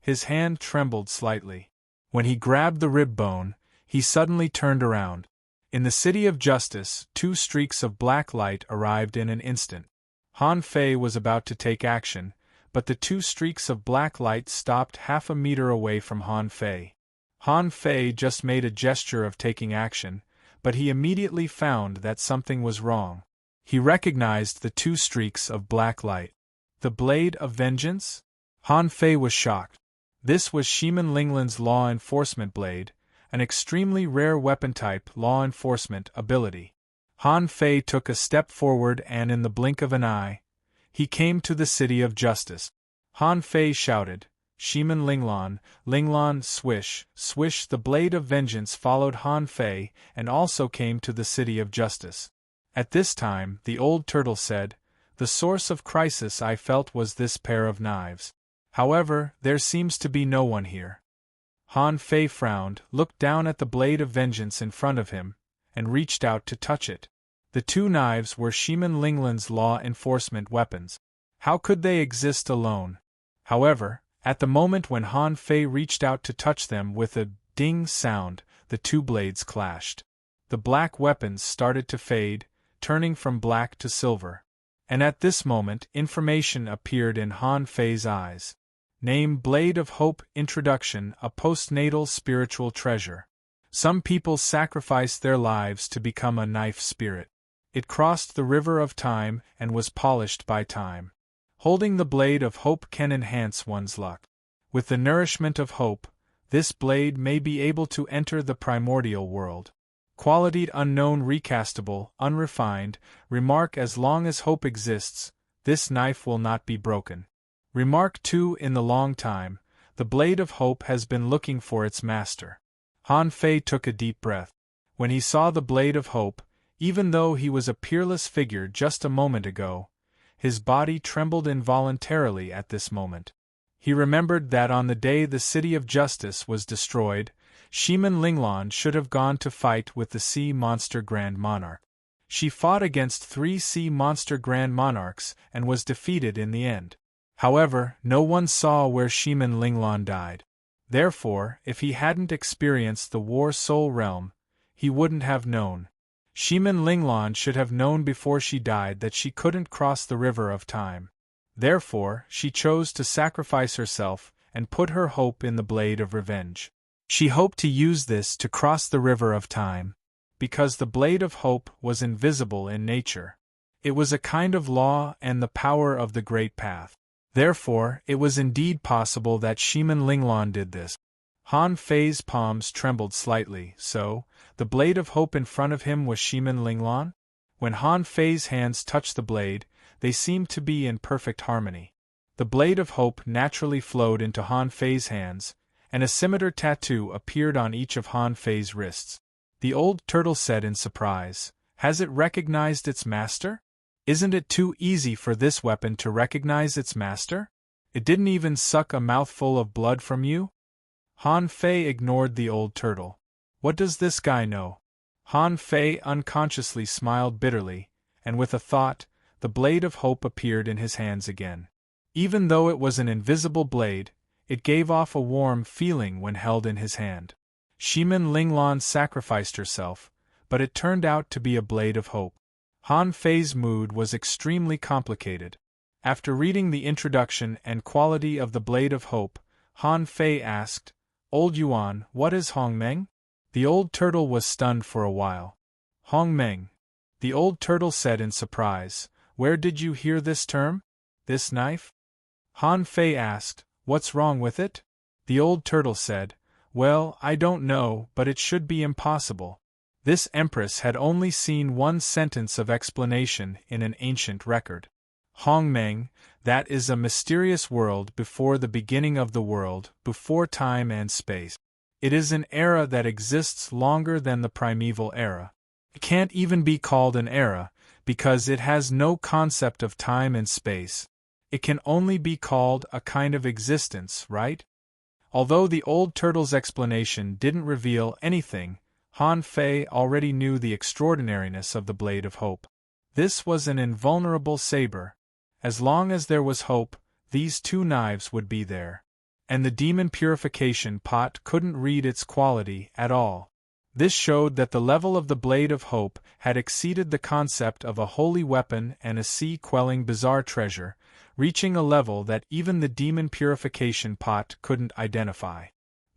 His hand trembled slightly. When he grabbed the rib bone, he suddenly turned around. In the City of Justice, 2 streaks of black light arrived in an instant. Han Fei was about to take action, but the 2 streaks of black light stopped half a meter away from Han Fei. Han Fei just made a gesture of taking action, but he immediately found that something was wrong. He recognized the 2 streaks of black light. The Blade of Vengeance? Han Fei was shocked. This was Shimin Linglan's law enforcement blade, an extremely rare weapon-type law enforcement ability. Han Fei took a step forward and in the blink of an eye, he came to the City of Justice. Han Fei shouted, "Shimin Linglan, Linglan, swish, swish!" The Blade of Vengeance followed Han Fei and also came to the City of Justice. At this time, the old turtle said, "The source of crisis I felt was this pair of knives. However, there seems to be no one here." Han Fei frowned, looked down at the Blade of Vengeance in front of him, and reached out to touch it. The 2 knives were Shimin Linglan's law enforcement weapons. How could they exist alone? However, at the moment when Han Fei reached out to touch them, with a ding sound, the 2 blades clashed. The black weapons started to fade, turning from black to silver. And at this moment, information appeared in Han Fei's eyes. Name: Blade of Hope. Introduction: a postnatal spiritual treasure. Some people sacrifice their lives to become a knife spirit. It crossed the river of time and was polished by time. Holding the Blade of Hope can enhance one's luck. With the nourishment of hope, this blade may be able to enter the primordial world. Quality: unknown, recastable, unrefined. Remark: as long as hope exists, this knife will not be broken. Remark 2: in the long time, the Blade of Hope has been looking for its master. Han Fei took a deep breath. When he saw the Blade of Hope, even though he was a peerless figure just a moment ago, his body trembled involuntarily at this moment. He remembered that on the day the City of Justice was destroyed, Shimin Linglan should have gone to fight with the Sea Monster Grand Monarch. She fought against 3 Sea Monster Grand Monarchs and was defeated in the end. However, no one saw where Shimin Linglan died. Therefore, if he hadn't experienced the War Soul Realm, he wouldn't have known. Shimin Linglan should have known before she died that she couldn't cross the river of time. Therefore, she chose to sacrifice herself and put her hope in the Blade of Revenge. She hoped to use this to cross the river of time. Because the Blade of Hope was invisible in nature. It was a kind of law and the power of the Great Path. Therefore, it was indeed possible that Shimin Linglan did this. Han Fei's palms trembled slightly, so, the Blade of Hope in front of him was Shimin Linglan? When Han Fei's hands touched the blade, they seemed to be in perfect harmony. The Blade of Hope naturally flowed into Han Fei's hands, and a scimitar tattoo appeared on each of Han Fei's wrists. The old turtle said in surprise, "Has it recognized its master? Isn't it too easy for this weapon to recognize its master? It didn't even suck a mouthful of blood from you?" Han Fei ignored the old turtle. What does this guy know? Han Fei unconsciously smiled bitterly, and with a thought, the Blade of Hope appeared in his hands again. Even though it was an invisible blade, it gave off a warm feeling when held in his hand. Shimin Linglan sacrificed herself, but it turned out to be a Blade of Hope. Han Fei's mood was extremely complicated. After reading the introduction and quality of the Blade of Hope, Han Fei asked, "Old Yuan, what is Hongmeng?" The old turtle was stunned for a while. "Hongmeng," the old turtle said in surprise, "where did you hear this term? This knife?" Han Fei asked, "What's wrong with it?" The old turtle said, "Well, I don't know, but it should be impossible." This empress had only seen one sentence of explanation in an ancient record. Hongmeng, that is a mysterious world before the beginning of the world, before time and space. It is an era that exists longer than the primeval era. It can't even be called an era, because it has no concept of time and space. It can only be called a kind of existence, right? Although the old turtle's explanation didn't reveal anything, Han Fei already knew the extraordinariness of the Blade of Hope. This was an invulnerable saber. As long as there was hope, these two knives would be there. And the demon purification pot couldn't read its quality at all. This showed that the level of the Blade of Hope had exceeded the concept of a holy weapon and a sea-quelling bizarre treasure, reaching a level that even the demon purification pot couldn't identify.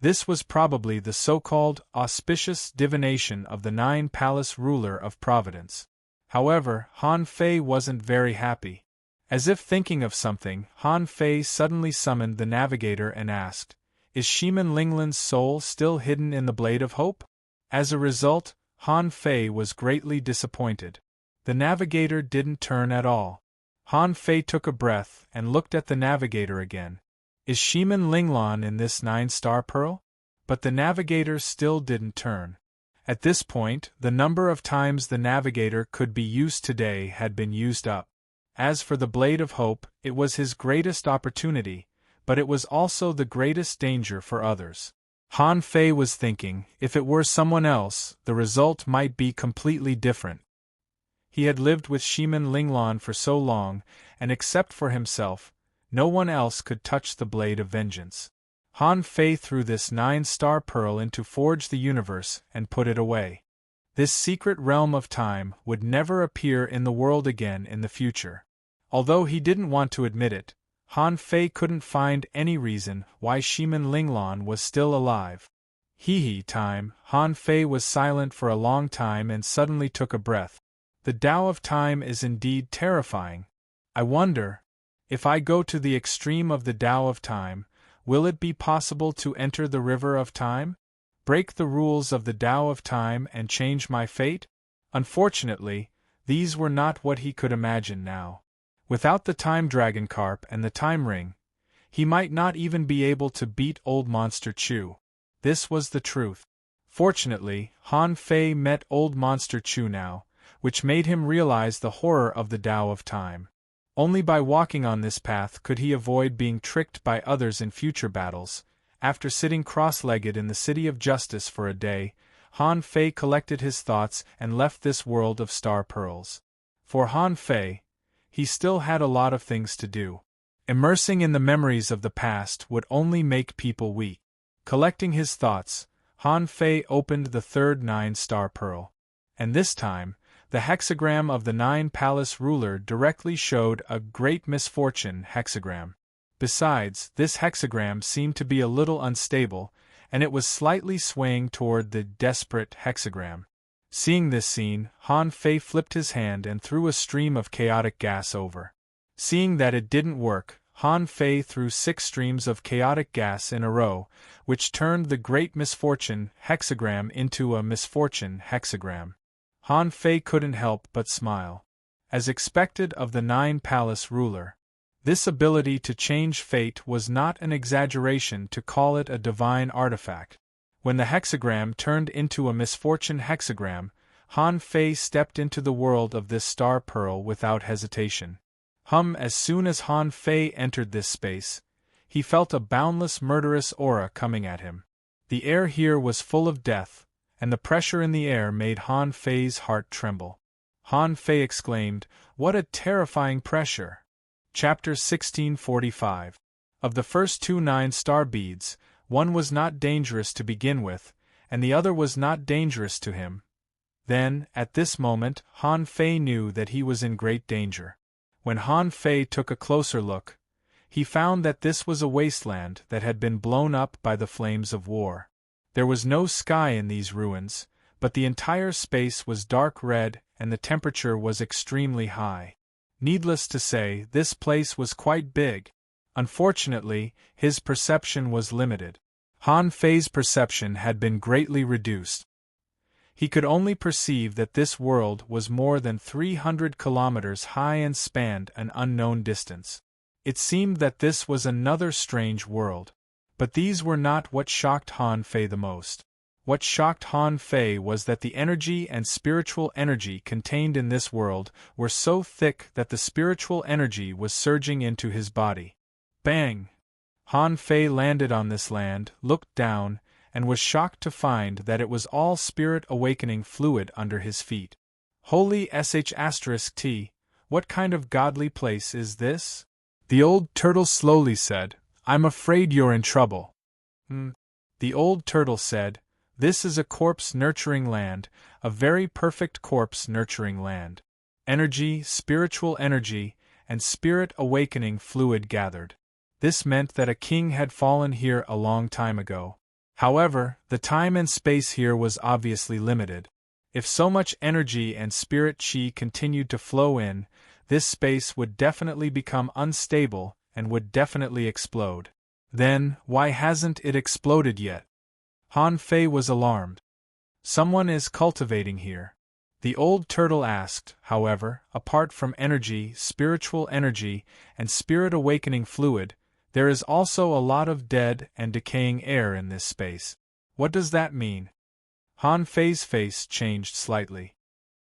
This was probably the so-called auspicious divination of the Nine-Palace ruler of Providence. However, Han Fei wasn't very happy. As if thinking of something, Han Fei suddenly summoned the navigator and asked, "Is Shiman Linglan's soul still hidden in the Blade of Hope?" As a result, Han Fei was greatly disappointed. The navigator didn't turn at all. Han Fei took a breath and looked at the navigator again. "Is Shiman Linglan in this 9-star pearl?" But the navigator still didn't turn. At this point, the number of times the navigator could be used today had been used up. As for the Blade of Hope, it was his greatest opportunity, but it was also the greatest danger for others. Han Fei was thinking, if it were someone else, the result might be completely different. He had lived with Shiman Linglan for so long, and except for himself, no one else could touch the Blade of Vengeance. Han Fei threw this 9-star pearl into Forge the Universe and put it away. This secret realm of time would never appear in the world again in the future. Although he didn't want to admit it, Han Fei couldn't find any reason why Shiman Linglan was still alive. Time. Han Fei was silent for a long time and suddenly took a breath. The Tao of Time is indeed terrifying. I wonder, if I go to the extreme of the Tao of Time, will it be possible to enter the River of Time? Break the rules of the Tao of Time and change my fate? Unfortunately, these were not what he could imagine now. Without the Time Dragon Carp and the Time Ring, he might not even be able to beat Old Monster Chu. This was the truth. Fortunately, Han Fei met Old Monster Chu now, which made him realize the horror of the Tao of Time. Only by walking on this path could he avoid being tricked by others in future battles. After sitting cross-legged in the City of Justice for a day, Han Fei collected his thoughts and left this world of star pearls. For Han Fei, he still had a lot of things to do. Immersing in the memories of the past would only make people weak. Collecting his thoughts, Han Fei opened the third 9-star pearl. And this time, the hexagram of the 9-palace ruler directly showed a great misfortune hexagram. Besides, this hexagram seemed to be a little unstable, and it was slightly swaying toward the desperate hexagram. Seeing this scene, Han Fei flipped his hand and threw a stream of chaotic gas over. Seeing that it didn't work, Han Fei threw 6 streams of chaotic gas in a row, which turned the great misfortune hexagram into a misfortune hexagram. Han Fei couldn't help but smile. As expected of the 9-palace ruler, this ability to change fate was not an exaggeration to call it a divine artifact. When the hexagram turned into a misfortune hexagram, Han Fei stepped into the world of this star pearl without hesitation. As soon as Han Fei entered this space, he felt a boundless murderous aura coming at him. The air here was full of death, and the pressure in the air made Han Fei's heart tremble. Han Fei exclaimed, "What a terrifying pressure!" Chapter 1645. Of the first 2 9-star beads, one was not dangerous to begin with, and the other was not dangerous to him. Then, at this moment, Han Fei knew that he was in great danger. When Han Fei took a closer look, he found that this was a wasteland that had been blown up by the flames of war. There was no sky in these ruins, but the entire space was dark red and the temperature was extremely high. Needless to say, this place was quite big. Unfortunately, his perception was limited. Han Fei's perception had been greatly reduced. He could only perceive that this world was more than 300 kilometers high and spanned an unknown distance. It seemed that this was another strange world. But these were not what shocked Han Fei the most. What shocked Han Fei was that the energy and spiritual energy contained in this world were so thick that the spiritual energy was surging into his body. Bang! Han Fei landed on this land, looked down, and was shocked to find that it was all spirit awakening fluid under his feet. Holy sh*t, what kind of godly place is this? The old turtle slowly said, I'm afraid you're in trouble. The old turtle said, this is a corpse-nurturing land, a very perfect corpse-nurturing land. Energy, spiritual energy, and spirit-awakening fluid gathered. This meant that a king had fallen here a long time ago. However, the time and space here was obviously limited. If so much energy and spirit chi continued to flow in, this space would definitely become unstable and would definitely explode. Then, why hasn't it exploded yet? Han Fei was alarmed. Someone is cultivating here. The old turtle asked, however, apart from energy, spiritual energy, and spirit-awakening fluid, there is also a lot of dead and decaying air in this space. What does that mean? Han Fei's face changed slightly.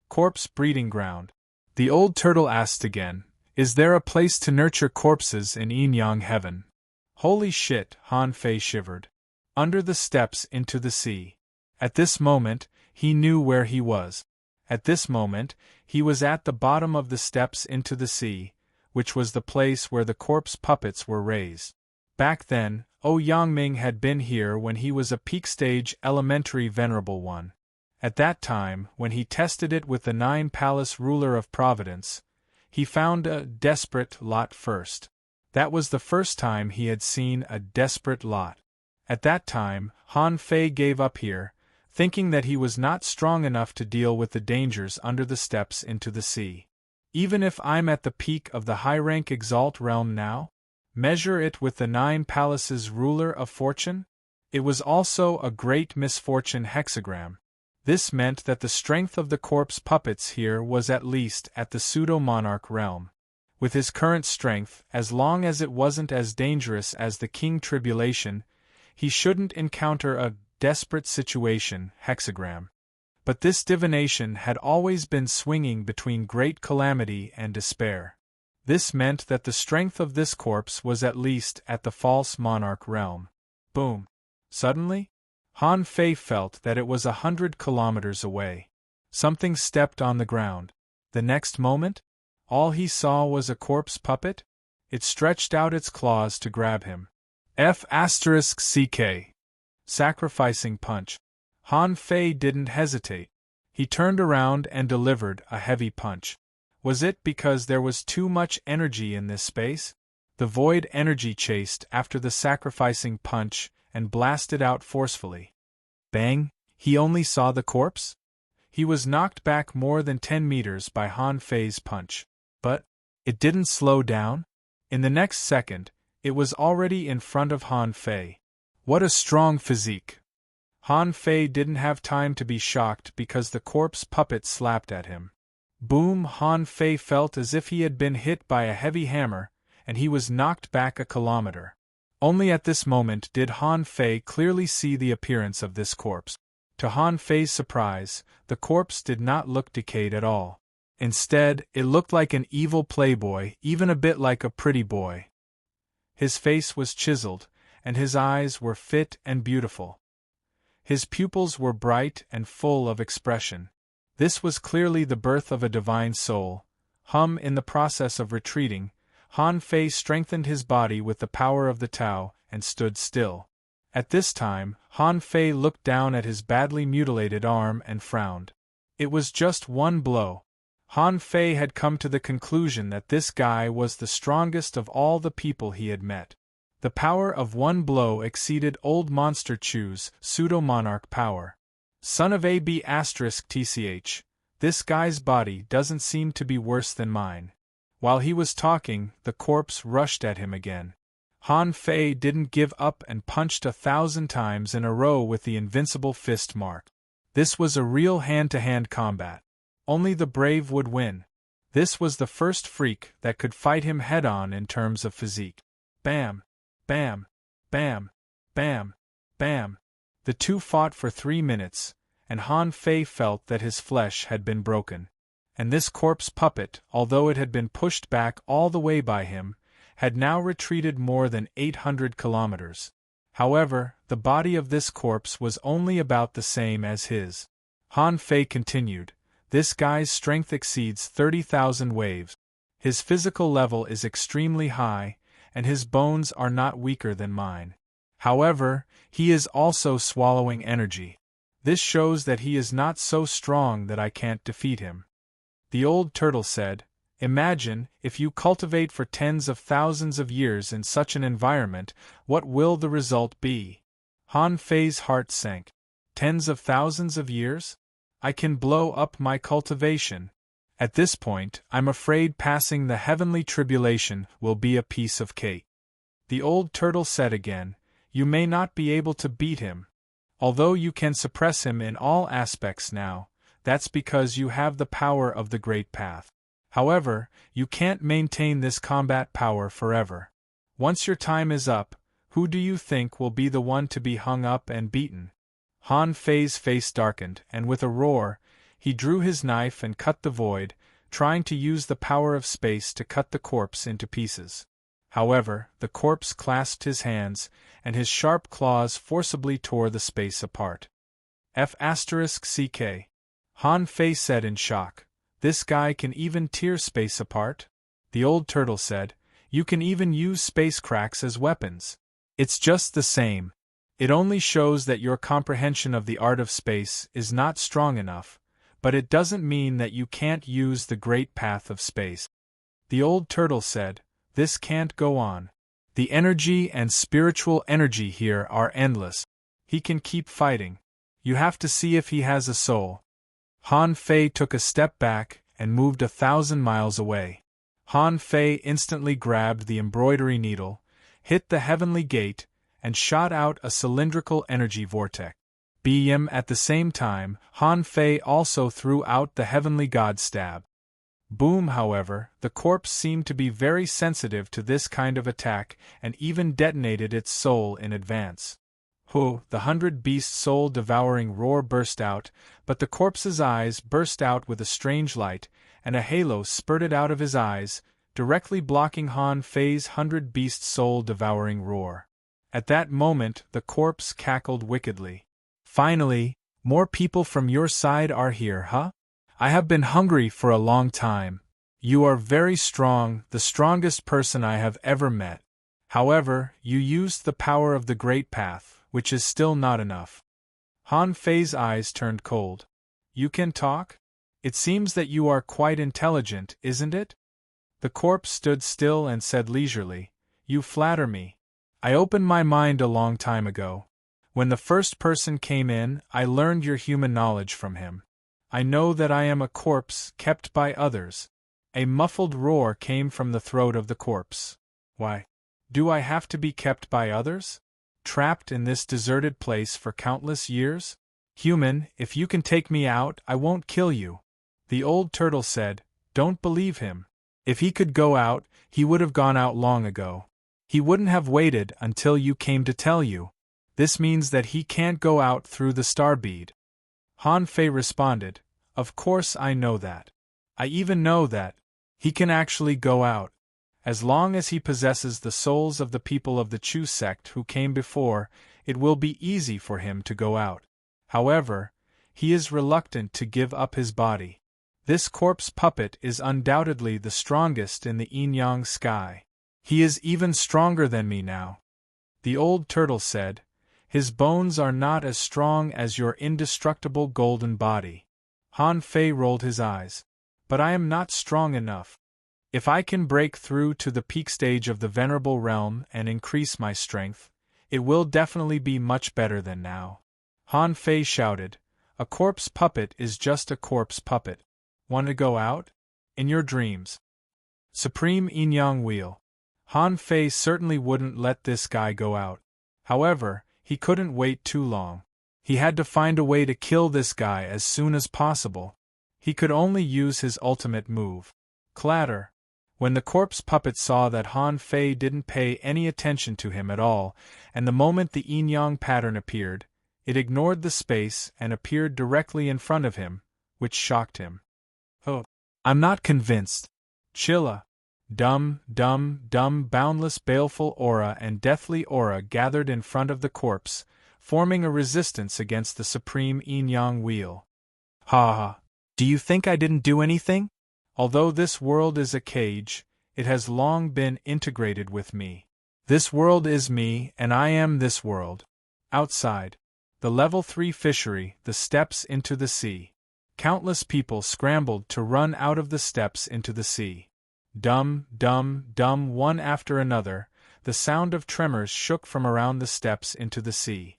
Corpse breeding ground. The old turtle asked again, is there a place to nurture corpses in Yin-Yang heaven? Holy shit, Han Fei shivered. Under the steps into the sea. At this moment, he knew where he was. At this moment, he was at the bottom of the steps into the sea, which was the place where the corpse puppets were raised. Back then, Yangming had been here when he was a peak-stage elementary venerable one. At that time, when he tested it with the 9-palace ruler of Providence, he found a desperate lot first. That was the first time he had seen a desperate lot. At that time, Han Fei gave up here, thinking that he was not strong enough to deal with the dangers under the steps into the sea. Even if I'm at the peak of the high-rank Exalt realm now? Measure it with the 9 palaces ruler of fortune? It was also a great misfortune hexagram. This meant that the strength of the corpse puppets here was at least at the pseudo-monarch realm. With his current strength, as long as it wasn't as dangerous as the King Tribulation, he shouldn't encounter a desperate situation hexagram. But this divination had always been swinging between great calamity and despair. This meant that the strength of this corpse was at least at the false monarch realm. Boom. Suddenly, Han Fei felt that it was 100 kilometers away. Something stepped on the ground. The next moment, all he saw was a corpse puppet. It stretched out its claws to grab him. F***CK. Sacrificing punch. Han Fei didn't hesitate. He turned around and delivered a heavy punch. Was it because there was too much energy in this space? The void energy chased after the sacrificing punch and blasted out forcefully. Bang! He only saw the corpse? He was knocked back more than 10 meters by Han Fei's punch. But it didn't slow down. In the next second, it was already in front of Han Fei. What a strong physique! Han Fei didn't have time to be shocked because the corpse puppet slapped at him. Boom! Han Fei felt as if he had been hit by a heavy hammer, and he was knocked back a kilometer. Only at this moment did Han Fei clearly see the appearance of this corpse. To Han Fei's surprise, the corpse did not look decayed at all. Instead, it looked like an evil playboy, even a bit like a pretty boy. His face was chiseled, and his eyes were fit and beautiful. His pupils were bright and full of expression. This was clearly the birth of a divine soul. In the process of retreating, Han Fei strengthened his body with the power of the Tao and stood still. At this time, Han Fei looked down at his badly mutilated arm and frowned. It was just one blow. Han Fei had come to the conclusion that this guy was the strongest of all the people he had met. The power of one blow exceeded old Monster Chu's pseudo-monarch power. Son of AB*TCH, this guy's body doesn't seem to be worse than mine. While he was talking, the corpse rushed at him again. Han Fei didn't give up and punched 1,000 times in a row with the invincible fist mark. This was a real hand-to-hand combat. Only the brave would win. This was the first freak that could fight him head-on in terms of physique. Bam! Bam! Bam! Bam! Bam! The two fought for 3 minutes, and Han Fei felt that his flesh had been broken. And this corpse puppet, although it had been pushed back all the way by him, had now retreated more than 800 kilometers. However, the body of this corpse was only about the same as his. Han Fei continued, "This guy's strength exceeds 30,000 waves. His physical level is extremely high, and his bones are not weaker than mine. However, he is also swallowing energy. This shows that he is not so strong that I can't defeat him." The old turtle said, "Imagine, if you cultivate for tens of thousands of years in such an environment, what will the result be?" Han Fei's heart sank. Tens of thousands of years? I can blow up my cultivation. At this point, I'm afraid passing the heavenly tribulation will be a piece of cake. The old turtle said again, "You may not be able to beat him. Although you can suppress him in all aspects now, that's because you have the power of the Great Path. However, you can't maintain this combat power forever. Once your time is up, who do you think will be the one to be hung up and beaten?" Han Fei's face darkened, and with a roar, he drew his knife and cut the void, trying to use the power of space to cut the corpse into pieces. However, the corpse clasped his hands, and his sharp claws forcibly tore the space apart. F***ck. Han Fei said in shock, "This guy can even tear space apart?" The old turtle said, "You can even use space cracks as weapons. It's just the same. It only shows that your comprehension of the art of space is not strong enough, but it doesn't mean that you can't use the great path of space." The old turtle said, "This can't go on. The energy and spiritual energy here are endless. He can keep fighting. You have to see if he has a soul." Han Fei took a step back and moved 1,000 miles away. Han Fei instantly grabbed the embroidery needle, hit the heavenly gate, and shot out a cylindrical energy vortex. Bm at the same time, Han Fei also threw out the heavenly god stab. Boom. However, the corpse seemed to be very sensitive to this kind of attack and even detonated its soul in advance. The 100-beast soul-devouring roar burst out, but the corpse's eyes burst out with a strange light, and a halo spurted out of his eyes, directly blocking Han Fei's 100-beast soul-devouring roar. At that moment, the corpse cackled wickedly. "Finally, more people from your side are here, huh? I have been hungry for a long time. You are very strong, the strongest person I have ever met. However, you used the power of the Great Path, which is still not enough." Han Fei's eyes turned cold. "You can talk? It seems that you are quite intelligent, isn't it?" The corpse stood still and said leisurely, "You flatter me. I opened my mind a long time ago. When the first person came in, I learned your human knowledge from him. I know that I am a corpse kept by others." A muffled roar came from the throat of the corpse. "Why? Do I have to be kept by others? Trapped in this deserted place for countless years? Human, if you can take me out, I won't kill you." The old turtle said, "Don't believe him. If he could go out, he would have gone out long ago. He wouldn't have waited until you came to tell you. This means that he can't go out through the star bead." Han Fei responded, "Of course I know that. I even know that he can actually go out. As long as he possesses the souls of the people of the Chu sect who came before, it will be easy for him to go out. However, he is reluctant to give up his body. This corpse puppet is undoubtedly the strongest in the yin-yang sky. He is even stronger than me now." The old turtle said, "His bones are not as strong as your indestructible golden body." Han Fei rolled his eyes. "But I am not strong enough. If I can break through to the peak stage of the Venerable Realm and increase my strength, it will definitely be much better than now." Han Fei shouted, "A corpse puppet is just a corpse puppet. Want to go out? In your dreams." Supreme Yin-Yang Wheel. Han Fei certainly wouldn't let this guy go out. However, he couldn't wait too long. He had to find a way to kill this guy as soon as possible. He could only use his ultimate move. Clatter. When the corpse puppet saw that Han Fei didn't pay any attention to him at all, and the moment the yin-yang pattern appeared, It ignored the space and appeared directly in front of him, which shocked him. Oh, I'm not convinced. Chilla. Dumb, boundless baleful aura and deathly aura gathered in front of the corpse, forming a resistance against the supreme yin-yang wheel. Ha ha. Do you think I didn't do anything? Although this world is a cage, it has long been integrated with me. This world is me and I am this world. Outside. The level 3 fishery, the steps into the sea. Countless people scrambled to run out of the steps into the sea. Dumb, one after another, the sound of tremors shook from around the steps into the sea.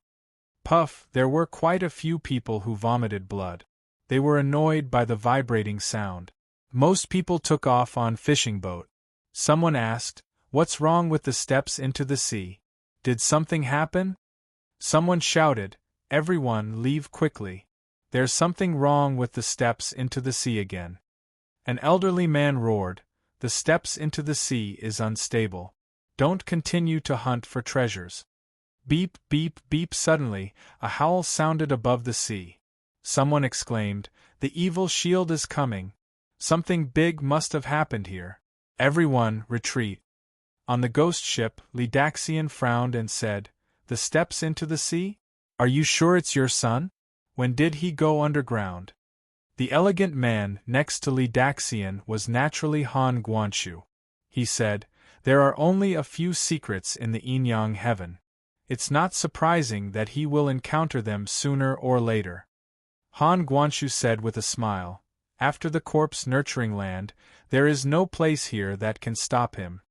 Puff, there were quite a few people who vomited blood. They were annoyed by the vibrating sound. Most people took off on fishing boat. Someone asked, "What's wrong with the steps into the sea? Did something happen?" Someone shouted, "Everyone leave quickly. There's something wrong with the steps into the sea again." An elderly man roared, "The steps into the sea is unstable. Don't continue to hunt for treasures." Beep, beep, suddenly, a howl sounded above the sea. Someone exclaimed, "The evil shield is coming. Something big must have happened here. Everyone, retreat." On the ghost ship, Lidaxian frowned and said, "The steps into the sea? Are you sure it's your son? When did he go underground?" The elegant man next to Lidaxian was naturally Han Guanshu. He said, "There are only a few secrets in the yin-yang heaven. It's not surprising that he will encounter them sooner or later." Han Guanshu said with a smile, "After the corpse nurturing land, there is no place here that can stop him.